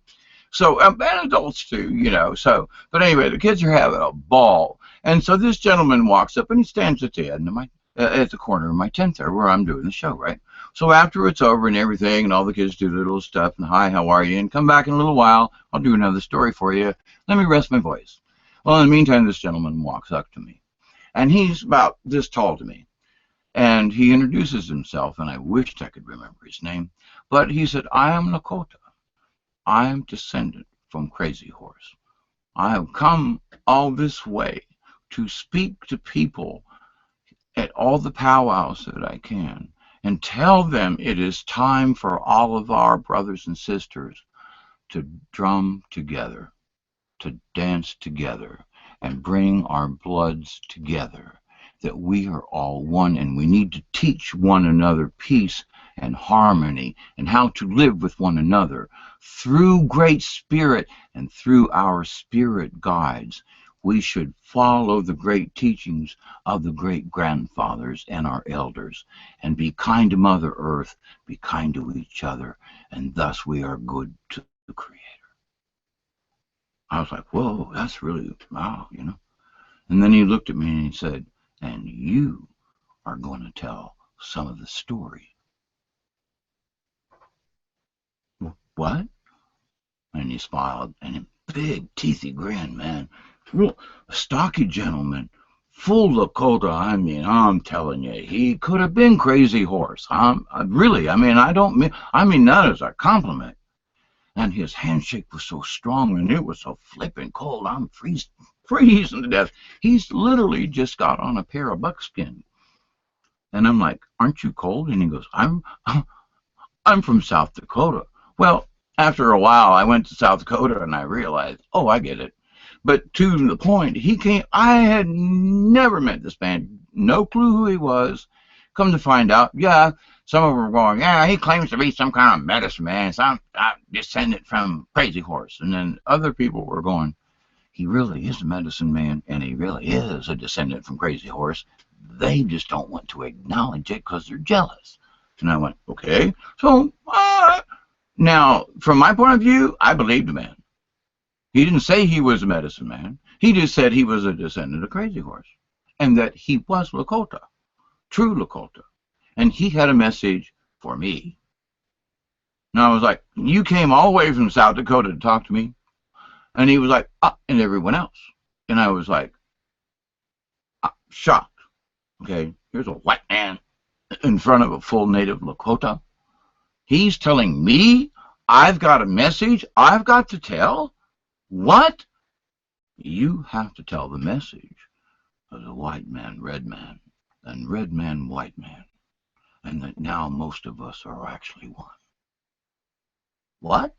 So, and adults too, So, but anyway, the kids are having a ball. And so this gentleman walks up, and he stands at the end of at the corner of my tent there where I'm doing the show, right? So after it's over and everything, and all the kids do their little stuff, and hi, how are you? And come back in a little while, I'll do another story for you. Let me rest my voice. Well, in the meantime, this gentleman walks up to me, and he's about this tall to me. And he introduces himself, and I wished I could remember his name, but he said, I am Lakota. I am descendant from Crazy Horse. I have come all this way to speak to people at all the powwows that I can, and tell them it is time for all of our brothers and sisters to drum together, to dance together, and bring our bloods together, that we are all one, and we need to teach one another peace and harmony and how to live with one another through Great Spirit and through our spirit guides. We should follow the great teachings of the great grandfathers and our elders and be kind to Mother Earth, be kind to each other, and thus we are good to the Creator. I was like, whoa, that's really, wow, you know. And then he looked at me and he said, and you are going to tell some of the story. What? And he smiled, and a big, teethy grin, man. Real stocky gentleman, full Lakota. I mean, I'm telling you, he could have been Crazy Horse. Really, I mean, I mean that as a compliment. And his handshake was so strong, and it was so flipping cold. I'm freezing to death. He's literally just got on a pair of buckskin. And I'm like, aren't you cold? And he goes, I'm from South Dakota. Well, after a while, I went to South Dakota, and I realized, oh, I get it. But to the point, he came. I had never met this man. No clue who he was. Come to find out, yeah, some of them were going, yeah, he claims to be some kind of medicine man, some descendant from Crazy Horse. And then other people were going, he really is a medicine man, and he really is a descendant from Crazy Horse. They just don't want to acknowledge it because they're jealous. And I went, okay. So now, from my point of view, I believed the man. He didn't say he was a medicine man. He just said he was a descendant of Crazy Horse, and that he was Lakota, true Lakota. And he had a message for me. And I was like, you came all the way from South Dakota to talk to me? And he was like, and everyone else. And I was like, shocked. Okay, here's a white man in front of a full native Lakota. He's telling me I've got a message I've got to tell? What? You have to tell the message of the white man, red man, and red man, white man, and that now most of us are actually one. What?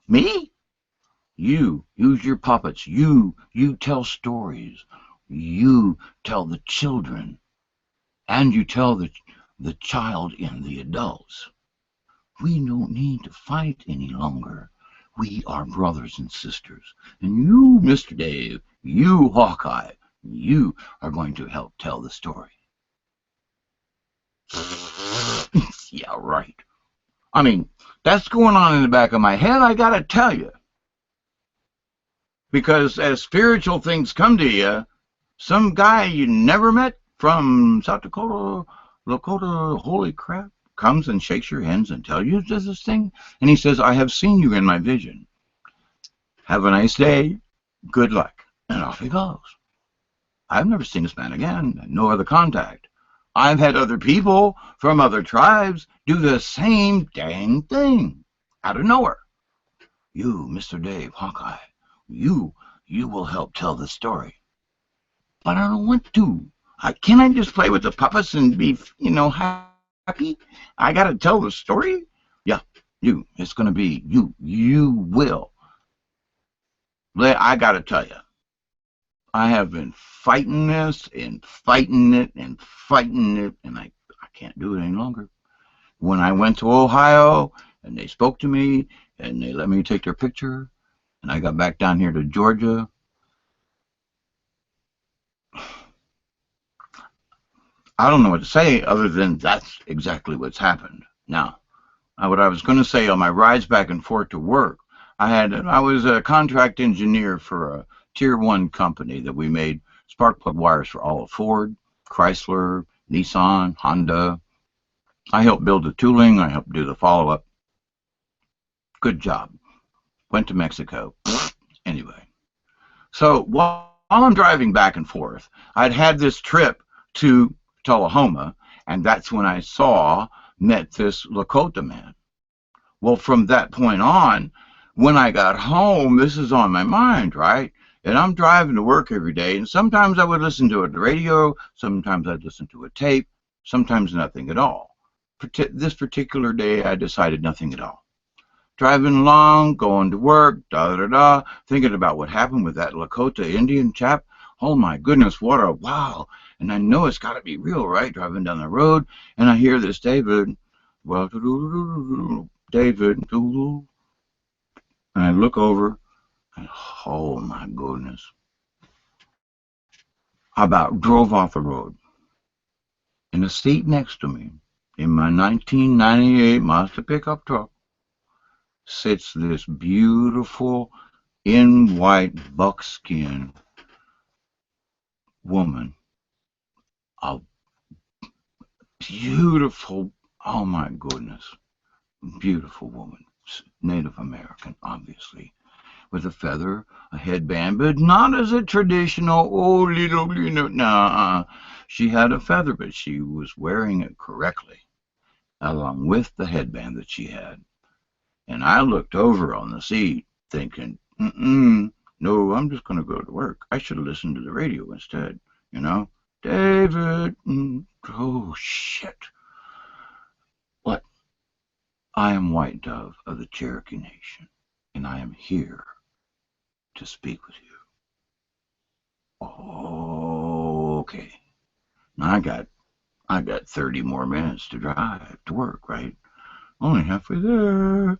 Me? You use your puppets. You tell stories. You tell the children, and you tell the child and the adults. We don't need to fight any longer. We are brothers and sisters. And you, Mr. Dave, you, Hawkeye, you are going to help tell the story. Yeah, right. I mean, that's going on in the back of my head, I gotta tell you. Because as spiritual things come to you, some guy you never met from South Dakota, Lakota, holy crap, comes and shakes your hands and tells you this thing. And he says, I have seen you in my vision. Have a nice day. Good luck. And off he goes. I've never seen this man again. No other contact. I've had other people from other tribes do the same dang thing out of nowhere. You, Mr. Dave, Hawkeye, you will help tell the story. But I don't want to. Can't I just play with the puppets and be, happy? I got to tell the story? Yeah, you. It's going to be you. You will. I got to tell you, I have been fighting this and fighting it and fighting it, and I can't do it any longer. When I went to Ohio, and they spoke to me, and they let me take their picture, and I got back down here to Georgia, I don't know what to say other than that's exactly what's happened. Now, what I was going to say on my rides back and forth to work, I was a contract engineer for a Tier 1 company that we made spark plug wires for all of Ford, Chrysler, Nissan, Honda. I helped build the tooling. I helped do the follow-up. Good job. Went to Mexico. Anyway, so while I'm driving back and forth, I'd had this trip to Tullahoma, and that's when I met this Lakota man. Well, from that point on, when I got home, this is on my mind, right? And I'm driving to work every day, and sometimes I would listen to the radio, sometimes I'd listen to a tape, sometimes nothing at all. This particular day, I decided nothing at all. Driving along, going to work, thinking about what happened with that Lakota Indian chap. oh my goodness, what a wow. And I know it's got to be real, right? Driving down the road, and I hear this David, well, David, and I look over, and oh my goodness, I about drove off the road. In the seat next to me, in my 1998 Mazda pickup truck, sits this beautiful, in white buckskin woman. A beautiful, oh my goodness, beautiful woman. Native American, obviously, with a feather, a headband, but not as a traditional, oh, little, nah. She had a feather, but she was wearing it correctly, along with the headband that she had. And I looked over on the seat thinking, no, I'm just going to go to work. I should have listened to the radio instead, you know. David, oh, shit. What? I am White Dove of the Cherokee Nation, and I am here to speak with you. Oh, okay. Now I got 30 more minutes to drive to work, right? Only halfway there. A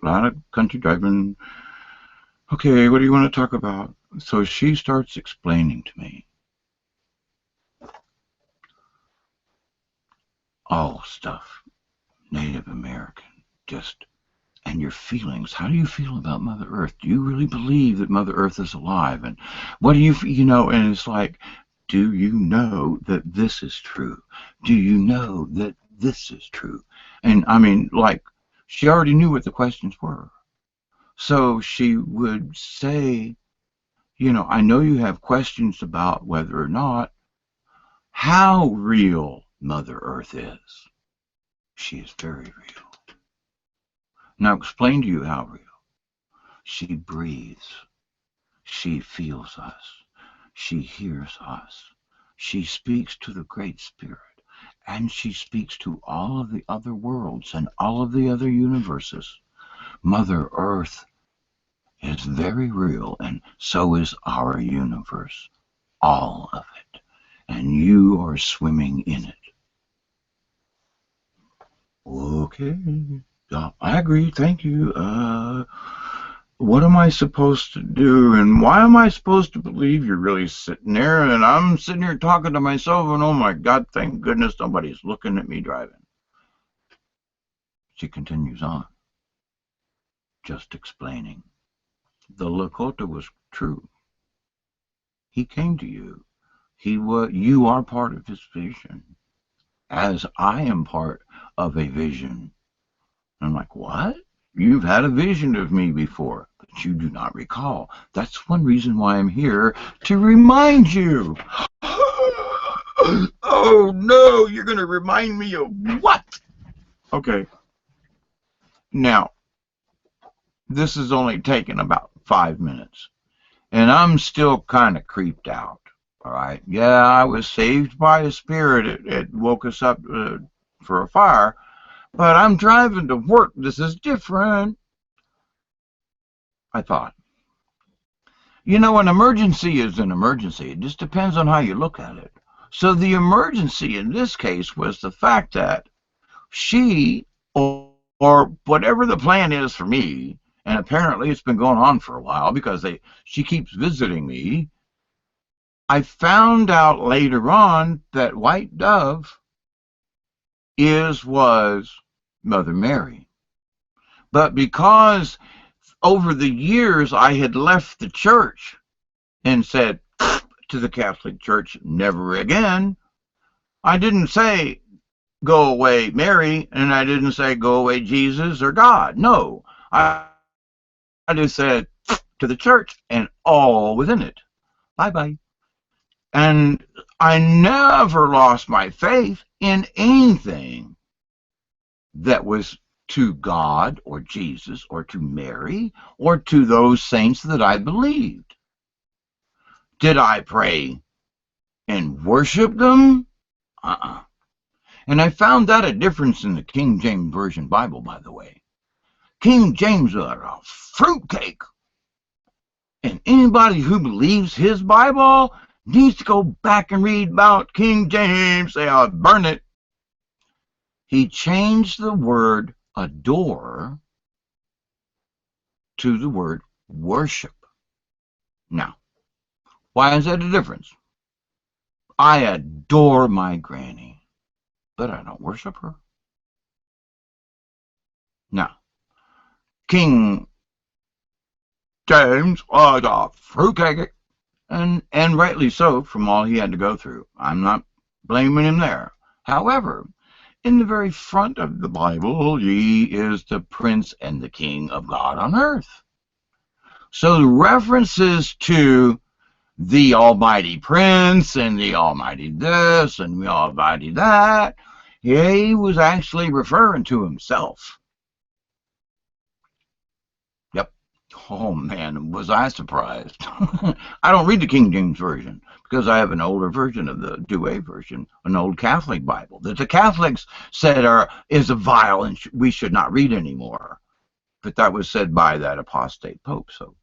lot of country driving. Okay, what do you want to talk about? So she starts explaining to me all stuff, Native American, just, and your feelings. How do you feel about Mother Earth? Do you really believe that Mother Earth is alive? And what do you know, and it's like, do you know that this is true? Do you know that this is true? And I mean, like, she already knew what the questions were. So she would say, I know you have questions about whether or not how real Mother Earth is. She is very real. Now explain to you how real. She breathes. She feels us. She hears us. She speaks to the Great Spirit. And she speaks to all of the other worlds and all of the other universes. Mother Earth is very real, and so is our universe. All of it. And you are swimming in it. Okay. I agree. Thank you. What am I supposed to do? And why am I supposed to believe you're really sitting there? And I'm sitting here talking to myself, and oh my God, thank goodness nobody's looking at me driving. She continues on, just explaining. The Lakota was true. He came to you. You are part of his vision, as I am part of a vision. And I'm like, what? You've had a vision of me before, but you do not recall. That's one reason why I'm here, to remind you. Oh no, you're going to remind me of what? Okay. Now, this has only taken about 5 minutes, and I'm still kind of creeped out. All right. Yeah, I was saved by a spirit. It woke us up for a fire, but I'm driving to work. This is different, I thought. An emergency is an emergency. It just depends on how you look at it. So the emergency in this case was the fact that she, or whatever the plan is for me, and apparently it's been going on for a while because she keeps visiting me. I found out later on that White Dove was Mother Mary. But because over the years I had left the church and said to the Catholic Church, never again, I didn't say, go away Mary, and I didn't say, go away Jesus or God. No, I just said to the church and all within it. Bye-bye. And I never lost my faith in anything that was to God or Jesus or to Mary or to those saints that I believed. Did I pray and worship them? And I found that a difference in the King James Version Bible, by the way. King James was a fruitcake. And anybody who believes his Bible needs to go back and read about King James. Say, I'll burn it. He changed the word adore to the word worship. Now, why is that a difference? I adore my granny, but I don't worship her. Now, King James was a fruitcake, and rightly so from all he had to go through. I'm not blaming him there. However, in the very front of the Bible, he is the prince and the king of God on earth. So the references to the almighty prince and the almighty this and the almighty that, he was actually referring to himself. Yep. Oh man, was I surprised. I don't read the King James Version because I have an older version of the Douay version, an old Catholic Bible that the Catholics said is a vile and we should not read anymore. But that was said by that apostate Pope, so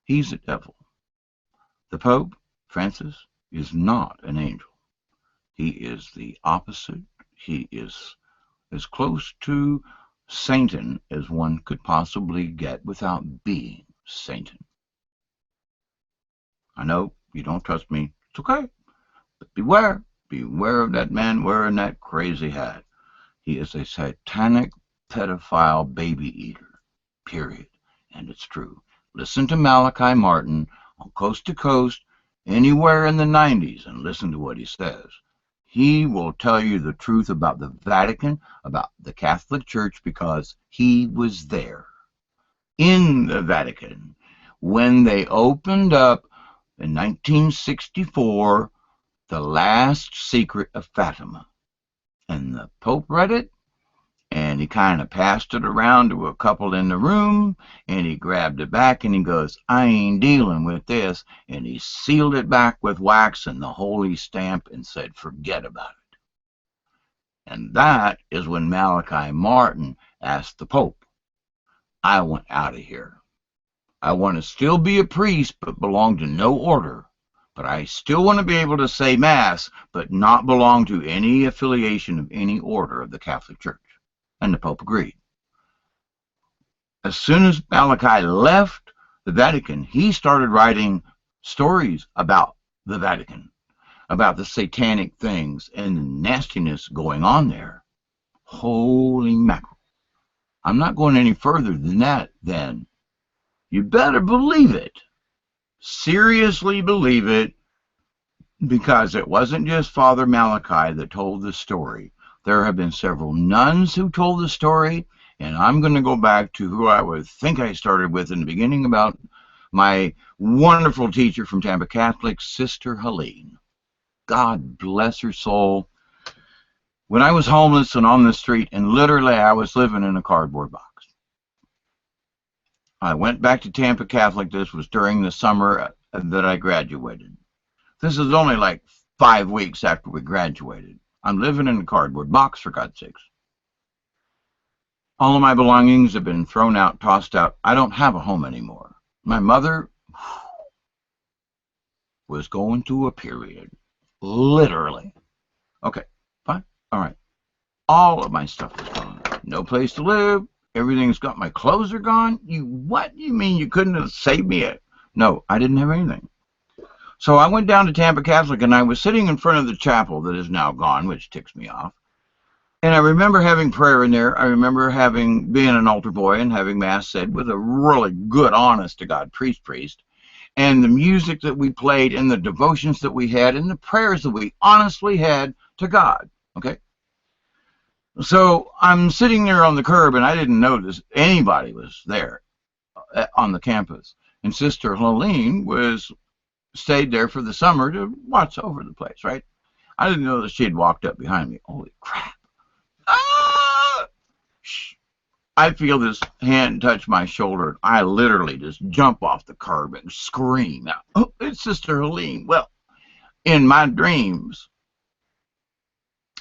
he's a devil. The Pope, Francis, is not an angel. He is the opposite. He is as close to Satan as one could possibly get without being Satan. I know you don't trust me. It's okay. But beware. Beware of that man wearing that crazy hat. He is a satanic pedophile baby eater. Period. And it's true. Listen to Malachi Martin on Coast to Coast anywhere in the 90s and listen to what he says. He will tell you the truth about the Vatican, about the Catholic Church, because he was there in the Vatican when they opened up in 1964 the last secret of Fatima. And the Pope read it, and he kind of passed it around to a couple in the room, and he grabbed it back and he goes, I ain't dealing with this. And he sealed it back with wax and the holy stamp and said, forget about it. And that is when Malachi Martin asked the Pope, I want out of here. I want to still be a priest but belong to no order. But I still want to be able to say Mass but not belong to any affiliation of any order of the Catholic Church. And the Pope agreed. As soon as Malachi left the Vatican, he started writing stories about the Vatican, about the satanic things and the nastiness going on there. Holy mackerel. I'm not going any further than that then. You better believe it. Seriously believe it, because it wasn't just Father Malachi that told the story. There have been several nuns who told the story, and I'm going to go back to who I would think I started with in the beginning about my wonderful teacher from Tampa Catholic, Sister Helene. God bless her soul. When I was homeless and on the street, and literally I was living in a cardboard box, I went back to Tampa Catholic. This was during the summer that I graduated. This is only like 5 weeks after we graduated. I'm living in a cardboard box, for God's sakes. All of my belongings have been thrown out, tossed out. I don't have a home anymore. My mother was going through a period. Literally. Okay, fine. All right. All of my stuff is gone. No place to live. Everything's gone. My clothes are gone. What? You mean you couldn't have saved me? No, I didn't have anything. So I went down to Tampa Catholic, and I was sitting in front of the chapel that is now gone, which ticks me off. And I remember having prayer in there. I remember being an altar boy and having Mass said with a really good, honest-to-God priest. And the music that we played and the devotions that we had and the prayers that we honestly had to God. Okay? So I'm sitting there on the curb, and I didn't notice anybody was there on the campus. And Sister Helene stayed there for the summer to watch over the place, right? I didn't know that she had walked up behind me. Holy crap. Ah! I feel this hand touch my shoulder. I literally just jump off the curb and scream out, oh, it's Sister Helene. Well, in my dreams,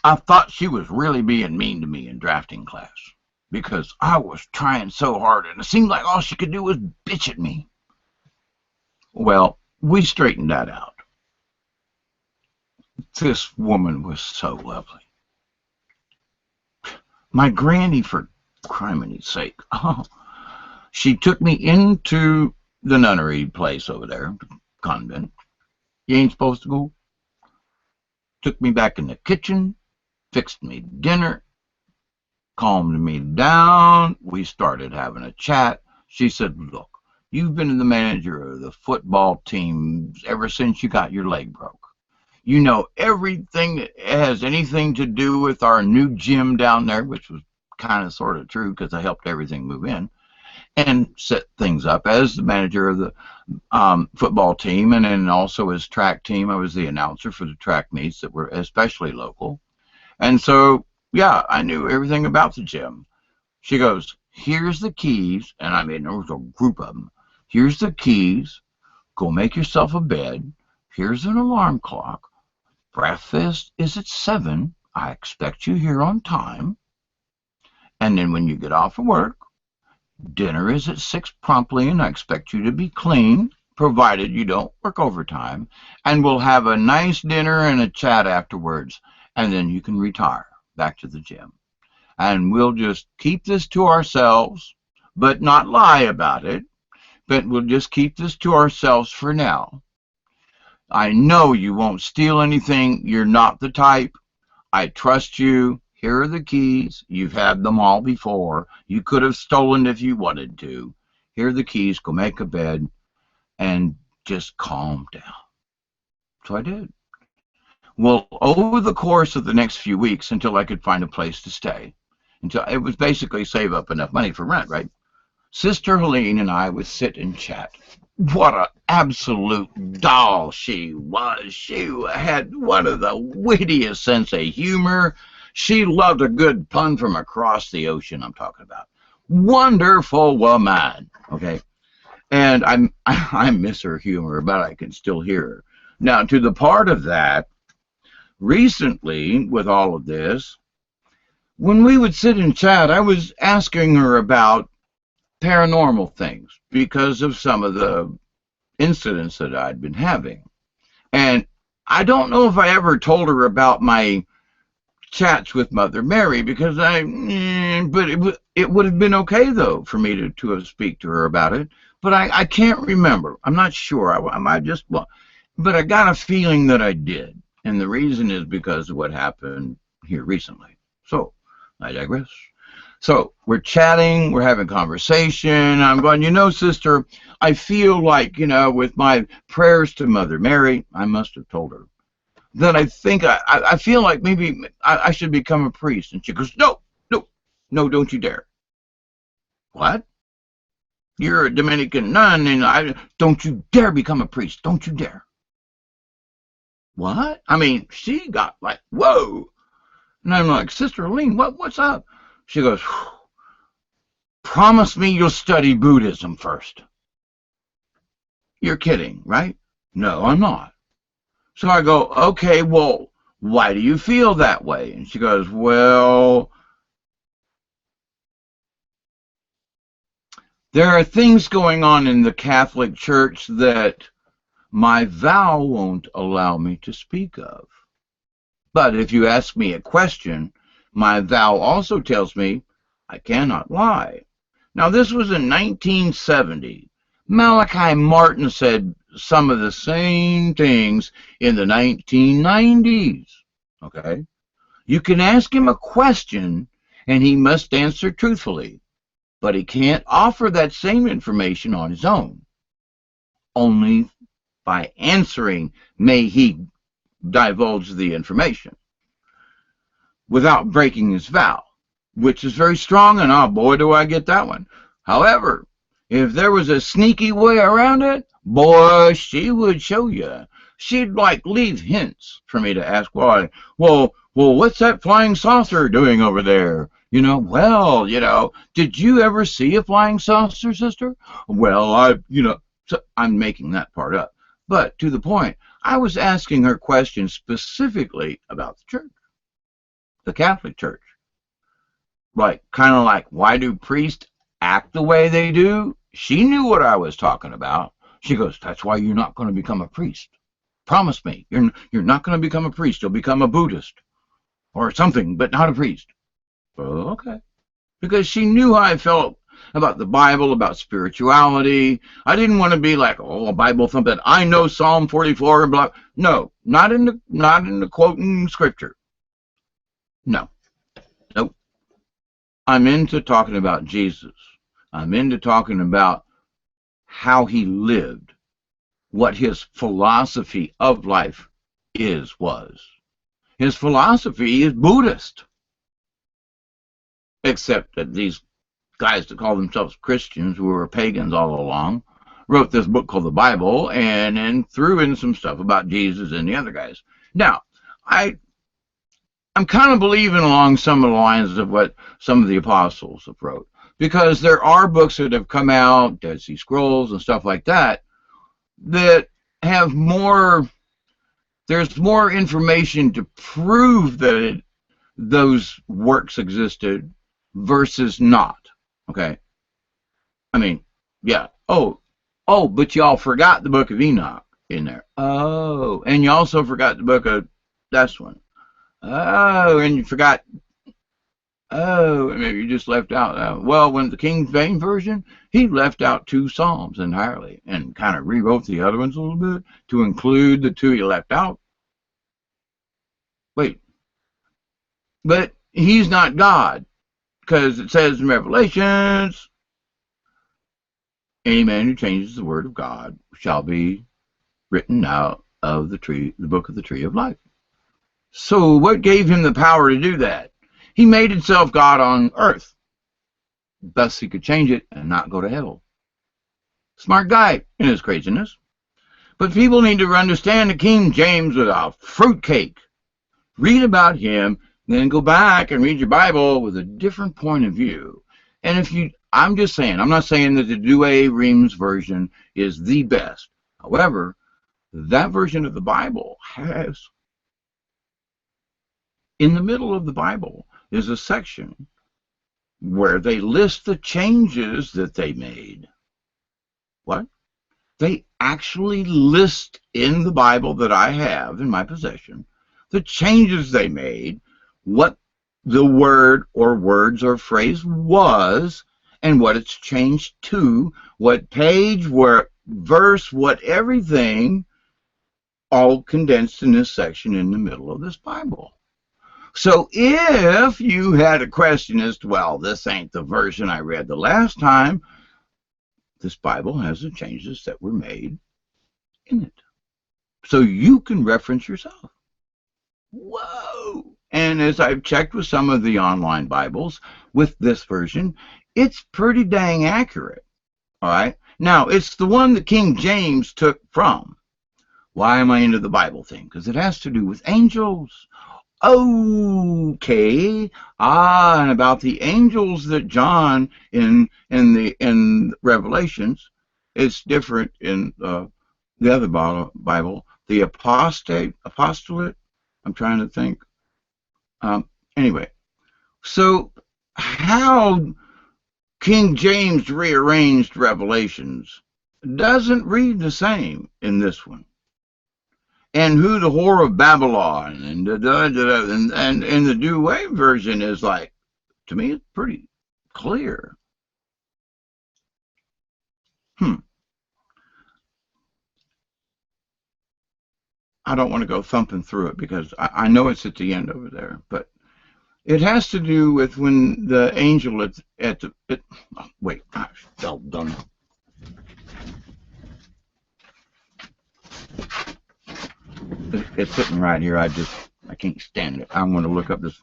I thought she was really being mean to me in drafting class because I was trying so hard, and it seemed like all she could do was bitch at me. Well, we straightened that out. This woman was so lovely. My granny, for criminy sake. Oh, she took me into the nunnery place over there, the convent. You ain't supposed to go. Took me back in the kitchen, fixed me dinner, calmed me down. We started having a chat. She said, look, you've been the manager of the football team ever since you got your leg broke. You know everything that has anything to do with our new gym down there, which was kind of sort of true because I helped everything move in and set things up as the manager of the football team, and then also as track team. I was the announcer for the track meets that were especially local. And so, yeah, I knew everything about the gym. She goes, here's the keys, and I mean, there was a group of them. Here's the keys. Go make yourself a bed. Here's an alarm clock. Breakfast is at 7. I expect you here on time. And then when you get off of work, dinner is at 6 promptly, and I expect you to be clean, provided you don't work overtime. And we'll have a nice dinner and a chat afterwards, and then you can retire back to the gym. And we'll just keep this to ourselves, but not lie about it. But we'll just keep this to ourselves for now. I know you won't steal anything. You're not the type. I trust you. Here are the keys. You've had them all before. You could have stolen if you wanted to. Here are the keys. Go make a bed and just calm down. So I did. Well, over the course of the next few weeks, until I could find a place to stay, until it was basically save up enough money for rent, right? Sister Helene and I would sit and chat. What an absolute doll she was. She had one of the wittiest sense of humor. She loved a good pun from across the ocean, I'm talking about. Wonderful woman, okay? And I miss her humor, but I can still hear her. Now, to the part of that, recently, with all of this, when we would sit and chat, I was asking her about paranormal things because of some of the incidents that I'd been having. And I don't know if I ever told her about my chats with Mother Mary, because but it would have been okay, though, for me to have speak to her about it. But I can't remember. I'm not sure. I might just, but I got a feeling that I did. And the reason is because of what happened here recently. So, I digress. So, we're chatting, we're having conversation. I'm going, sister, I feel like, with my prayers to Mother Mary, I must have told her, that I think I feel like maybe I should become a priest. And she goes, no, don't you dare. What? You're a Dominican nun, and don't you dare become a priest. Don't you dare. What? I mean, she got like, whoa. And I'm like, Sister Helene, what's up? She goes, promise me you'll study Buddhism first. You're kidding, right? No, I'm not. So I go, okay, well, why do you feel that way? And she goes, well, there are things going on in the Catholic Church that my vow won't allow me to speak of. But if you ask me a question, my vow also tells me I cannot lie. Now, this was in 1970. Malachi Martin said some of the same things in the 1990s. Okay? You can ask him a question, and he must answer truthfully. But he can't offer that same information on his own. Only by answering may he divulge the information without breaking his vow, which is very strong, and oh boy, do I get that one. However, if there was a sneaky way around it, boy, she would show you. She'd like leave hints for me to ask why. Well, what's that flying saucer doing over there? Did you ever see a flying saucer, sister? Well, so I'm making that part up. But to the point, I was asking her questions specifically about the church, the Catholic Church. Kind of like, why do priests act the way they do? She knew what I was talking about. She goes, that's why you're not going to become a priest. Promise me, you're not going to become a priest. You'll become a Buddhist or something, but not a priest. Oh, okay. Because she knew how I felt about the Bible, about spirituality. I didn't want to be like, oh, a Bible thumping. I know Psalm 44 and blah. No, not in the quoting scripture. No, nope. I'm into talking about Jesus. I'm into talking about how he lived, what his philosophy of life was. His philosophy is Buddhist, except that these guys that call themselves Christians, who were pagans all along, wrote this book called the Bible and then threw in some stuff about Jesus and the other guys. Now, I'm kind of believing along some of the lines of what some of the apostles have wrote, because there are books that have come out, Dead Sea Scrolls and stuff like that, that have there's more information to prove that those works existed versus not. Okay? I mean, yeah. Oh, but y'all forgot the book of Enoch in there. Oh, and you also forgot the book of this one. Oh, and you forgot. Oh, maybe you just left out. Well, when the King James Version, he left out 2 Psalms entirely and kind of rewrote the other ones a little bit to include the 2 he left out. Wait, but he's not God, because it says in Revelations, any man who changes the word of God shall be written out of the book of the tree of life. So what gave him the power to do that? He made himself God on earth. Thus he could change it and not go to hell. Smart guy in his craziness. But people need to understand that King James was a fruitcake. Read about him, then go back and read your Bible with a different point of view. And I'm just saying, I'm not saying that the Douay-Rheims version is the best. However, that version of the Bible has, in the middle of the Bible, is a section where they list the changes that they made. What? They actually list in the Bible that I have in my possession the changes they made, what the word or words or phrase was, and what it's changed to, what page, what verse, what everything, all condensed in this section in the middle of this Bible. So if you had a question as to, well, this ain't the version I read the last time, this Bible has the changes that were made in it. So you can reference yourself. Whoa! And as I've checked with some of the online Bibles, with this version, it's pretty dang accurate. All right? Now, it's the one that King James took from. Why am I into the Bible thing? Because it has to do with angels. Okay. And about the angels that John in Revelations, it's different in the other Bible. The apostolate. I'm trying to think. Anyway, so how King James rearranged Revelations doesn't read the same in this one. And who the whore of Babylon and the Douay version is like, to me, it's pretty clear. I don't want to go thumping through it because I know it's at the end over there, but it has to do with when the angel wait, gosh, done. It's sitting right here. I can't stand it. I'm going to look up this.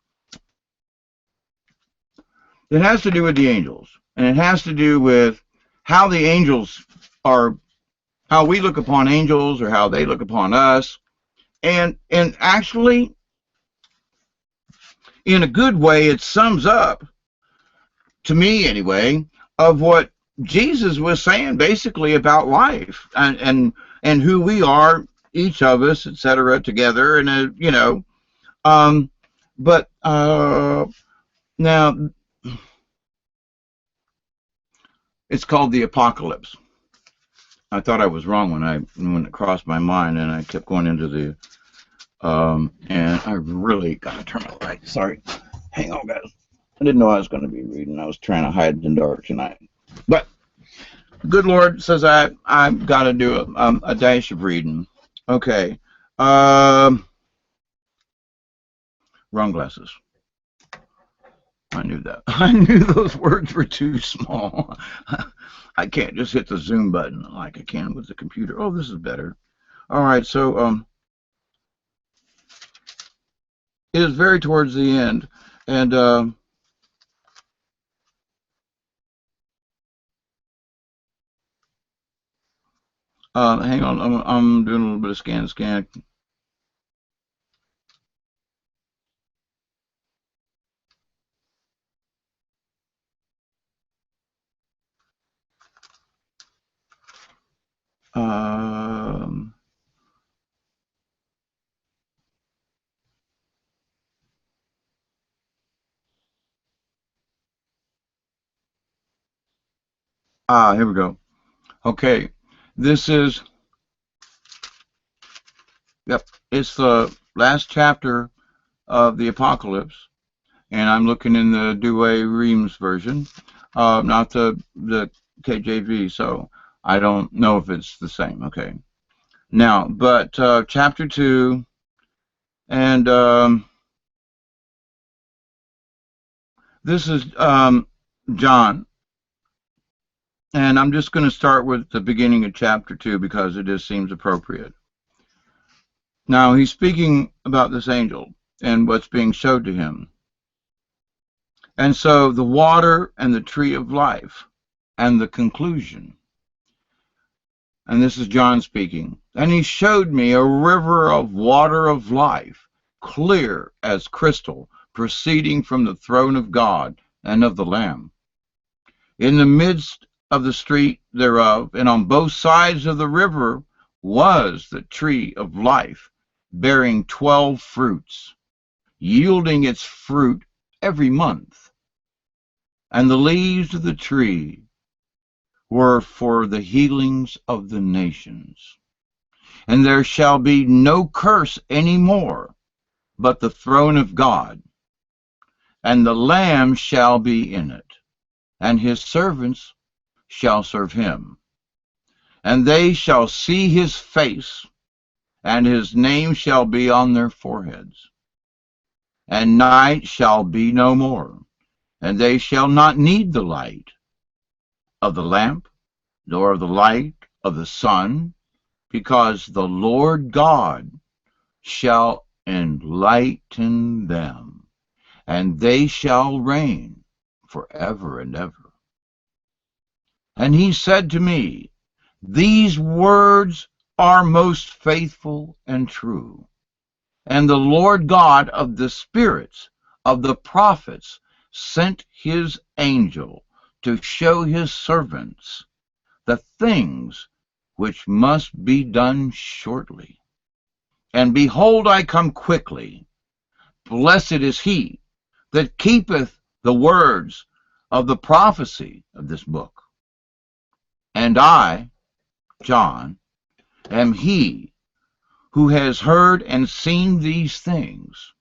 It has to do with the angels, and it has to do with how the angels are, how we look upon angels or how they look upon us. And actually, in a good way, it sums up, to me anyway, of what Jesus was saying basically about life and who we are, each of us, etc., together, and you know. But now it's called the apocalypse. I thought I was wrong when it crossed my mind, and I kept going into the and I really gotta turn my light. Sorry, hang on, guys. I didn't know I was going to be reading. I was trying to hide in the dark tonight. But the good Lord says I've got to do a dash of reading. Okay. Um, Wrong glasses. I knew that. I knew those words were too small. I can't just hit the zoom button like I can with the computer. Oh, this is better. All right. So it is very towards the end, and hang on. I'm doing a little bit of scan. Um, Here we go. Okay, this is, yep, it's the last chapter of the Apocalypse, and I'm looking in the Douay Reams version, not the KJV, so I don't know if it's the same. Okay, now, but chapter 2, and this is John, and I'm just going to start with the beginning of chapter 2 because it just seems appropriate. Now, he's speaking about this angel and what's being showed to him. And so the water and the tree of life and the conclusion. And this is John speaking. And he showed me a river of water of life, clear as crystal, proceeding from the throne of God and of the Lamb. In the midst of the street thereof, and on both sides of the river, was the tree of life, bearing 12 fruits, yielding its fruit every month. And the leaves of the tree were for the healings of the nations. And there shall be no curse any more, but the throne of God, and the Lamb shall be in it, and his servants shall serve him. And they shall see his face, and his name shall be on their foreheads. And night shall be no more, and they shall not need the light of the lamp, nor of the light of the sun, because the Lord God shall enlighten them, and they shall reign forever and ever. And he said to me, these words are most faithful and true. And the Lord God of the spirits of the prophets sent his angel to show his servants the things which must be done shortly. And behold, I come quickly. Blessed is he that keepeth the words of the prophecy of this book. And I, John, am he who has heard and seen these things.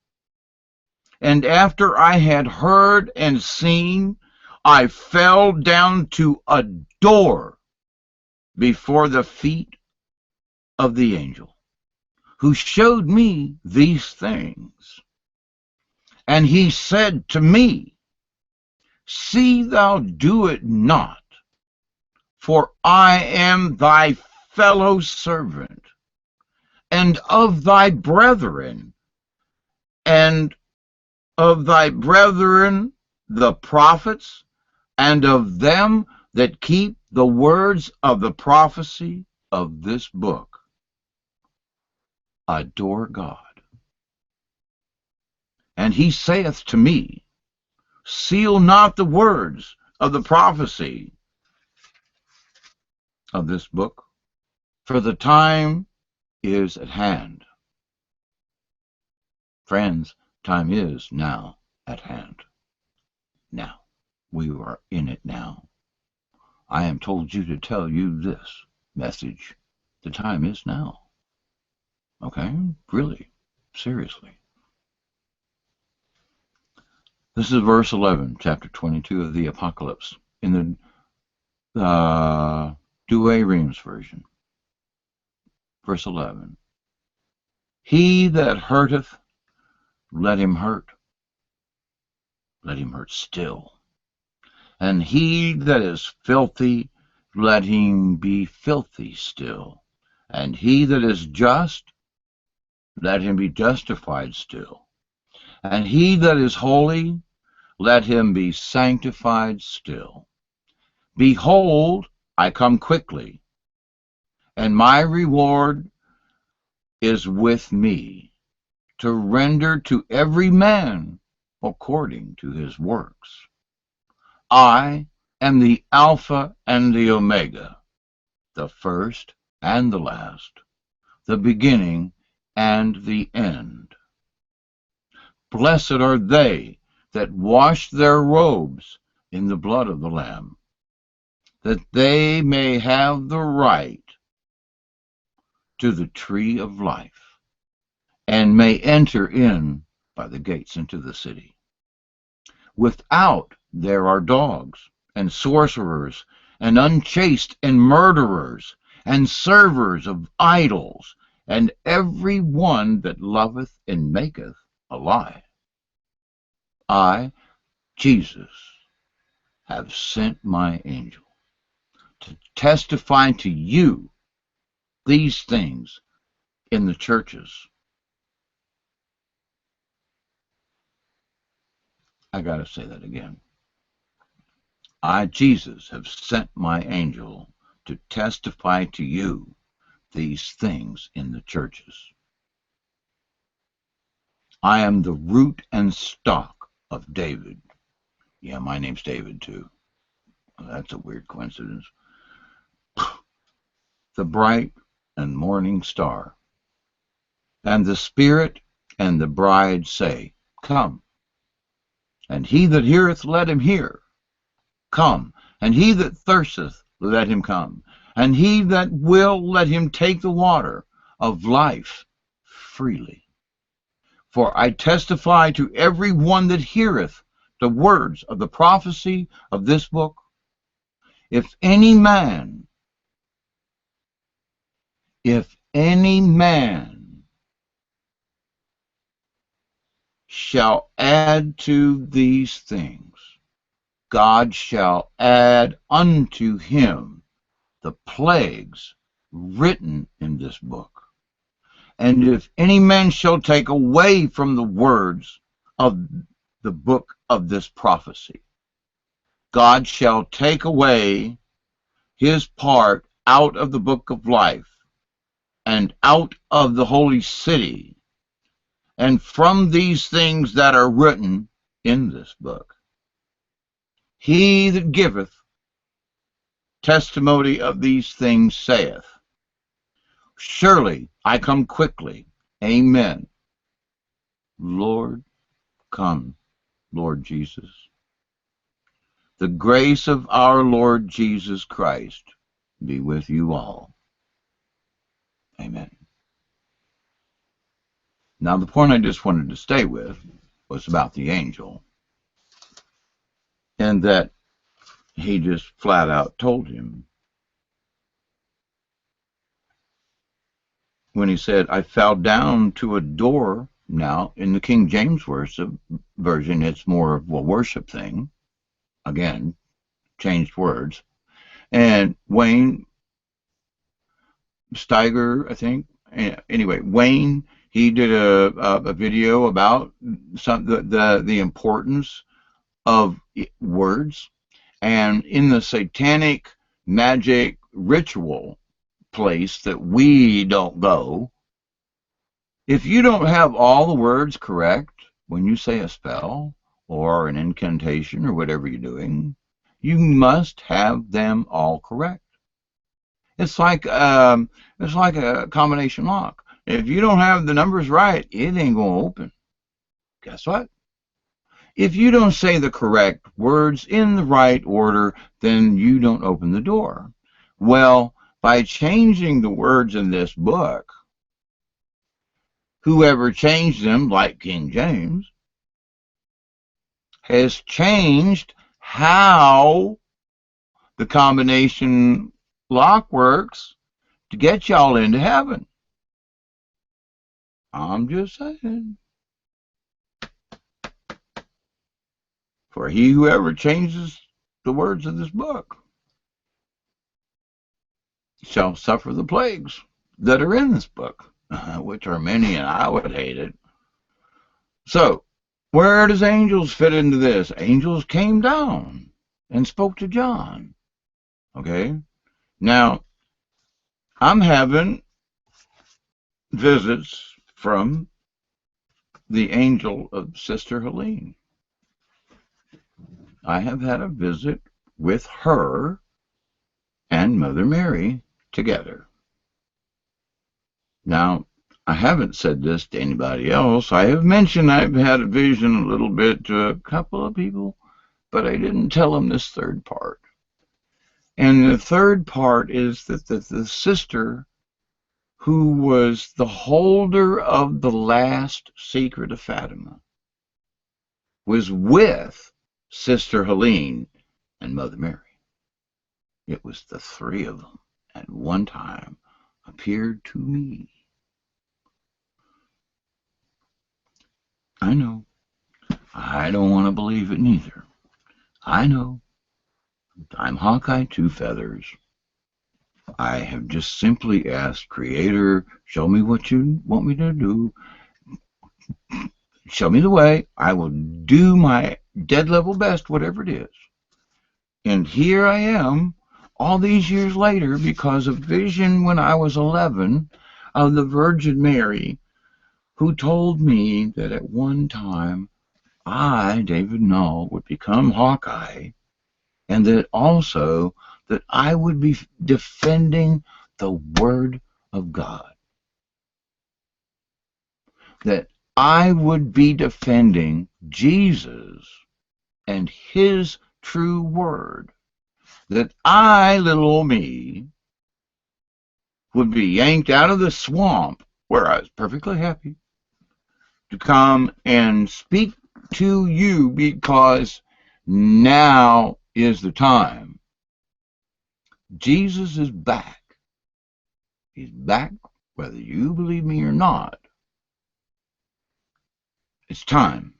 And after I had heard and seen, I fell down to adore before the feet of the angel, who showed me these things. And he said to me, see thou do it not, for I am thy fellow servant, and of thy brethren, and of thy brethren the prophets, and of them that keep the words of the prophecy of this book. Adore God. And he saith to me, seal not the words of the prophecy of this book, for the time is at hand. Friends, time is now at hand. Now, we are in it now. I am told you to tell you this. message. The time is now. Okay? Really. Seriously. This is verse 11, chapter 22 of the Apocalypse, in the Douay Rheims version. Verse 11. He that hurteth, let him hurt. Let him hurt still. And he that is filthy, let him be filthy still. And he that is just, let him be justified still. And he that is holy, let him be sanctified still. Behold, I come quickly, and my reward is with me, to render to every man according to his works. I am the Alpha and the Omega, the first and the last, the beginning and the end. Blessed are they that wash their robes in the blood of the Lamb, that they may have the right to the tree of life, and may enter in by the gates into the city. Without there are dogs, and sorcerers, and unchaste, and murderers, and servers of idols, and every one that loveth and maketh a lie. I, Jesus, have sent my angel to testify to you these things in the churches. I got to say that again. I, Jesus, have sent my angel to testify to you these things in the churches. I am the root and stock of David. Yeah, my name's David, too. Well, that's a weird coincidence. The bright and morning star. And the Spirit and the bride say, Come. And he that heareth, let him hear. Come. And he that thirsteth, let him come. And he that will, let him take the water of life freely. For I testify to every one that heareth the words of the prophecy of this book, if any man shall add to these things, God shall add unto him the plagues written in this book. And if any man shall take away from the words of the book of this prophecy, God shall take away his part out of the book of life, and out of the holy city, and from these things that are written in this book. He that giveth testimony of these things saith, Surely I come quickly. Amen. Lord, come, Lord Jesus. The grace of our Lord Jesus Christ be with you all. Amen. Now, the point I just wanted to stay with was about the angel, and that he just flat out told him when he said, I fell down to adore. Now, in the King James version, it's more of a worship thing. Again, changed words. And Wayne Steiger, I think. Anyway, Wayne, he did a video about the importance of words. And in the satanic magic ritual place that we don't go, if you don't have all the words correct when you say a spell or an incantation or whatever you're doing, you must have them all correct. It's like a combination lock. If you don't have the numbers right, it ain't going to open. Guess what? If you don't say the correct words in the right order, then you don't open the door. Well, by changing the words in this book, whoever changed them, like King James, has changed how the combination lock works to get y'all into heaven. I'm just saying. For he who ever changes the words of this book shall suffer the plagues that are in this book, which are many, and I would hate it. So, where does angels fit into this? Angels came down and spoke to John. Okay? Now, I'm having visits from the angel of Sister Helene. I have had a visit with her and Mother Mary together. Now, I haven't said this to anybody else. I have mentioned I've had a vision a little bit to a couple of people, but I didn't tell them this third part. And the third part is that the sister who was the holder of the last secret of Fatima was with Sister Helene and Mother Mary. It was the three of them at one time appeared to me. I know. I don't want to believe it neither. I know. I'm Hawkeye Two Feathers. I have just simply asked, Creator, show me what you want me to do. Show me the way. I will do my dead level best, whatever it is. And here I am, all these years later, because of vision when I was 11 of the Virgin Mary, who told me that at one time I, David Null, would become Hawkeye, and that also that I would be defending the Word of God. That I would be defending Jesus and His true Word. That I, little old me, would be yanked out of the swamp where I was perfectly happy to come and speak to you, because now is the time. Jesus is back. He's back whether you believe me or not. It's time.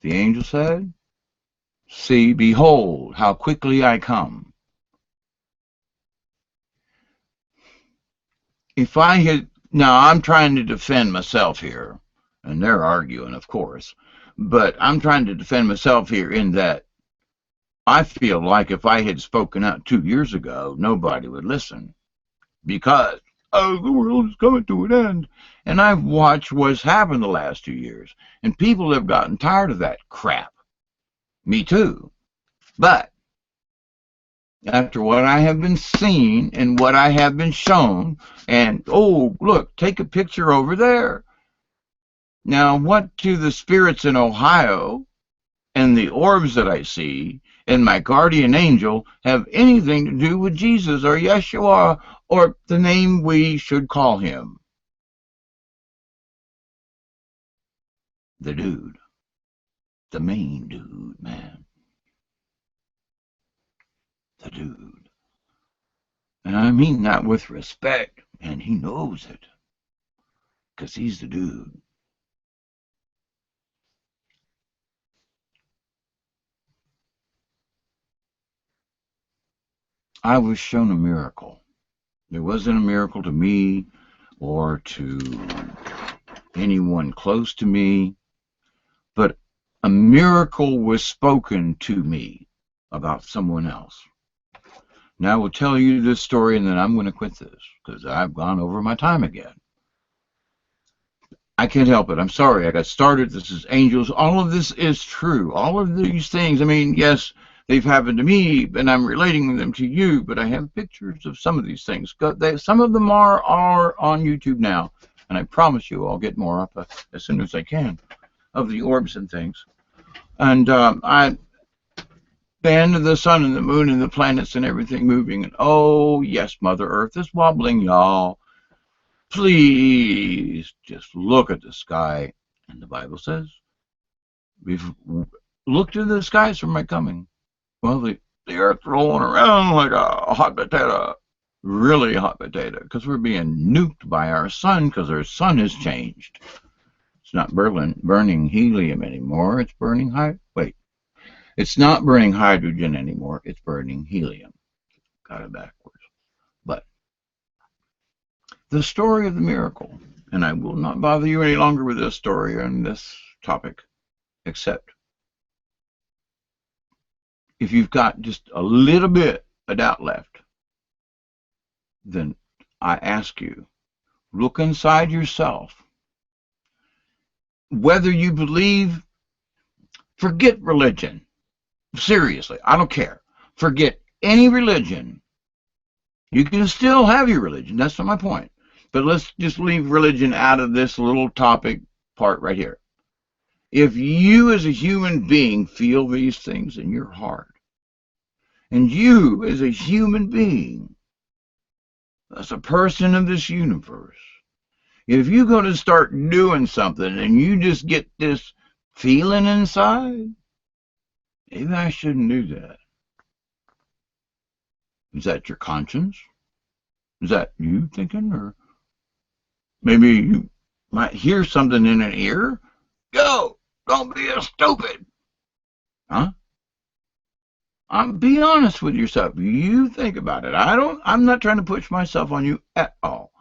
The angel said, see, behold, how quickly I come. If I had, now I'm trying to defend myself here, and they're arguing, of course, but I'm trying to defend myself here in that I feel like if I had spoken out 2 years ago, nobody would listen, because, oh, the world is coming to an end. And I've watched what's happened the last 2 years, and people have gotten tired of that crap. Me too. But after what I have been seeing and what I have been shown, and, oh, look, take a picture over there. Now, what do the spirits in Ohio and the orbs that I see and my guardian angel have anything to do with Jesus or Yeshua or the name we should call him? The dude. The main dude, man. The dude. And I mean that with respect, and he knows it, because he's the dude. I was shown a miracle. It wasn't a miracle to me or to anyone close to me, but a miracle was spoken to me about someone else. Now I will tell you this story, and then I'm going to quit this because I've gone over my time again. I can't help it. I'm sorry. I got started. This is angels. All of this is true. All of these things, I mean, yes, they've happened to me, and I'm relating them to you, but I have pictures of some of these things. Some of them are on YouTube now, and I promise you I'll get more up as soon as I can of the orbs and things. And I've and the sun and the moon and the planets and everything moving. And oh, yes, Mother Earth is wobbling, y'all. Please just look at the sky. And the Bible says, we've looked into the skies for my coming. Well, the earth's rolling around like a hot potato, really hot potato, because we're being nuked by our sun because our sun has changed. It's not burning helium anymore. It's burning it's not burning hydrogen anymore. It's burning helium. Got it backwards. But the story of the miracle, and I will not bother you any longer with this story and this topic, except if you've got just a little bit of doubt left, then I ask you, look inside yourself. Whether you believe, forget religion. Seriously, I don't care. Forget any religion. You can still have your religion. That's not my point. But let's just leave religion out of this little topic part right here. If you as a human being feel these things in your heart, and you as a human being, as a person of this universe, if you're going to start doing something and you just get this feeling inside, maybe I shouldn't do that. Is that your conscience? Is that you thinking? Or maybe you might hear something in an ear? Go! Don't be a stupid! Huh? Be honest with yourself. You think about it. I'm not trying to push myself on you at all.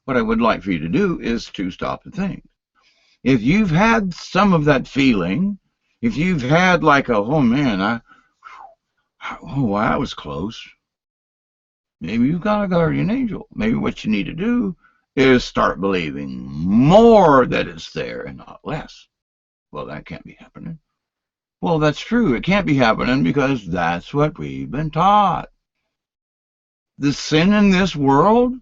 What I would like for you to do is to stop and think. If you've had some of that feeling, if you've had like a, oh man, that was close. Maybe you've got a guardian angel. Maybe what you need to do is start believing more that it's there and not less. Well, that can't be happening. Well, that's true. It can't be happening because that's what we've been taught. The sin in this world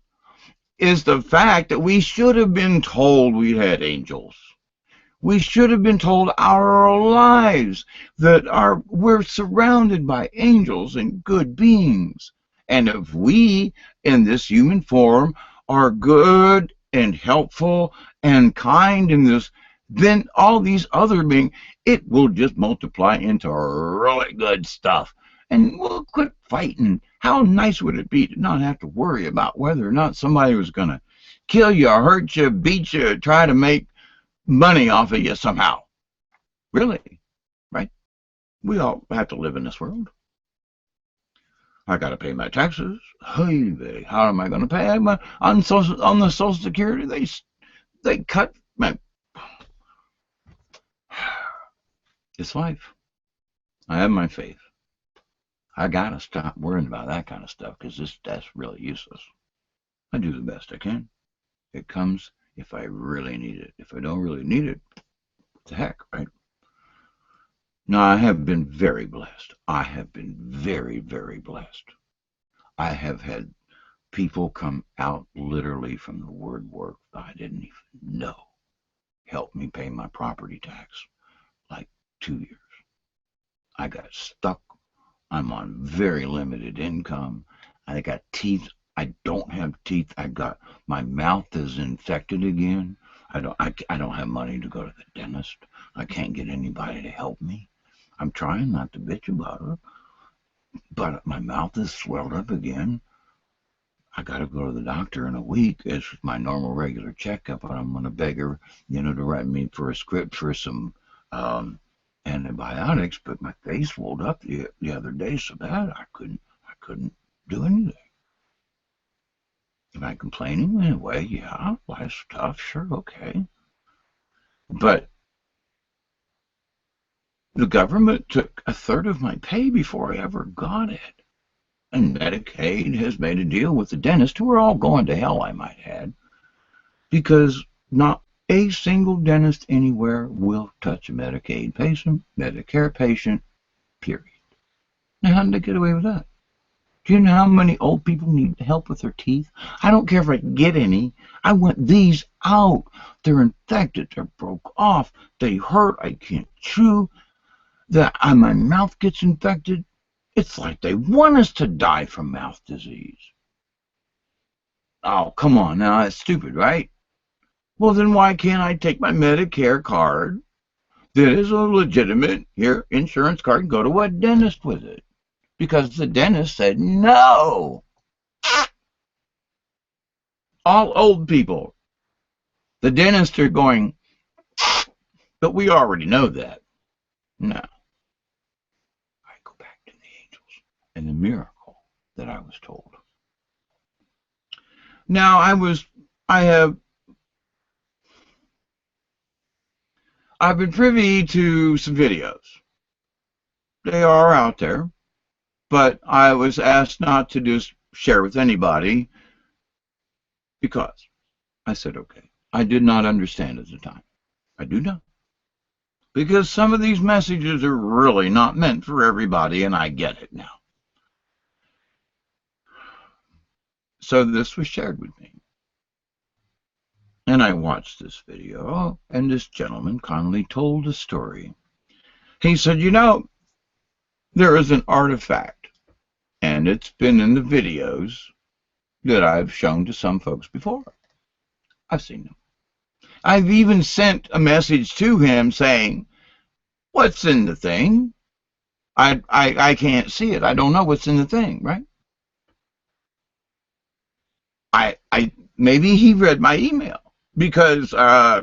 is the fact that we should have been told we had angels. We should have been told our lives that we're surrounded by angels and good beings. And if we, in this human form, are good and helpful and kind in this, then all these other beings, it will just multiply into really good stuff. And we'll quit fighting. How nice would it be to not have to worry about whether or not somebody was going to kill you, hurt you, beat you, try to make money off of you somehow? Really, right? We all have to live in this world. I got to pay my taxes. Hey, how am I going to pay? On the Social Security, they cut my. It's life. I have my faith. I got to stop worrying about that kind of stuff because that's really useless. I do the best I can. It comes if I really need it. If I don't really need it, what the heck, right? Now, I have been very blessed. I have been very, very blessed. I have had people come out literally from the word work I didn't even know. Help me pay my property tax like 2 years. I got stuck. I'm on very limited income. I got teeth. I don't have teeth. My mouth is infected again. I don't have money to go to the dentist. I can't get anybody to help me. I'm trying not to bitch about it, but my mouth is swelled up again. I got to go to the doctor in a week. It's my normal regular checkup, and I'm going to beg her, to write me for a script for some antibiotics. But my face swelled up the other day so bad I couldn't do anything. Am I complaining in a way? Yeah, life's tough, sure, okay. But the government took a third of my pay before I ever got it. And Medicaid has made a deal with the dentist, who are all going to hell, I might add, because not a single dentist anywhere will touch a Medicaid patient, Medicare patient, period. Now, how did they get away with that? Do you know how many old people need help with their teeth? I don't care if I get any. I want these out. They're infected. They're broke off. They hurt. I can't chew. My mouth gets infected. It's like they want us to die from mouth disease. Oh, come on now, that's stupid, right? Well, then why can't I take my Medicare card that is a legitimate insurance card and go to a dentist with it? Because the dentist said no. All old people. The dentists are going, but we already know that. No. I go back to the angels and the miracle that I was told. Now I've been privy to some videos. They are out there, but I was asked not to just share with anybody because I said, okay, I did not understand at the time. I do not. Because some of these messages are really not meant for everybody, and I get it now. So this was shared with me. And I watched this video, and this gentleman kindly told a story. He said, you know, there is an artifact, and it's been in the videos that I've shown to some folks before. I've seen them. I've even sent a message to him saying, what's in the thing? I can't see it. I don't know what's in the thing, right? Maybe he read my email because I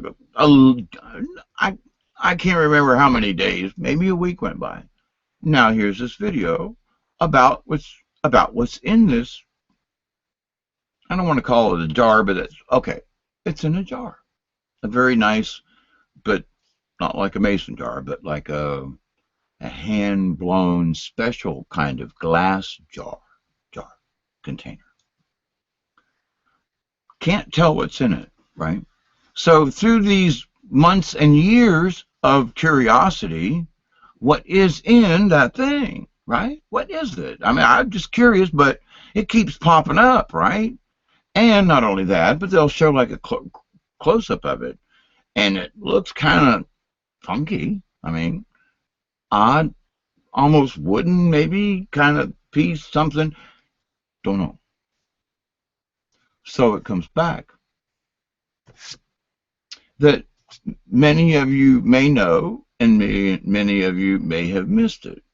can't remember how many days, maybe a week went by. Now here's this video about what's in this. I don't want to call it a jar, but it's okay. It's in a jar, a very nice, but not like a mason jar, but like a hand-blown special kind of glass jar container. Can't tell what's in it, right? So through these months and years of curiosity, what is in that thing, right? What is it? I mean, I'm just curious, but it keeps popping up, right? And not only that, but they'll show like a close-up of it, and it looks kind of funky. I mean, odd, almost wooden, maybe kind of piece, something. Don't know. So it comes back that many of you may know, and many of you may have missed it.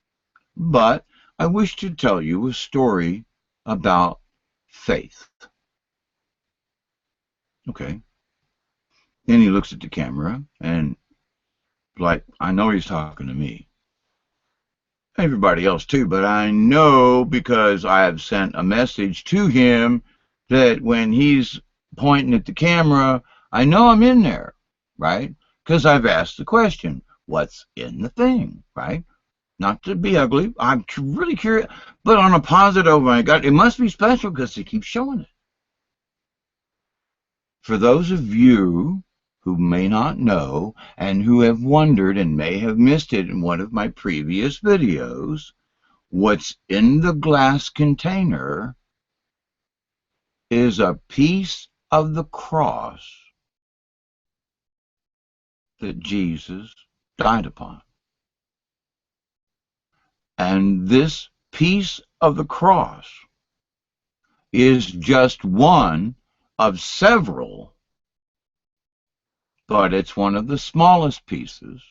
But I wish to tell you a story about faith. Okay. Then he looks at the camera and, like, I know he's talking to me. Everybody else too, but I know because I have sent a message to him that when he's pointing at the camera, I know I'm in there, right? Because I've asked the question, what's in the thing, right? Not to be ugly, I'm really curious, but on a positive, oh my God, it must be special because they keep showing it. For those of you who may not know and who have wondered and may have missed it in one of my previous videos, what's in the glass container is a piece of the cross that Jesus died upon. And this piece of the cross is just one of several, but it's one of the smallest pieces,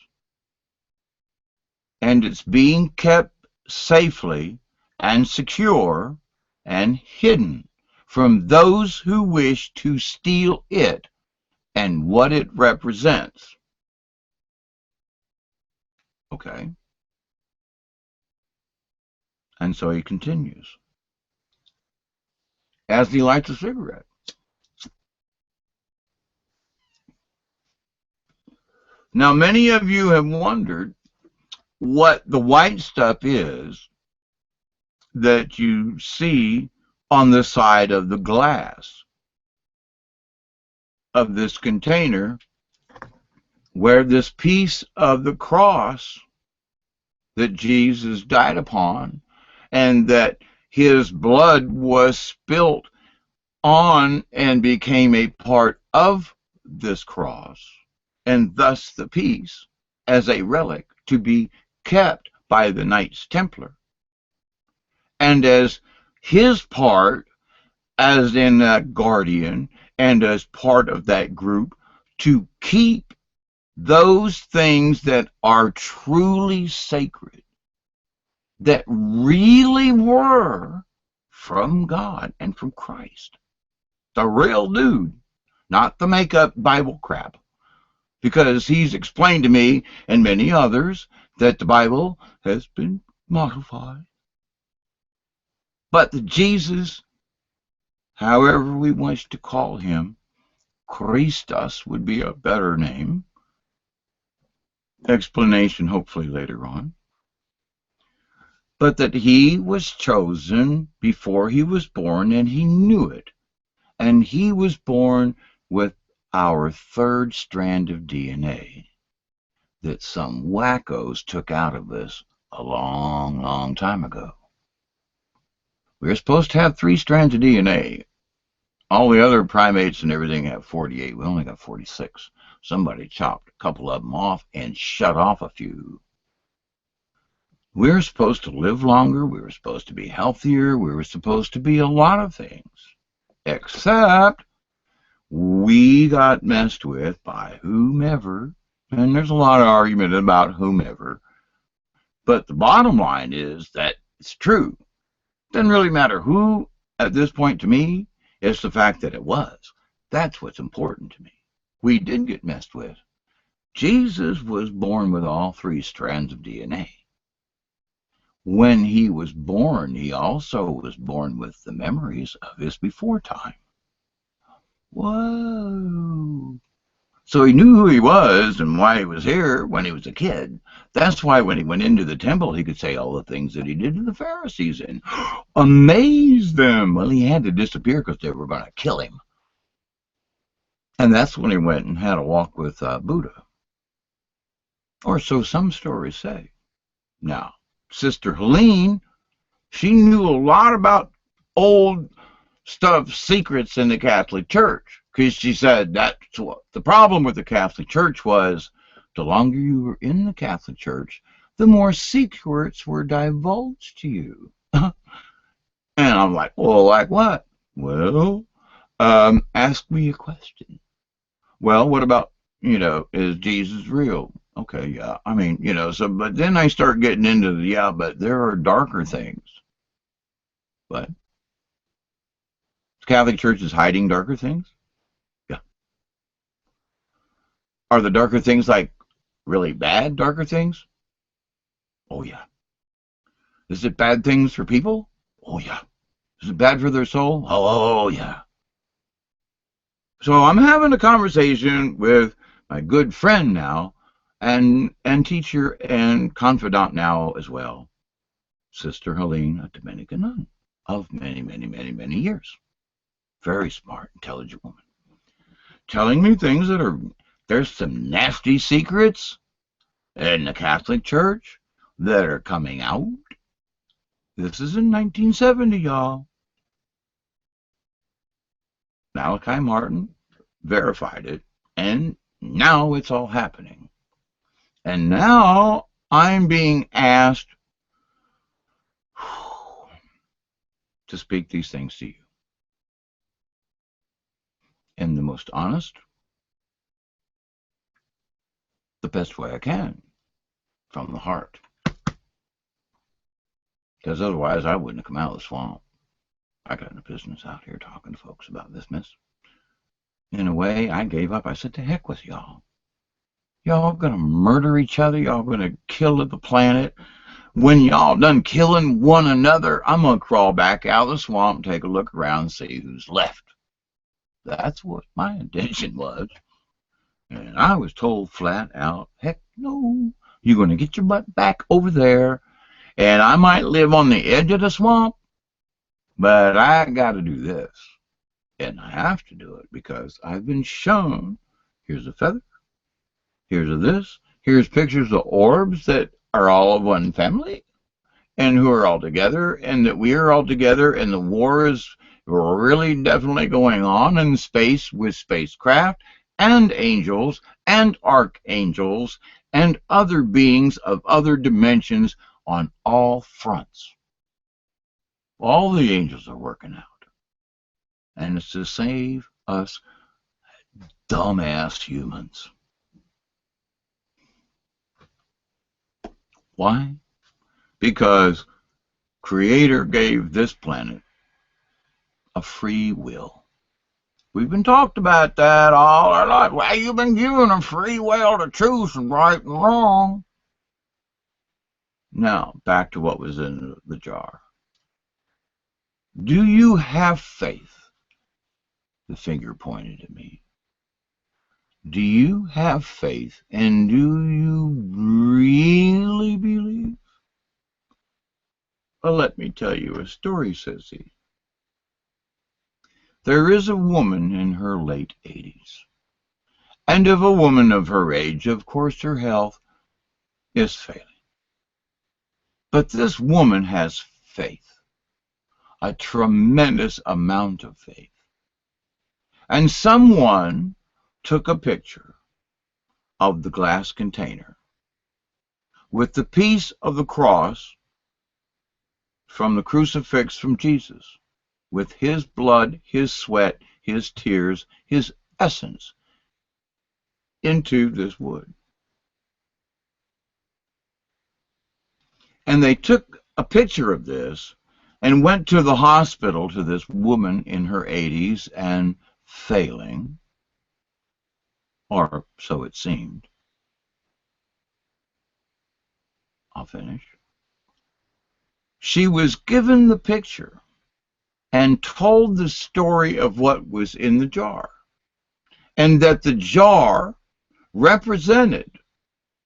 and it's being kept safely and secure and hidden from those who wish to steal it and what it represents. Okay. And so he continues as he lights a cigarette. Now, many of you have wondered what the white stuff is that you see on the side of the glass of this container, where this piece of the cross that Jesus died upon and that his blood was spilt on and became a part of this cross, and thus the piece as a relic to be kept by the Knights Templar. and as his part, as in a guardian, and as part of that group, to keep those things that are truly sacred, that really were from God and from Christ. The real dude, not the makeup Bible crap. Because he's explained to me and many others that the Bible has been modified. But the Jesus, however we wish to call him, Christus would be a better name. Explanation hopefully later on. But that he was chosen before he was born, and he knew it. And he was born with our third strand of DNA that some wackos took out of us a long, long time ago. We were supposed to have 3 strands of DNA. All the other primates and everything have 48. We only got 46. Somebody chopped a couple of them off and shut off a few. We were supposed to live longer. We were supposed to be healthier. We were supposed to be a lot of things. Except we got messed with by whomever. And there's a lot of argument about whomever. But the bottom line is that it's true. It doesn't really matter who at this point to me. It's the fact that it was. That's what's important to me. We did get messed with. Jesus was born with all 3 strands of DNA. When he was born, he also was born with the memories of his before time. Whoa. So he knew who he was and why he was here when he was a kid. That's why when he went into the temple, he could say all the things that he did to the Pharisees and amaze them. Well, he had to disappear because they were going to kill him. And that's when he went and had a walk with Buddha. Or so some stories say. Now, Sister Helene, she knew a lot about old stuff, secrets in the Catholic Church. Because she said that's what the problem with the Catholic Church was. The longer you were in the Catholic Church, the more secrets were divulged to you. And I'm like, well, like what? Well, ask me a question. Well, what about, is Jesus real? Okay, yeah. I mean, but then I start getting into but there are darker things. What? The Catholic Church is hiding darker things? Yeah. Are the darker things like really bad darker things? Oh, yeah. Is it bad things for people? Oh, yeah. Is it bad for their soul? Oh, yeah. So I'm having a conversation with my good friend now, and teacher and confidant now as well, Sister Helene, a Dominican nun of many, many, many, many years. Very smart, intelligent woman. Telling me things there's some nasty secrets in the Catholic Church that are coming out. This is in 1970, y'all. Malachi Martin verified it, and now it's all happening. And now I'm being asked to speak these things to you in the most honest, the best way I can, from the heart. Because otherwise I wouldn't have come out of the swamp. I got no business out here talking to folks about this mess. In a way, I gave up. I said, to heck with y'all. Y'all gonna murder each other. Y'all gonna kill the planet. When y'all done killing one another, I'm gonna crawl back out of the swamp, take a look around, and see who's left. That's what my intention was. And I was told flat out, heck no. You're gonna get your butt back over there. And I might live on the edge of the swamp, but I got to do this. And I have to do it because I've been shown, here's a feather, here's a this, here's pictures of orbs that are all of one family and who are all together, and that we are all together, and the war is really definitely going on in space with spacecraft and angels and archangels and other beings of other dimensions on all fronts. All the angels are working out. And it's to save us dumbass humans. Why? Because Creator gave this planet a free will. We've been talked about that all our life. Well, you've been given a free will to choose right and wrong. Now, back to what was in the jar. Do you have faith? The finger pointed at me. Do you have faith, and do you really believe? Well, let me tell you a story, says he. There is a woman in her late 80s. And of a woman of her age, of course, her health is failing. But this woman has faith, a tremendous amount of faith. And someone took a picture of the glass container with the piece of the cross from the crucifix from Jesus, with his blood, his sweat, his tears, his essence, into this wood. And they took a picture of this and went to the hospital to this woman in her 80s and failing, or so it seemed. I'll finish. She was given the picture and told the story of what was in the jar, and that the jar represented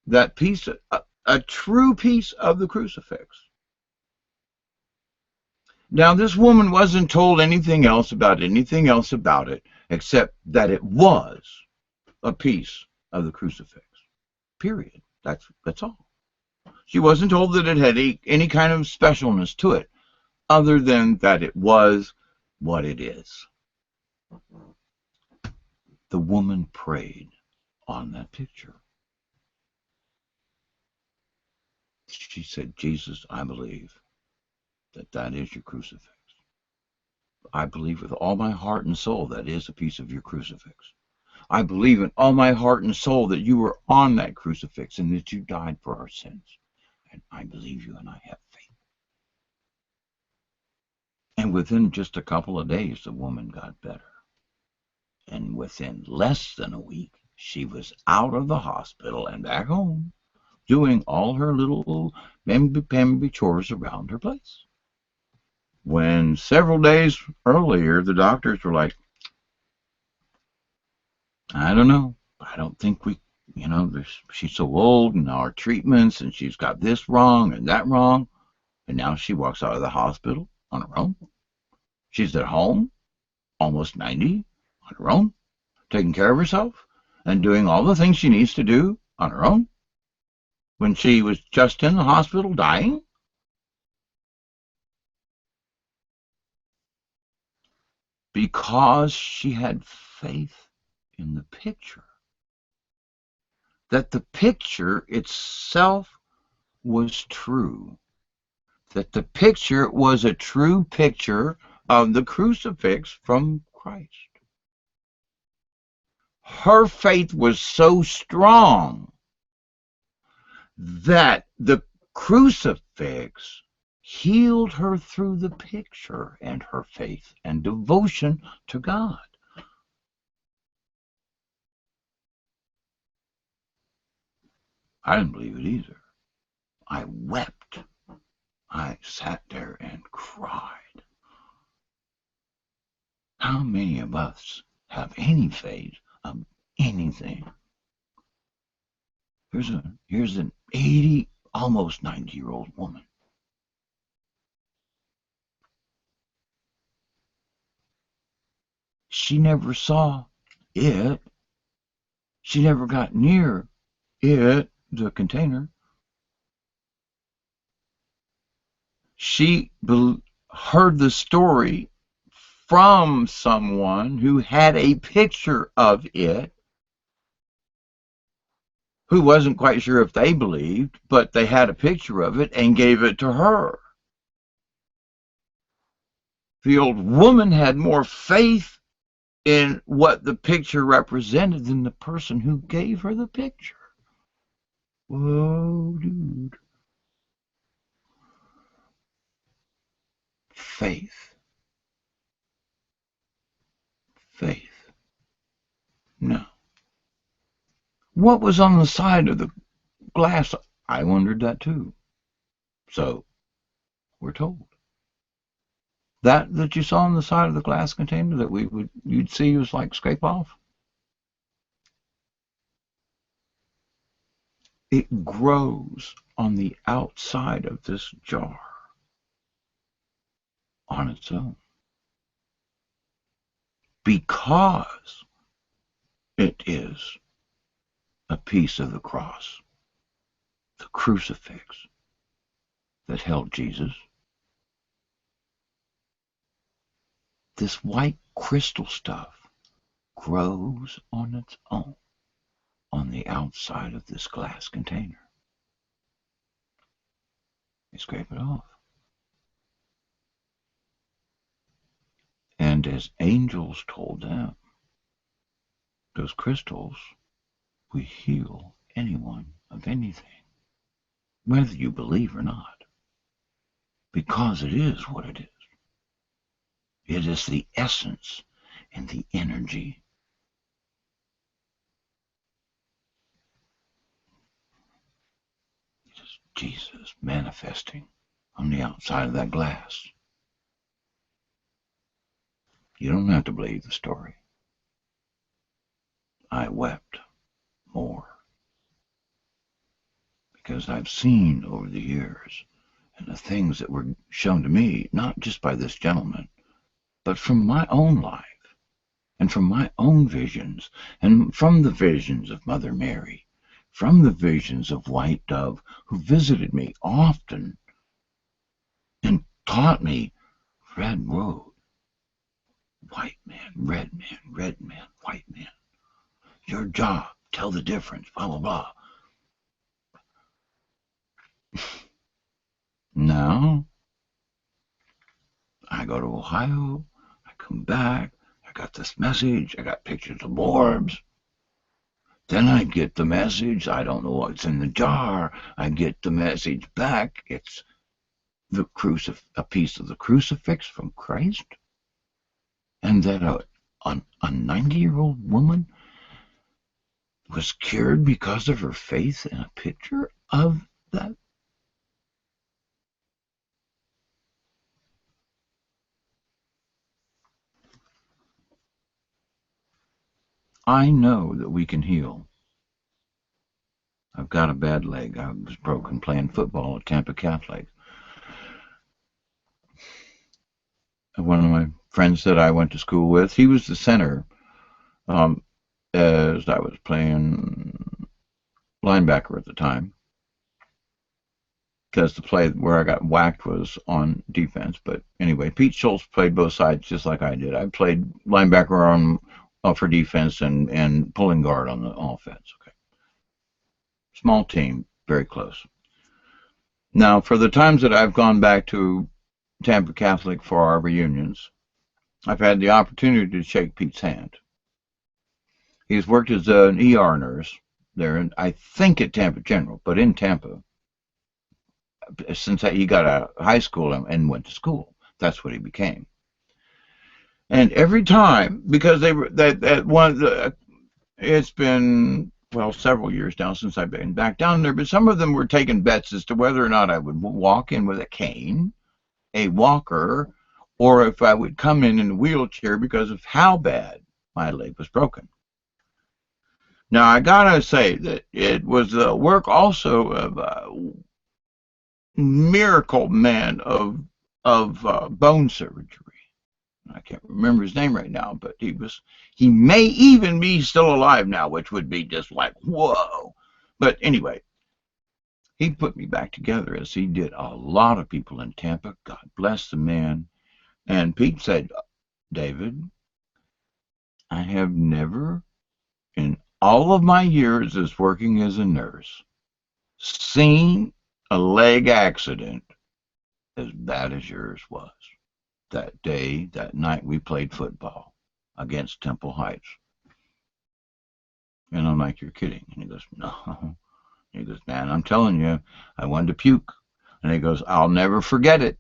that piece, a true piece of the crucifix. Now, this woman wasn't told anything else about it, except that it was a piece of the crucifix. Period. That's all. She wasn't told that it had any kind of specialness to it, other than that it was what it is. The woman prayed on that picture. She said, Jesus, I believe that is your crucifix. I believe with all my heart and soul that is a piece of your crucifix. I believe in all my heart and soul that you were on that crucifix and that you died for our sins. And I believe you and I have faith. And within just a couple of days, the woman got better. And within less than a week, she was out of the hospital and back home, doing all her little mamby-pamby chores around her place. When several days earlier, the doctors were like, I don't know. I don't think we, she's so old and our treatments, and she's got this wrong and that wrong. And now she walks out of the hospital on her own. She's at home, almost 90, on her own, taking care of herself and doing all the things she needs to do on her own. When she was just in the hospital dying. Because she had faith in the picture. That the picture itself was true. That the picture was a true picture of the crucifix from Christ. Her faith was so strong that the crucifix healed her through the picture and her faith and devotion to God. I didn't believe it either. I wept. I sat there and cried. How many of us have any faith of anything? Here's an 80, almost 90-year-old woman. She never saw it. She never got near it, the container. She heard the story from someone who had a picture of it, who wasn't quite sure if they believed, but they had a picture of it and gave it to her. The old woman had more faith in what the picture represented than the person who gave her the picture. Whoa, dude. Faith. Faith. No. What was on the side of the glass? I wondered that too. So, we're told. That you saw on the side of the glass container that you'd see was like scrape off? It grows on the outside of this jar on its own because it is a piece of the cross, the crucifix that held Jesus. This white crystal stuff grows on its own on the outside of this glass container. You scrape it off. And as angels told them, those crystals, we heal anyone of anything, whether you believe or not, because it is what it is. It is the essence and the energy. It is Jesus manifesting on the outside of that glass. You don't have to believe the story. I wept more because I've seen over the years and the things that were shown to me, not just by this gentleman, but from my own life and from my own visions and from the visions of Mother Mary, from the visions of White Dove, who visited me often and taught me red road, white man, red man, white man. Your job, tell the difference, blah, blah, blah. Now, I go to Ohio, I come back, I got this message, I got pictures of orbs. Then I get the message, I don't know what's in the jar. I get the message back, it's a piece of the crucifix from Christ. And that a 90-year-old woman was cured because of her faith in a picture of that. I know that we can heal. I've got a bad leg. I was broken playing football at Tampa Catholic. One of my friends that I went to school with, he was the center as I was playing linebacker at the time, because the play where I got whacked was on defense. But anyway, Pete Schultz played both sides just like I did. I played linebacker for defense and pulling guard on the offense. Okay, small team, very close. Now, for the times that I've gone back to Tampa Catholic for our reunions, I've had the opportunity to shake Pete's hand. He's worked as an ER nurse there, and I think at Tampa General, but in Tampa, since he got out of high school and went to school. That's what he became. And every time, because they were it's been, well, several years now since I've been back down there, but some of them were taking bets as to whether or not I would walk in with a cane, a walker, or if I would come in a wheelchair because of how bad my leg was broken. Now, I gotta say that it was the work also of a miracle man of bone surgery. I can't remember his name right now, but he may even be still alive now, which would be just like, whoa. But anyway, he put me back together, as he did a lot of people in Tampa. God bless the man. And Pete said, David, I have never, in all of my years as working as a nurse, seen a leg accident as bad as yours was. that day, that night, we played football against Temple Heights. And I'm like, you're kidding. And he goes, no. He goes, man, I'm telling you, I wanted to puke. And he goes, I'll never forget it.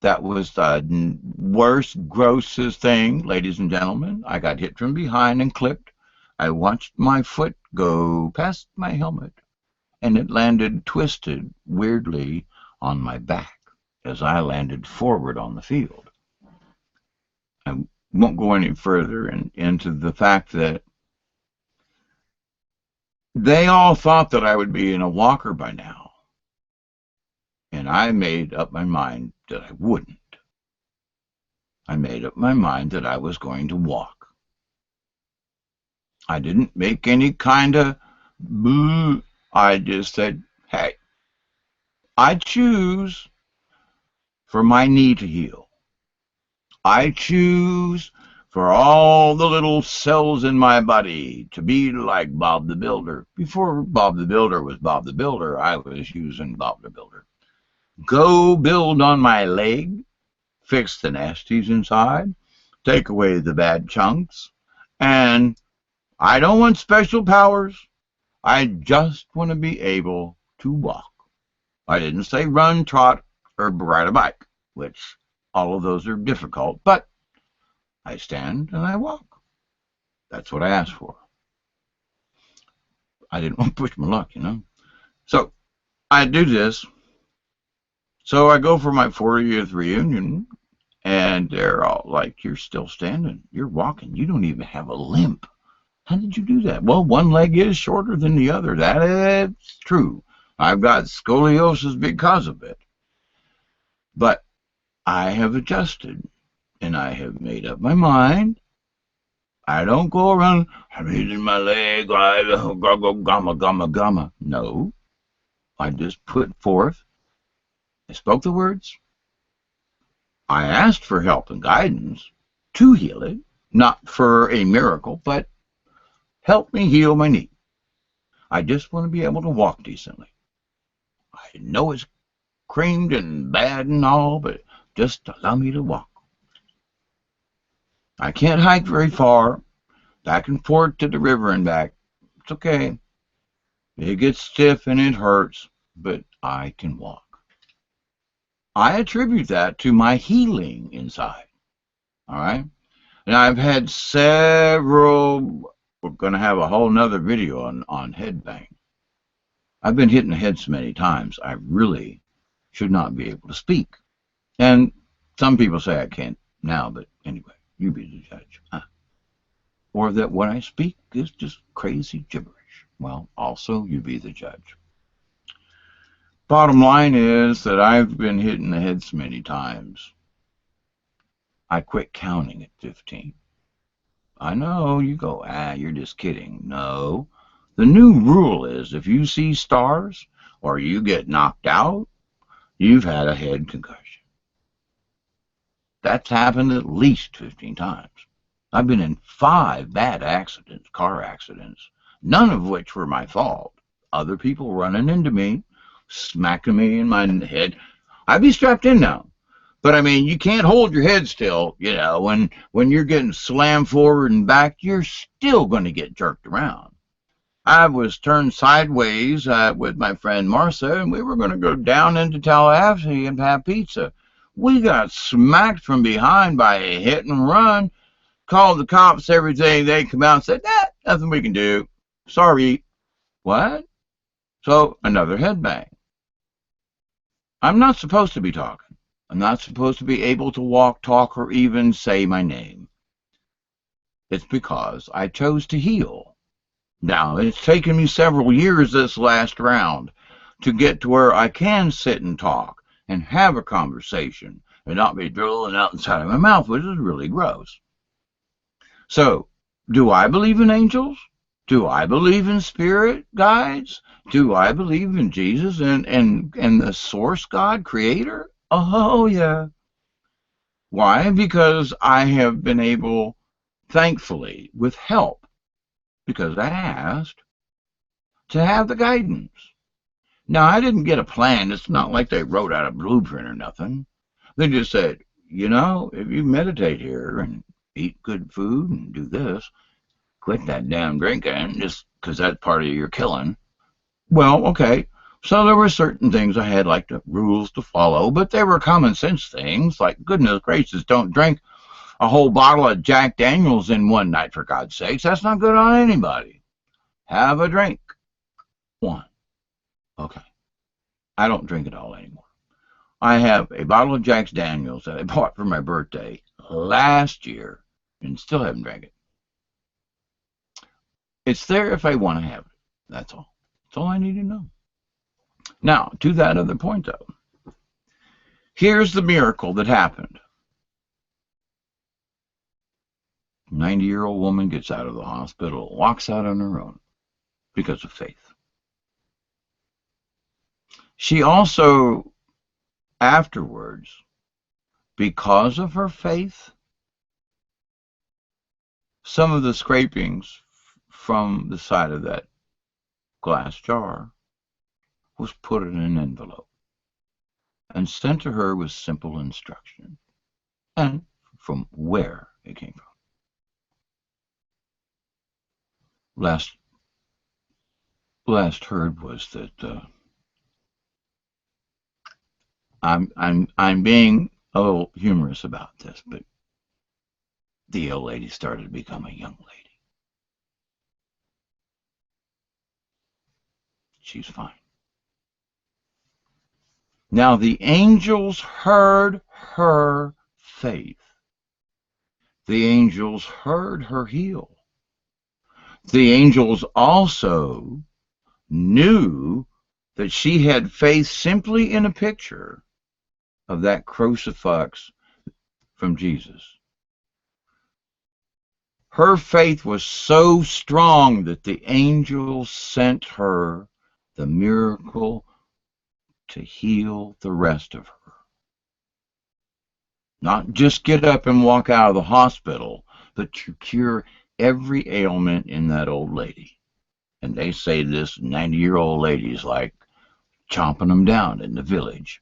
That was the worst, grossest thing, ladies and gentlemen. I got hit from behind and clipped. I watched my foot go past my helmet, and it landed twisted weirdly on my back as I landed forward on the field. I won't go any further into the fact that they all thought that I would be in a walker by now, and I made up my mind that I wouldn't. I made up my mind that I was going to walk. I didn't make any kind of boo. I just said, hey, I choose for my knee to heal. I choose for all the little cells in my body to be like Bob the Builder. Before Bob the Builder was Bob the Builder, I was using Bob the Builder. Go build on my leg, fix the nasties inside, take away the bad chunks, and I don't want special powers. I just want to be able to walk. I didn't say run, trot, or ride a bike, which all of those are difficult, but I stand and I walk. That's what I asked for. I didn't want to push my luck, you know. So I do this. So I go for my 40th reunion, and they're all like, you're still standing. You're walking. You don't even have a limp. How did you do that? Well, one leg is shorter than the other. That's true. I've got scoliosis because of it. But I have adjusted, and I have made up my mind. I don't go around, I'm hitting my leg, gamma, gamma, gamma. No. I just put forth, I spoke the words. I asked for help and guidance to heal it, not for a miracle, but help me heal my knee. I just want to be able to walk decently. I know it's creamed and bad and all, but just allow me to walk. I can't hike very far, back and forth to the river and back. It's okay. It gets stiff and it hurts, but I can walk. I attribute that to my healing inside. All right? And I've had several, we're going to have a whole nother video on headbang. I've been hit in the head so many times, I really should not be able to speak. And some people say I can't now, but anyway, you be the judge. Or that what I speak is just crazy gibberish. Well, also, you be the judge. Bottom line is that I've been hit in the head so many times, I quit counting at 15. I know, you go, you're just kidding. No. The new rule is if you see stars or you get knocked out, you've had a head concussion. That's happened at least 15 times. I've been in 5 bad accidents, car accidents, none of which were my fault. Other people running into me, smacking me in my head. I'd be strapped in now. But, I mean, you can't hold your head still, you know. When you're getting slammed forward and back, you're still going to get jerked around. I was turned sideways with my friend Martha, and we were going to go down into Tallahassee and have pizza. We got smacked from behind by a hit and run, called the cops, everything. They come out and said, nothing we can do. Sorry. What? So, another headbang. I'm not supposed to be talking. I'm not supposed to be able to walk, talk, or even say my name. It's because I chose to heal. Now, it's taken me several years this last round to get to where I can sit and talk and have a conversation and not be drooling out inside of my mouth, which is really gross. So, do I believe in angels? Do I believe in spirit guides? Do I believe in Jesus and the source God, creator? Oh, yeah. Why? Because I have been able, thankfully, with help, because I asked, to have the guidance. Now, I didn't get a plan. It's not like they wrote out a blueprint or nothing. They just said, you know, if you meditate here and eat good food and do this, quit that damn drinking just because that's part of your killing. Well, okay. So there were certain things I had like the rules to follow, but they were common sense things like goodness gracious, don't drink a whole bottle of Jack Daniels in one night for God's sakes. That's not good on anybody. Have a drink. One. Okay. I don't drink it all anymore. I have a bottle of Jack Daniels that I bought for my birthday last year and still haven't drank it. It's there if I want to have it. That's all. That's all I need to know. Now, to that other point, though. Here's the miracle that happened. 90-year-old woman gets out of the hospital, walks out on her own because of faith. She also, afterwards, because of her faith, some of the scrapings from the side of that glass jar was put in an envelope and sent to her with simple instruction and from where it came from. Last heard was that I'm being a little humorous about this, but the old lady started to become a young lady. She's fine. Now the angels heard her faith. The angels heard her heal. The angels also knew that she had faith simply in a picture of that crucifix from Jesus. Her faith was so strong that the angels sent her the miracle to heal the rest of her. Not just get up and walk out of the hospital, but to cure every ailment in that old lady. And they say this 90-year-old lady is like chomping them down in the village.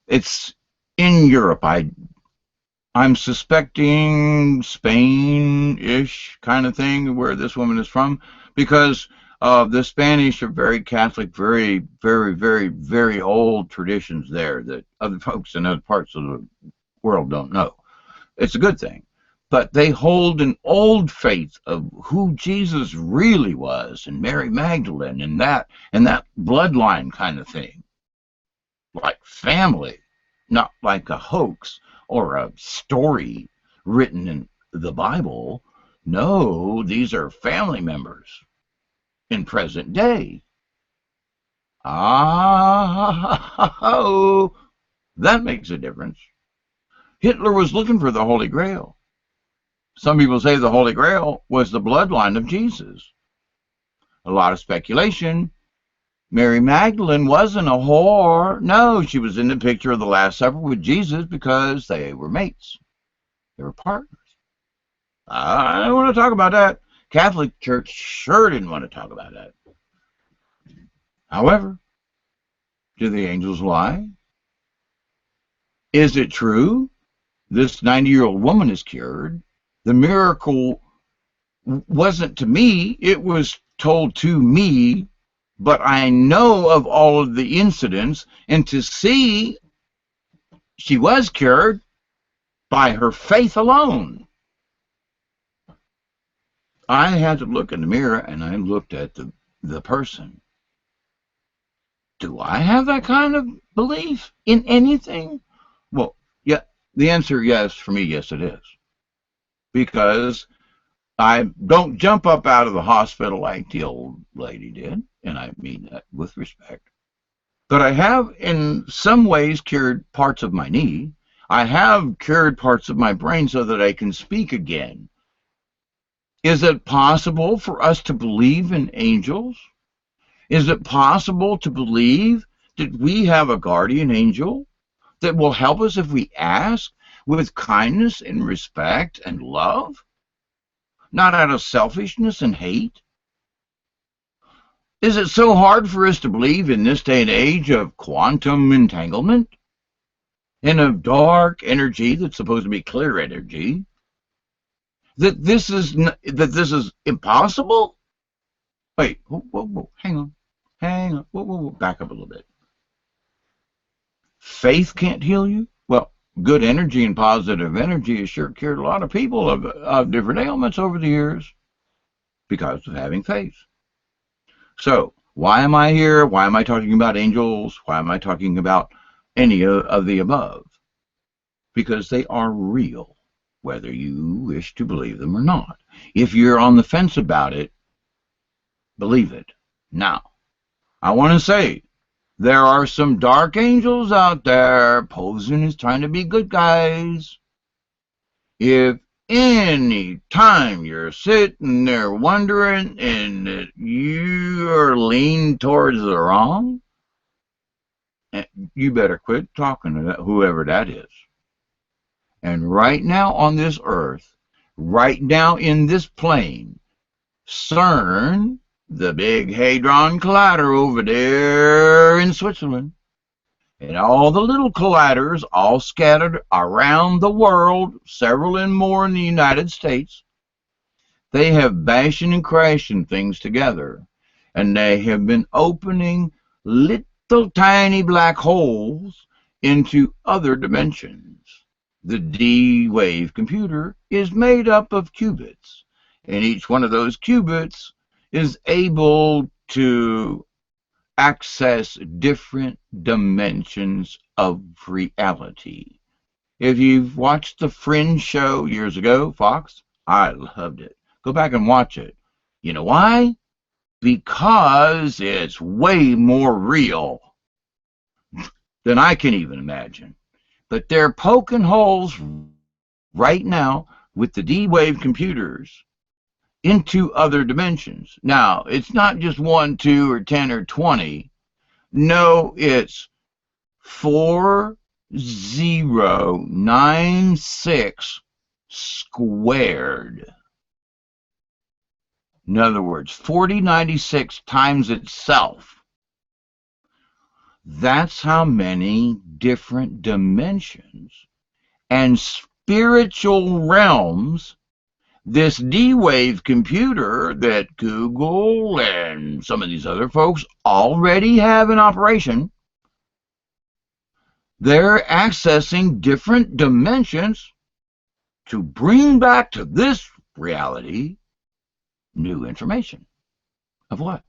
It's in Europe. I'm suspecting Spain-ish kind of thing where this woman is from, because the Spanish are very Catholic, very, very, very, very old traditions there that other folks in other parts of the world don't know. It's a good thing. But they hold an old faith of who Jesus really was, and Mary Magdalene, and that bloodline kind of thing. Like family, not like a hoax or a story written in the Bible. No, these are family members in present day. Oh, that makes a difference. Hitler was looking for the Holy Grail. Some people say the Holy Grail was the bloodline of Jesus. A lot of speculation. Mary Magdalene wasn't a whore. No, she was in the picture of the Last Supper with Jesus because they were mates. They were partners. I don't want to talk about that. Catholic Church sure didn't want to talk about that. However, do the angels lie? Is it true? This 90-year-old woman is cured. The miracle wasn't to me. It was told to me, but I know of all of the incidents, and to see she was cured by her faith alone. I had to look in the mirror, and I looked at the person. Do I have that kind of belief in anything? Well, yeah, the answer, yes, for me, yes, it is. Because I don't jump up out of the hospital like the old lady did, and I mean that with respect. But I have, in some ways, cured parts of my knee. I have cured parts of my brain so that I can speak again. Is it possible for us to believe in angels? Is it possible to believe that we have a guardian angel that will help us if we ask with kindness and respect and love, not out of selfishness and hate? Is it so hard for us to believe in this day and age of quantum entanglement? in a dark energy that's supposed to be clear energy, that this is impossible? Wait, whoa, hang on, whoa, back up a little bit. Faith can't heal you? Well, good energy and positive energy has sure cured a lot of people of different ailments over the years because of having faith. So, why am I here? Why am I talking about angels? Why am I talking about any of the above? Because they are real, whether you wish to believe them or not. If you're on the fence about it, believe it. Now, I want to say, there are some dark angels out there posing as trying to be good guys. If any time you're sitting there wondering and you're leaning towards the wrong, you better quit talking to whoever that is. And right now on this earth, right now in this plane, CERN, the big Hadron Collider over there in Switzerland, and all the little colliders all scattered around the world, several and more in the United States, they have bashing and crashing things together, and they have been opening little tiny black holes into other dimensions. The D-wave computer is made up of qubits, and each one of those qubits is able to access different dimensions of reality. If you've watched the Fringe show years ago, Fox, I loved it. Go back and watch it. You know why? Because it's way more real than I can even imagine. But they're poking holes right now with the D-wave computers into other dimensions. Now, it's not just 1, 2, or 10, or 20. No, it's 4096 squared. In other words, 4096 times itself. That's how many different dimensions and spiritual realms this D-wave computer that Google and some of these other folks already have in operation. They're accessing different dimensions to bring back to this reality new information. Of what?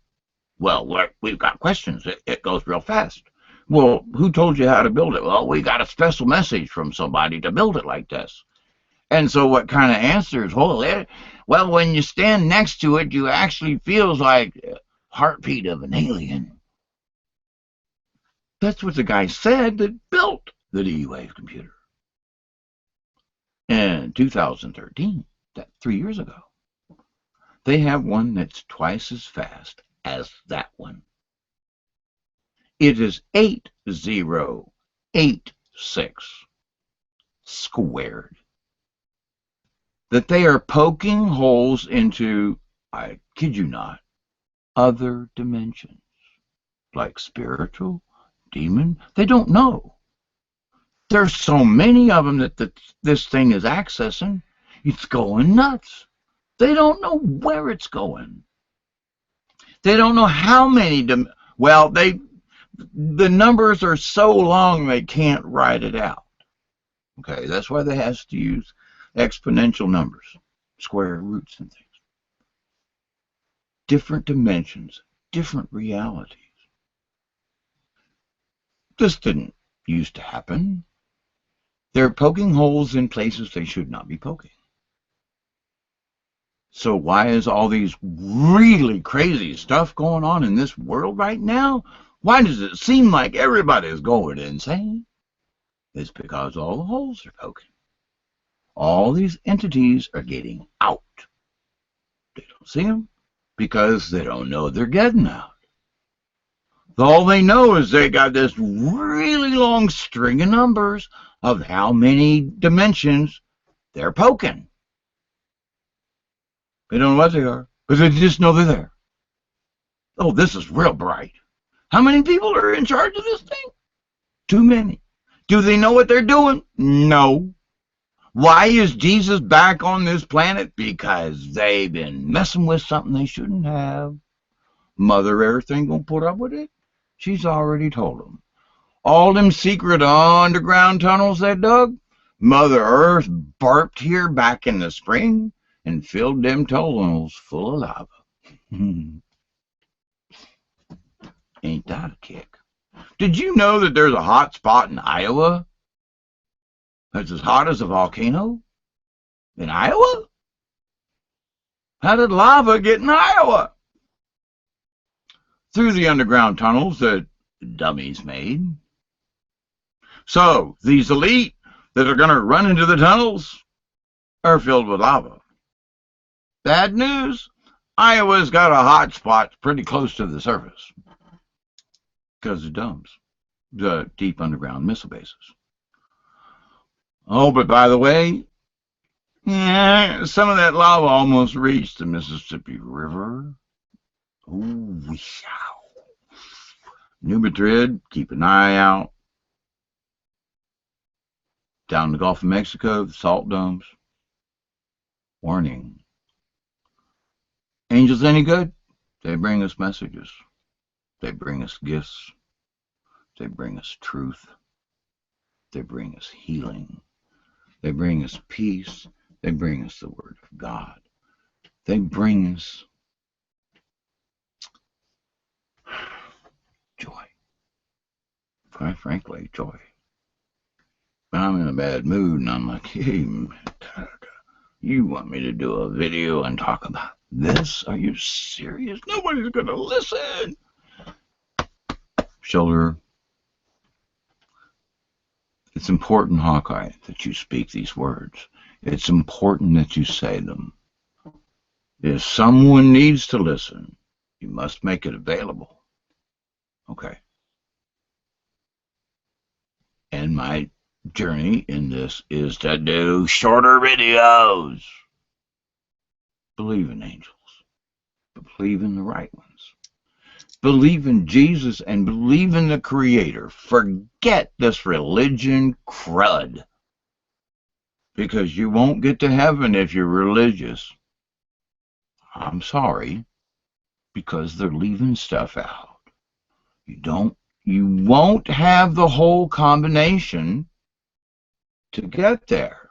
Well, we've got questions. It goes real fast. Well, who told you how to build it? Well, we got a special message from somebody to build it like this. And so what kind of answers? Well, when you stand next to it, you actually feels like a heartbeat of an alien. That's what the guy said that built the D-wave computer in 2013, 3 years ago. They have one that's twice as fast as that one. It is 8086 squared. That they are poking holes into, I kid you not, other dimensions, like spiritual, demon. They don't know. There's so many of them that this thing is accessing. It's going nuts. They don't know where it's going. They don't know how many. Well, the numbers are so long they can't write it out. Okay, that's why they have to use exponential numbers, square roots and things. Different dimensions, different realities. This didn't used to happen. They're poking holes in places they should not be poking. So why is all these really crazy stuff going on in this world right now? Why does it seem like everybody's going insane? It's because all the holes are poking. All these entities are getting out. They don't see them because they don't know they're getting out. All they know is they got this really long string of numbers of how many dimensions they're poking. They don't know what they are, but they just know they're there. Oh, this is real bright. How many people are in charge of this thing? Too many. Do they know what they're doing? No. Why is Jesus back on this planet? Because they've been messing with something they shouldn't have. Mother Earth ain't gonna put up with it. She's already told them. All them secret underground tunnels they dug, Mother Earth burped here back in the spring and filled them tunnels full of lava. Ain't that a kick? Did you know that there's a hot spot in Iowa that's as hot as a volcano? In Iowa? How did lava get in Iowa? Through the underground tunnels that dummies made. So, these elite that are going to run into the tunnels are filled with lava. Bad news, Iowa's got a hot spot pretty close to the surface because of dumps, the deep underground missile bases. Oh, but by the way, yeah, some of that lava almost reached the Mississippi River. Ooh, New Madrid, keep an eye out. Down the Gulf of Mexico, the salt domes. Warning. Angels any good? They bring us messages. They bring us gifts. They bring us truth. They bring us healing. They bring us peace. They bring us the Word of God. They bring us joy. Quite frankly, joy. When I'm in a bad mood and I'm like, hey, you want me to do a video and talk about this? Are you serious? Nobody's going to listen. Shoulder. It's important, Hawkeye, that you speak these words. It's important that you say them. If someone needs to listen, you must make it available. Okay. And my journey in this is to do shorter videos. Believe in angels. Believe in the right ones. Believe in Jesus and believe in the Creator. Forget this religion crud. Because you won't get to heaven if you're religious. I'm sorry. Because they're leaving stuff out. You won't have the whole combination to get there.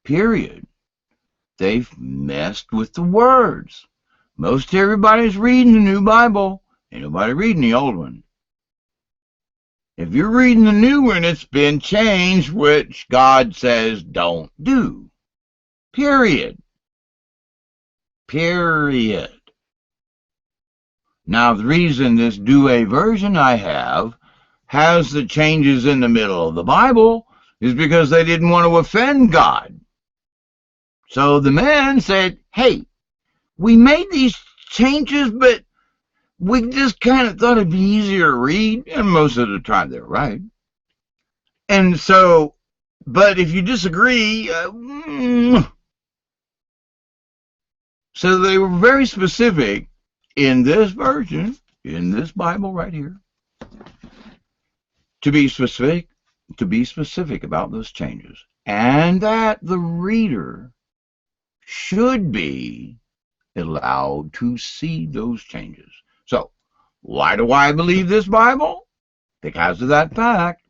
Period. They've messed with the words. Most everybody's reading the new Bible. Ain't nobody reading the old one. If you're reading the new one, it's been changed, which God says don't do. Period. Period. Now, the reason this Douay version I have has the changes in the middle of the Bible is because they didn't want to offend God. So the man said, hey, we made these changes, but we just kind of thought it'd be easier to read, and most of the time they're right. And so, but if you disagree, so they were very specific in this version, in this Bible right here, to be specific about those changes, and that the reader should be allowed to see those changes. So, why do I believe this Bible? Because of that fact.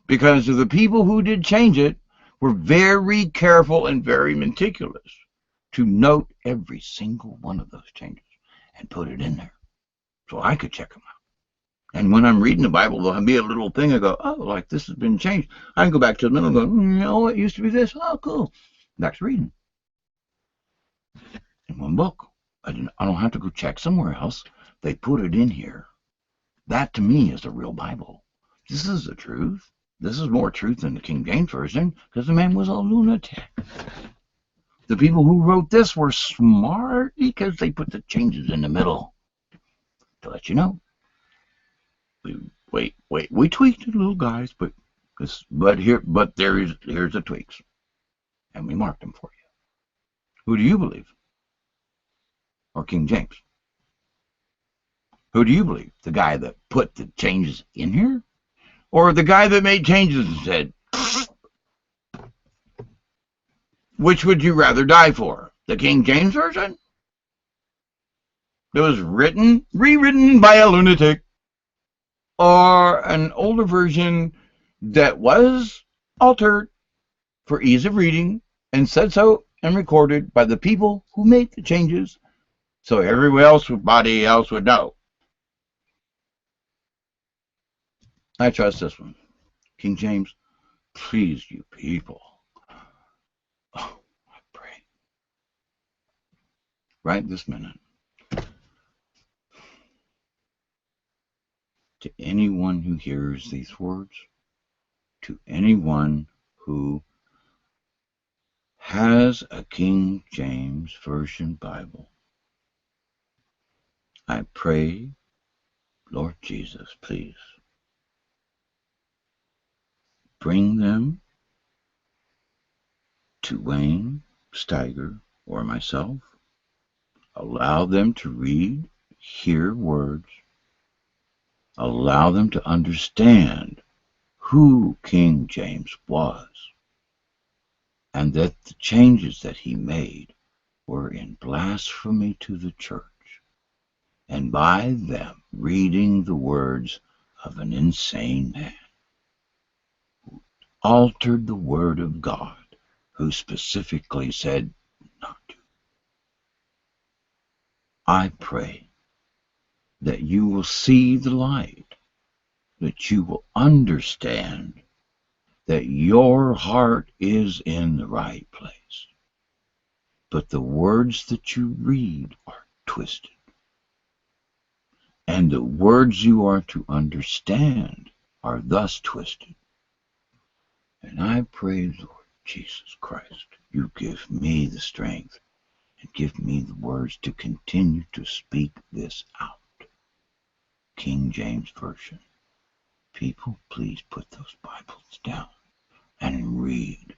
Because of the people who did change it were very careful and very meticulous to note every single one of those changes and put it in there so I could check them out. And when I'm reading the Bible, there'll be a little thing I go, oh, like this has been changed. I can go back to the middle and go, oh, it used to be this. Oh, cool. Back to reading. In one book. I don't have to go check somewhere else. They put it in here. That to me is the real Bible. This is the truth. This is more truth than the King James Version because the man was a lunatic. The people who wrote this were smart because they put the changes in the middle to let you know. We tweaked it a little, guys, but here's the tweaks, and we marked them for you. Who do you believe? Or King James? Who do you believe? The guy that put the changes in here? Or the guy that made changes and said, which would you rather die for? The King James Version? It was rewritten by a lunatic, or an older version that was altered for ease of reading and said so and recorded by the people who made the changes so everybody else would know. I trust this one. King James, please, you people. Oh, I pray. Right this minute. To anyone who hears these words, to anyone who has a King James Version Bible, I pray, Lord Jesus, please bring them to Wayne, Steiger, or myself. Allow them to read, hear words. Allow them to understand who King James was, and that the changes that he made were in blasphemy to the church, and by them reading the words of an insane man who altered the word of God, who specifically said not to. I pray that you will see the light, that you will understand that your heart is in the right place, but the words that you read are twisted, and the words you are to understand are thus twisted. And I pray, Lord Jesus Christ, you give me the strength and give me the words to continue to speak this out. King James Version. People, please put those Bibles down and read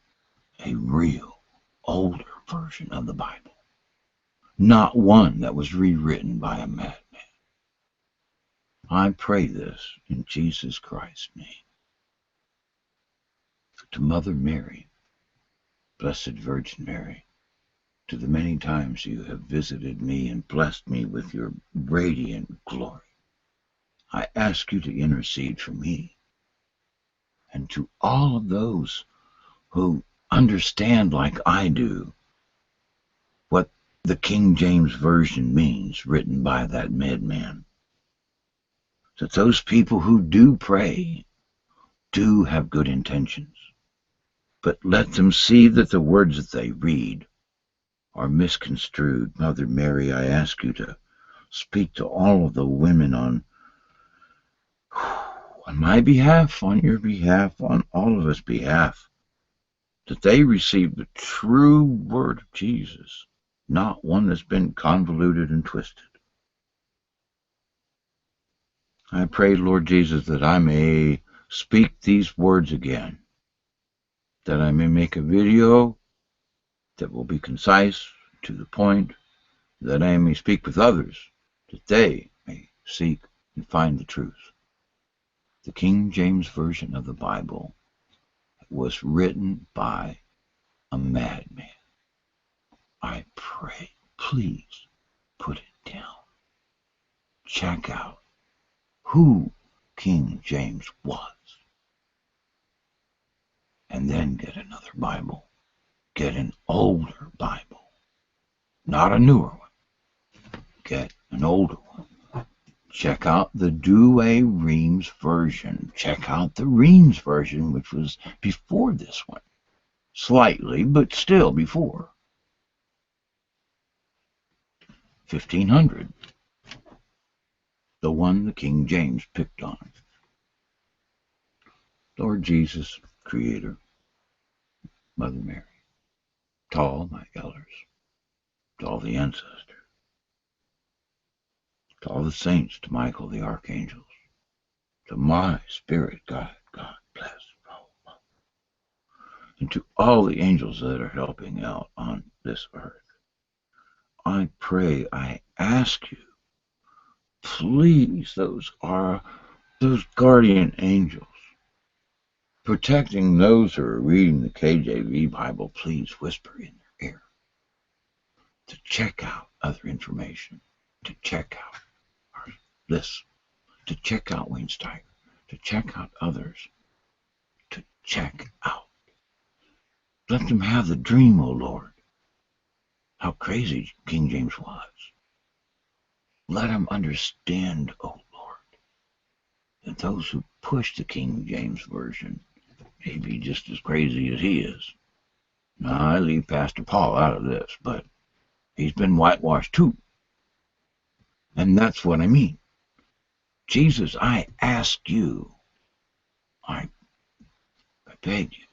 a real, older version of the Bible. Not one that was rewritten by a madman. I pray this in Jesus Christ's name. To Mother Mary, Blessed Virgin Mary, to the many times you have visited me and blessed me with your radiant glory, I ask you to intercede for me, and to all of those who understand like I do what the King James Version means, written by that madman. That those people who do pray do have good intentions, but let them see that the words that they read are misconstrued. Mother Mary, I ask you to speak to all of the women on my behalf, on your behalf, on all of us' behalf, that they receive the true word of Jesus, not one that's been convoluted and twisted. I pray, Lord Jesus, that I may speak these words again, that I may make a video that will be concise, to the point, that I may speak with others, that they may seek and find the truth. The King James Version of the Bible was written by a madman. I pray, please put it down. Check out who King James was. And then get another Bible. Get an older Bible. Not a newer one. Get an older one. Check out the Douay-Rheims version. Check out the Rheims version, which was before this one. Slightly, but still before. 1500. The one the King James picked on. Lord Jesus, Creator, Mother Mary, to all my elders, to all the ancestors, to all the saints, to Michael the Archangels, to my spirit guide, God bless, and to all the angels that are helping out on this earth. I pray, I ask you, please, those guardian angels, protecting those who are reading the KJV Bible, please whisper in their ear to check out other information, to check out our lists, to check out Wayne Steiger, to check out others, to check out. Let them have the dream, O Lord, how crazy King James was. Let them understand, O Lord, that those who push the King James Version may be just as crazy as he is. Now, I leave Pastor Paul out of this, but he's been whitewashed too. And that's what I mean. Jesus, I ask you, I beg you,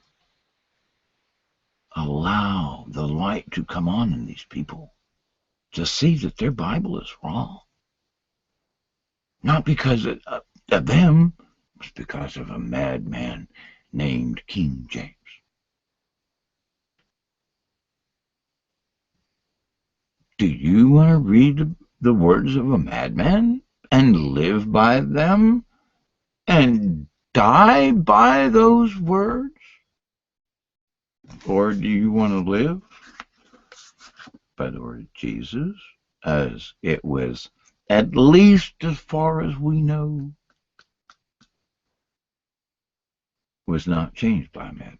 allow the light to come on in these people to see that their Bible is wrong. Not because of them, it's because of a madman named King James. Do you want to read the words of a madman and live by them and die by those words? Or do you want to live by the word of Jesus, as it was, at least as far as we know, was not changed by a madman?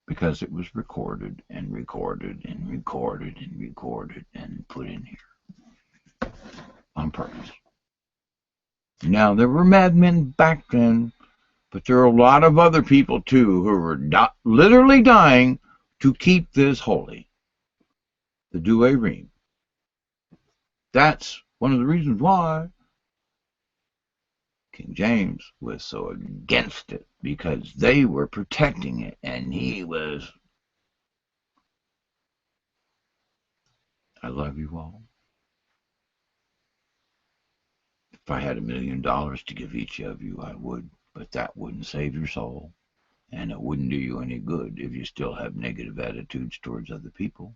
Because it was recorded and recorded and recorded and recorded and put in here on purpose. Now, there were madmen back then, but there are a lot of other people too who were literally dying to keep this holy. The Douay Rheims. That's one of the reasons why King James was so against it, because they were protecting it, and he was. I love you all. If I had $1 million to give each of you, I would, but that wouldn't save your soul, and it wouldn't do you any good if you still have negative attitudes towards other people,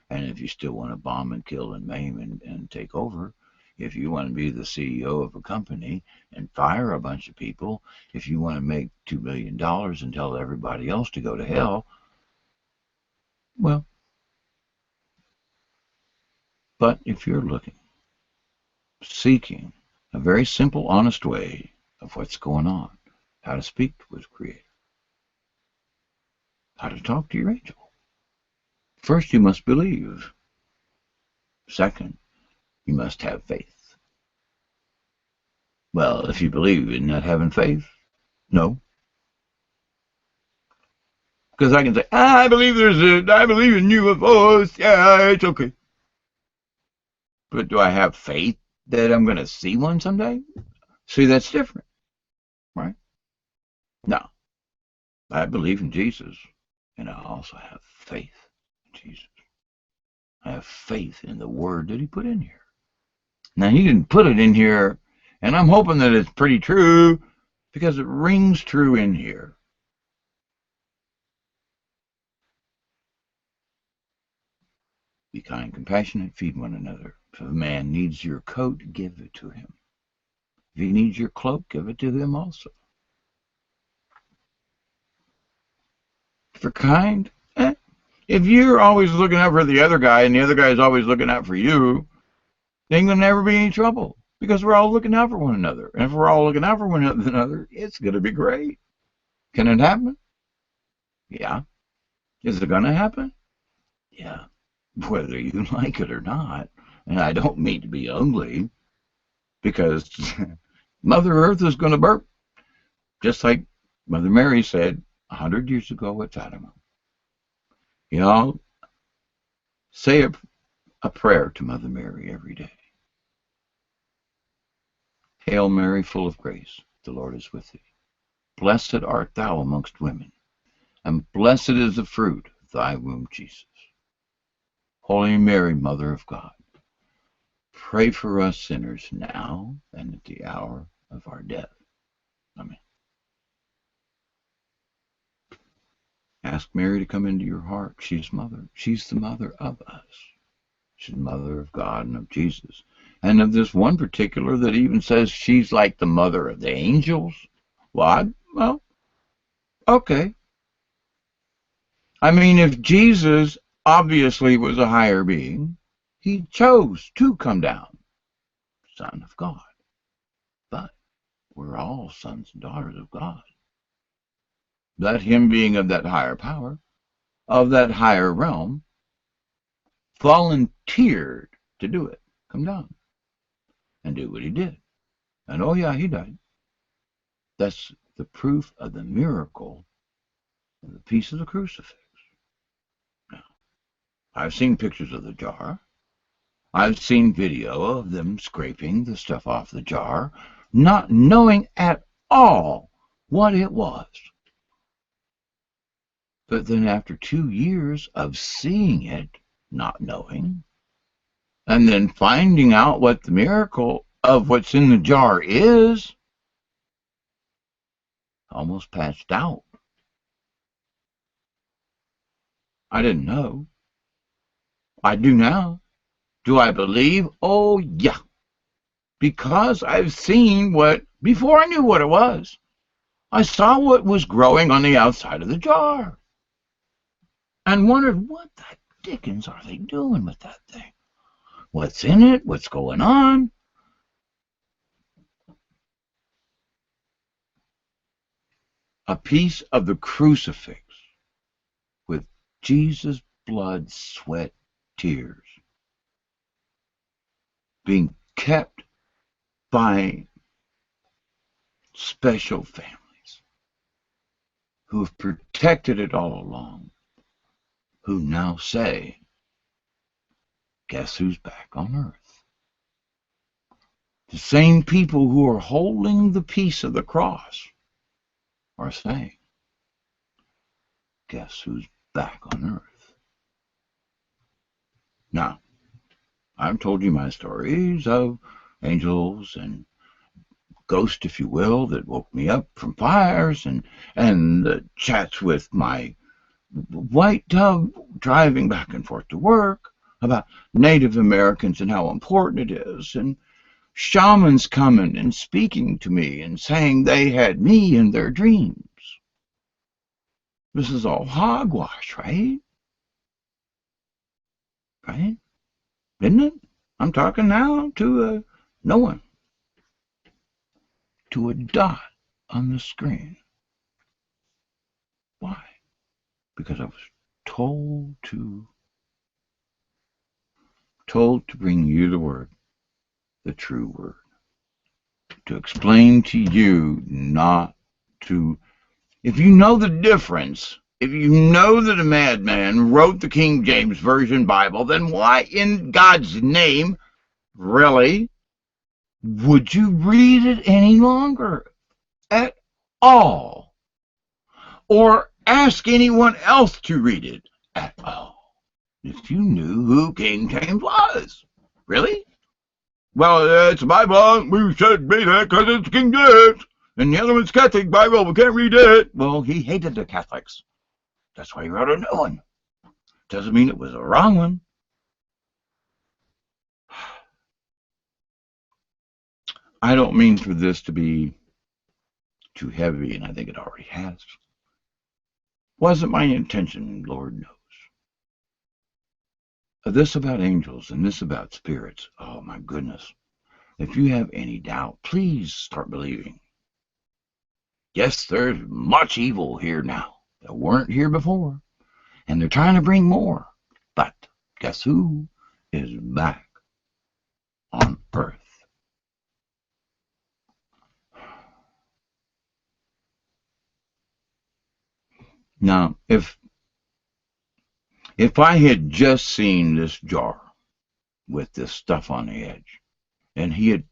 and if you still want to bomb and kill and maim and take over. If you want to be the CEO of a company and fire a bunch of people, if you want to make $2 million and tell everybody else to go to hell, well, but if you're looking, seeking a very simple, honest way of what's going on, how to speak with Creator, how to talk to your angel. First, you must believe. Second, you must have faith. Well, if you believe in not having faith, no. Because I can say, I believe I believe in UFOs, yeah, it's okay. But do I have faith that I'm going to see one someday? See, that's different, right? No. I believe in Jesus, and I also have faith in Jesus. I have faith in the word that he put in here. Now, he didn't put it in here, and I'm hoping that it's pretty true, because it rings true in here. Be kind, compassionate, feed one another. If a man needs your coat, give it to him. If he needs your cloak, give it to him also. For kind, if you're always looking out for the other guy and the other guy's always looking out for you, there ain't going to never be any trouble, because we're all looking out for one another. And if we're all looking out for one another, it's going to be great. Can it happen? Yeah. Is it going to happen? Yeah. Whether you like it or not. And I don't mean to be ugly, because Mother Earth is going to burp. Just like Mother Mary said 100 years ago at Fatima. You know, say a prayer to Mother Mary every day. Hail Mary, full of grace, the Lord is with thee. Blessed art thou amongst women, and blessed is the fruit of thy womb, Jesus. Holy Mary, Mother of God, pray for us sinners now and at the hour of our death. Amen. Ask Mary to come into your heart. She's mother. She's the mother of us. She's the mother of God and of Jesus. And of this one particular that even says she's like the mother of the angels. Why? Well, Okay. I mean, if Jesus obviously was a higher being, he chose to come down, Son of God. But we're all sons and daughters of God. Let him being of that higher power, of that higher realm, volunteered to do it. Come down and do what he did. And oh yeah, he died. That's the proof of the miracle of the piece of the crucifix. Now, I've seen pictures of the jar. I've seen video of them scraping the stuff off the jar, not knowing at all what it was. But then after 2 years of seeing it, not knowing, and then finding out what the miracle of what's in the jar is, almost passed out. I didn't know. I do now. Do I believe? Oh, yeah. Because I've seen what, before I knew what it was, I saw what was growing on the outside of the jar and wondered, what the dickens are they doing with that thing? What's in it? What's going on? A piece of the crucifix with Jesus' blood, sweat, tears being kept by special families who have protected it all along, who now say, guess who's back on earth? The same people who are holding the piece of the cross are saying, guess who's back on earth? Now, I've told you my stories of angels and ghosts, if you will, that woke me up from fires, and the chats with my white dove driving back and forth to work about Native Americans and how important it is, and shamans coming and speaking to me and saying they had me in their dreams. This is all hogwash, right? Right? Isn't it? I'm talking now to no one, to a dot on the screen. Why? Because I was told to bring you the word, the true word, to explain to you, not to, if you know the difference, if you know that a madman wrote the King James Version Bible, then why in God's name, really, would you read it any longer at all? Or ask anyone else to read it at all? If you knew who King James was. Really? Well, it's a Bible. We should read it because it's King James. And the other one's Catholic Bible. We can't read it. Well, he hated the Catholics. That's why he wrote a new one. Doesn't mean it was a wrong one. I don't mean for this to be too heavy, and I think it already has. Wasn't my intention, Lord knows. This about angels and this about spirits. Oh, my goodness. If you have any doubt, please start believing. Yes, there's much evil here now that weren't here before, and they're trying to bring more. But guess who is back on earth? Now, if I had just seen this jar with this stuff on the edge, and he had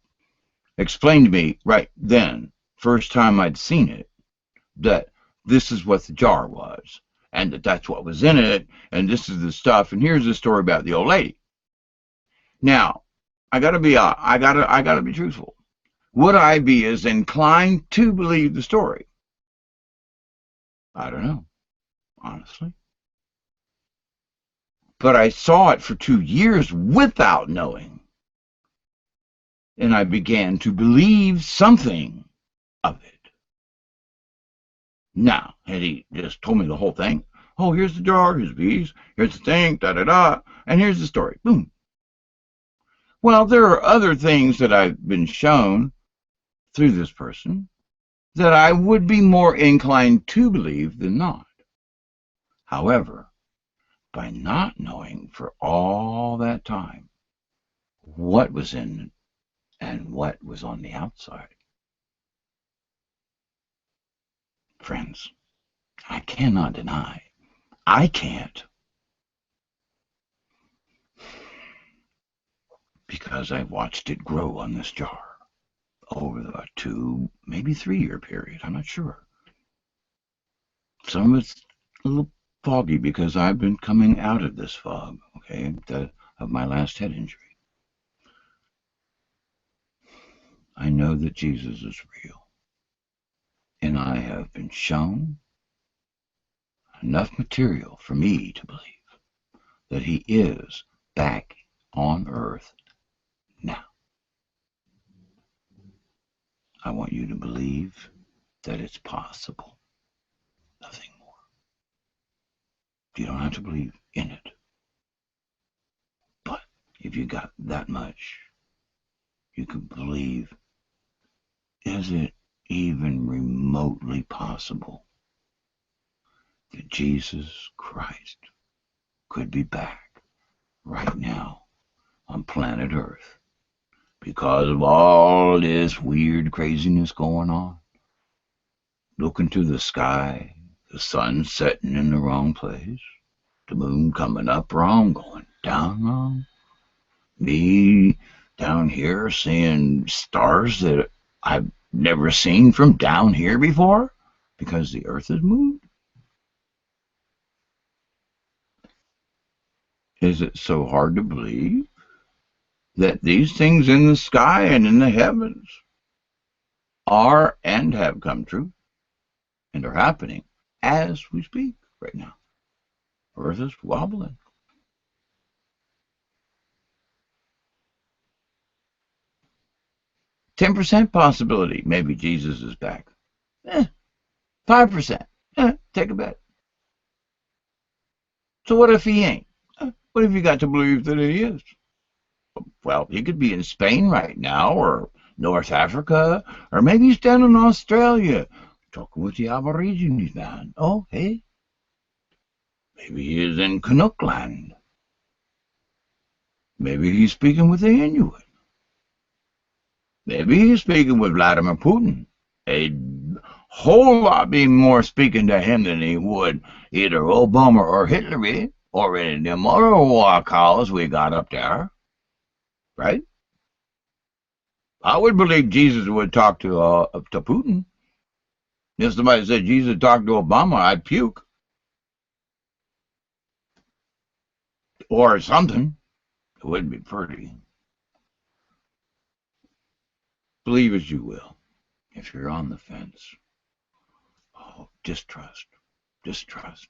explained to me right then, first time I'd seen it, that this is what the jar was, and that's what was in it, and this is the stuff, and here's the story about the old lady. Now, I gotta be truthful. Would I be as inclined to believe the story? I don't know, honestly. But I saw it for 2 years without knowing, and I began to believe something of it. Now, had he just told me the whole thing, oh, here's the jar, here's the bees, here's the thing, da da da, and here's the story. Boom. Well, there are other things that I've been shown through this person that I would be more inclined to believe than not. However, by not knowing for all that time what was in and what was on the outside, friends, I cannot deny, I can't, because I watched it grow on this jar over the 2, maybe 3 year period. I'm not sure. Some of it's a little foggy because I've been coming out of this fog, okay, of my last head injury. I know that Jesus is real, and I have been shown enough material for me to believe that he is back on earth now. I want you to believe that it's possible. Nothing more. You don't have to believe in it. But if you got that much, you can believe, is it even remotely possible that Jesus Christ could be back right now on planet Earth because of all this weird craziness going on? Looking to the sky, the sun setting in the wrong place, the moon coming up wrong, going down wrong. Me down here seeing stars that I've never seen from down here before because the earth has moved. Is it so hard to believe that these things in the sky and in the heavens are and have come true and are happening as we speak right now? Earth is wobbling. 10% possibility maybe Jesus is back. 5%. Take a bet. So what if he ain't? What if you got to believe that he is? Well, he could be in Spain right now, or North Africa, or maybe he's down in Australia talking with the Aborigines, man. Oh, hey. Maybe he is in Canuck land. Maybe he's speaking with the Inuit. Maybe he's speaking with Vladimir Putin. A whole lot be more speaking to him than he would either Obama or Hitler or any of them other war cows we got up there. Right? I would believe Jesus would talk to Putin. If somebody said Jesus talked to Obama, I'd puke. Or something. It wouldn't be pretty. Believe as you will. If you're on the fence, oh, distrust. Distrust.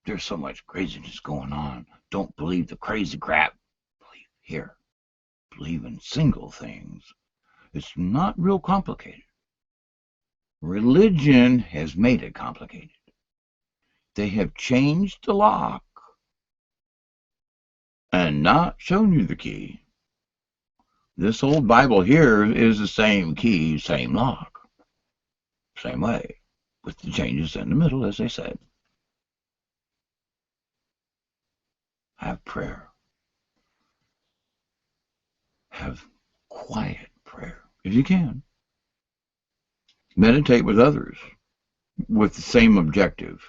There's so much craziness going on. Don't believe the crazy crap. Believe here. Believe in single things. It's not real complicated. Religion has made it complicated. They have changed the lock and not shown you the key. This old Bible here is the same key, same lock, same way, with the changes in the middle, as they said. Have prayer. Have quiet prayer, if you can. Meditate with others with the same objective.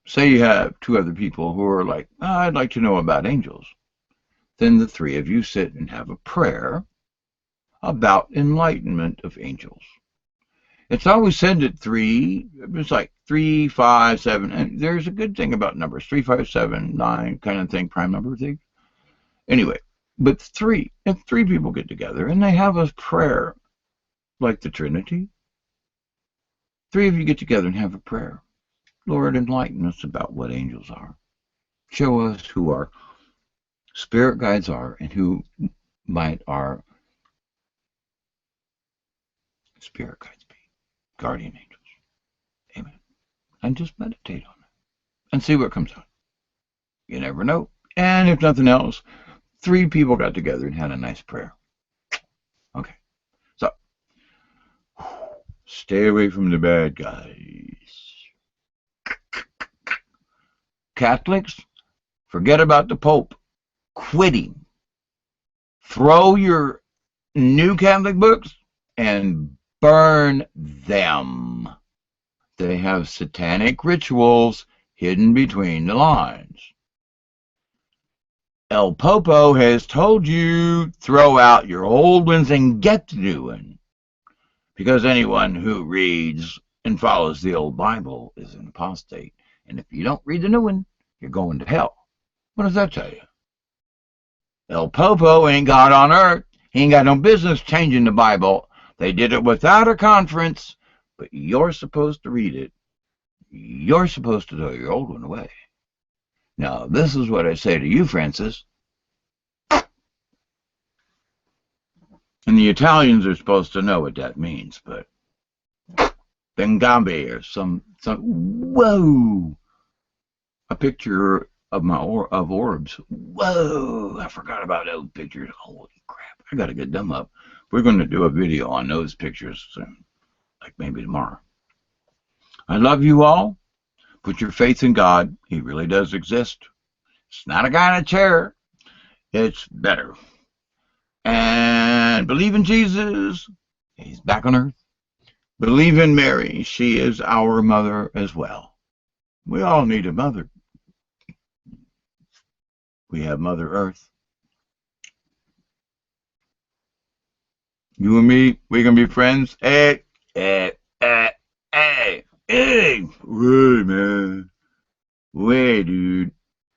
Say you have 2 other people who are like, I'd like to know about angels. Then the 3 of you sit and have a prayer about enlightenment of angels. It's always said that 3, it's like 3, 5, 7, and there's a good thing about numbers, 3, 5, 7, 9 kind of thing, prime number thing. Anyway, but 3, if 3 people get together and they have a prayer like the Trinity, 3 of you get together and have a prayer. Lord, enlighten us about what angels are. Show us who our spirit guides are and who might our spirit guides be, guardian angels. and just meditate on it and see what comes out. You never know. And if nothing else, 3 people got together and had a nice prayer. Okay. So, stay away from the bad guys. Catholics, forget about the Pope quitting. Throw your new Catholic books and burn them. They have satanic rituals hidden between the lines. El Popo has told you throw out your old ones and get the new one. Because anyone who reads and follows the old Bible is an apostate. And if you don't read the new one, you're going to hell. What does that tell you? El Popo ain't God on earth. He ain't got no business changing the Bible. They did it without a conference, but you're supposed to read it. You're supposed to throw your old one away. Now, this is what I say to you, Francis. And the Italians are supposed to know what that means, but Bengambi or some whoa, a picture of of orbs. Whoa, I forgot about those pictures. Holy crap, I got to get them up. We're going to do a video on those pictures soon, like maybe tomorrow. I love you all. Put your faith in God. He really does exist. It's not a guy in a chair. It's better. And believe in Jesus. He's back on earth. Believe in Mary. She is our mother as well. We all need a mother. We have Mother Earth. You and me, we can be friends. Hey, Wait, man. Wait, dude.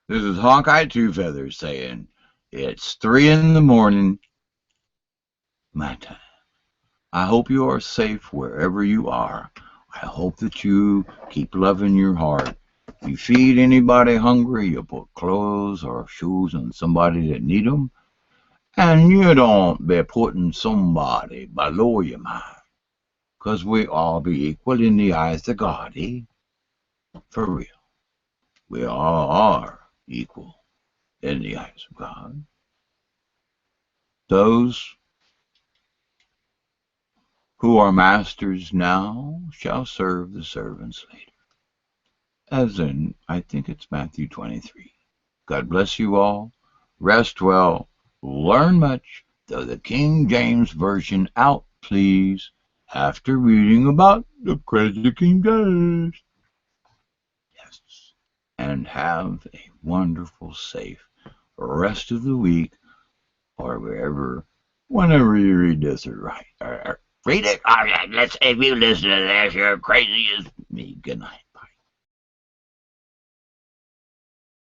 This is Hawkeye Two Feathers saying it's 3 in the morning, my time. I hope you are safe wherever you are. I hope that you keep love in your heart. You feed anybody hungry, you put clothes or shoes on somebody that need them, and you don't be putting somebody below your mind, because we all be equal in the eyes of God, eh? For real. We all are equal in the eyes of God. Those who are masters now shall serve the servants later. As in, I think it's Matthew 23. God bless you all. Rest well. Learn much. Throw the King James Version out, please, after reading about the crazy King James. Yes. And have a wonderful, safe rest of the week, or whenever you read this or write. Read it. All right, if you listen to this, you're crazy as me. Good night.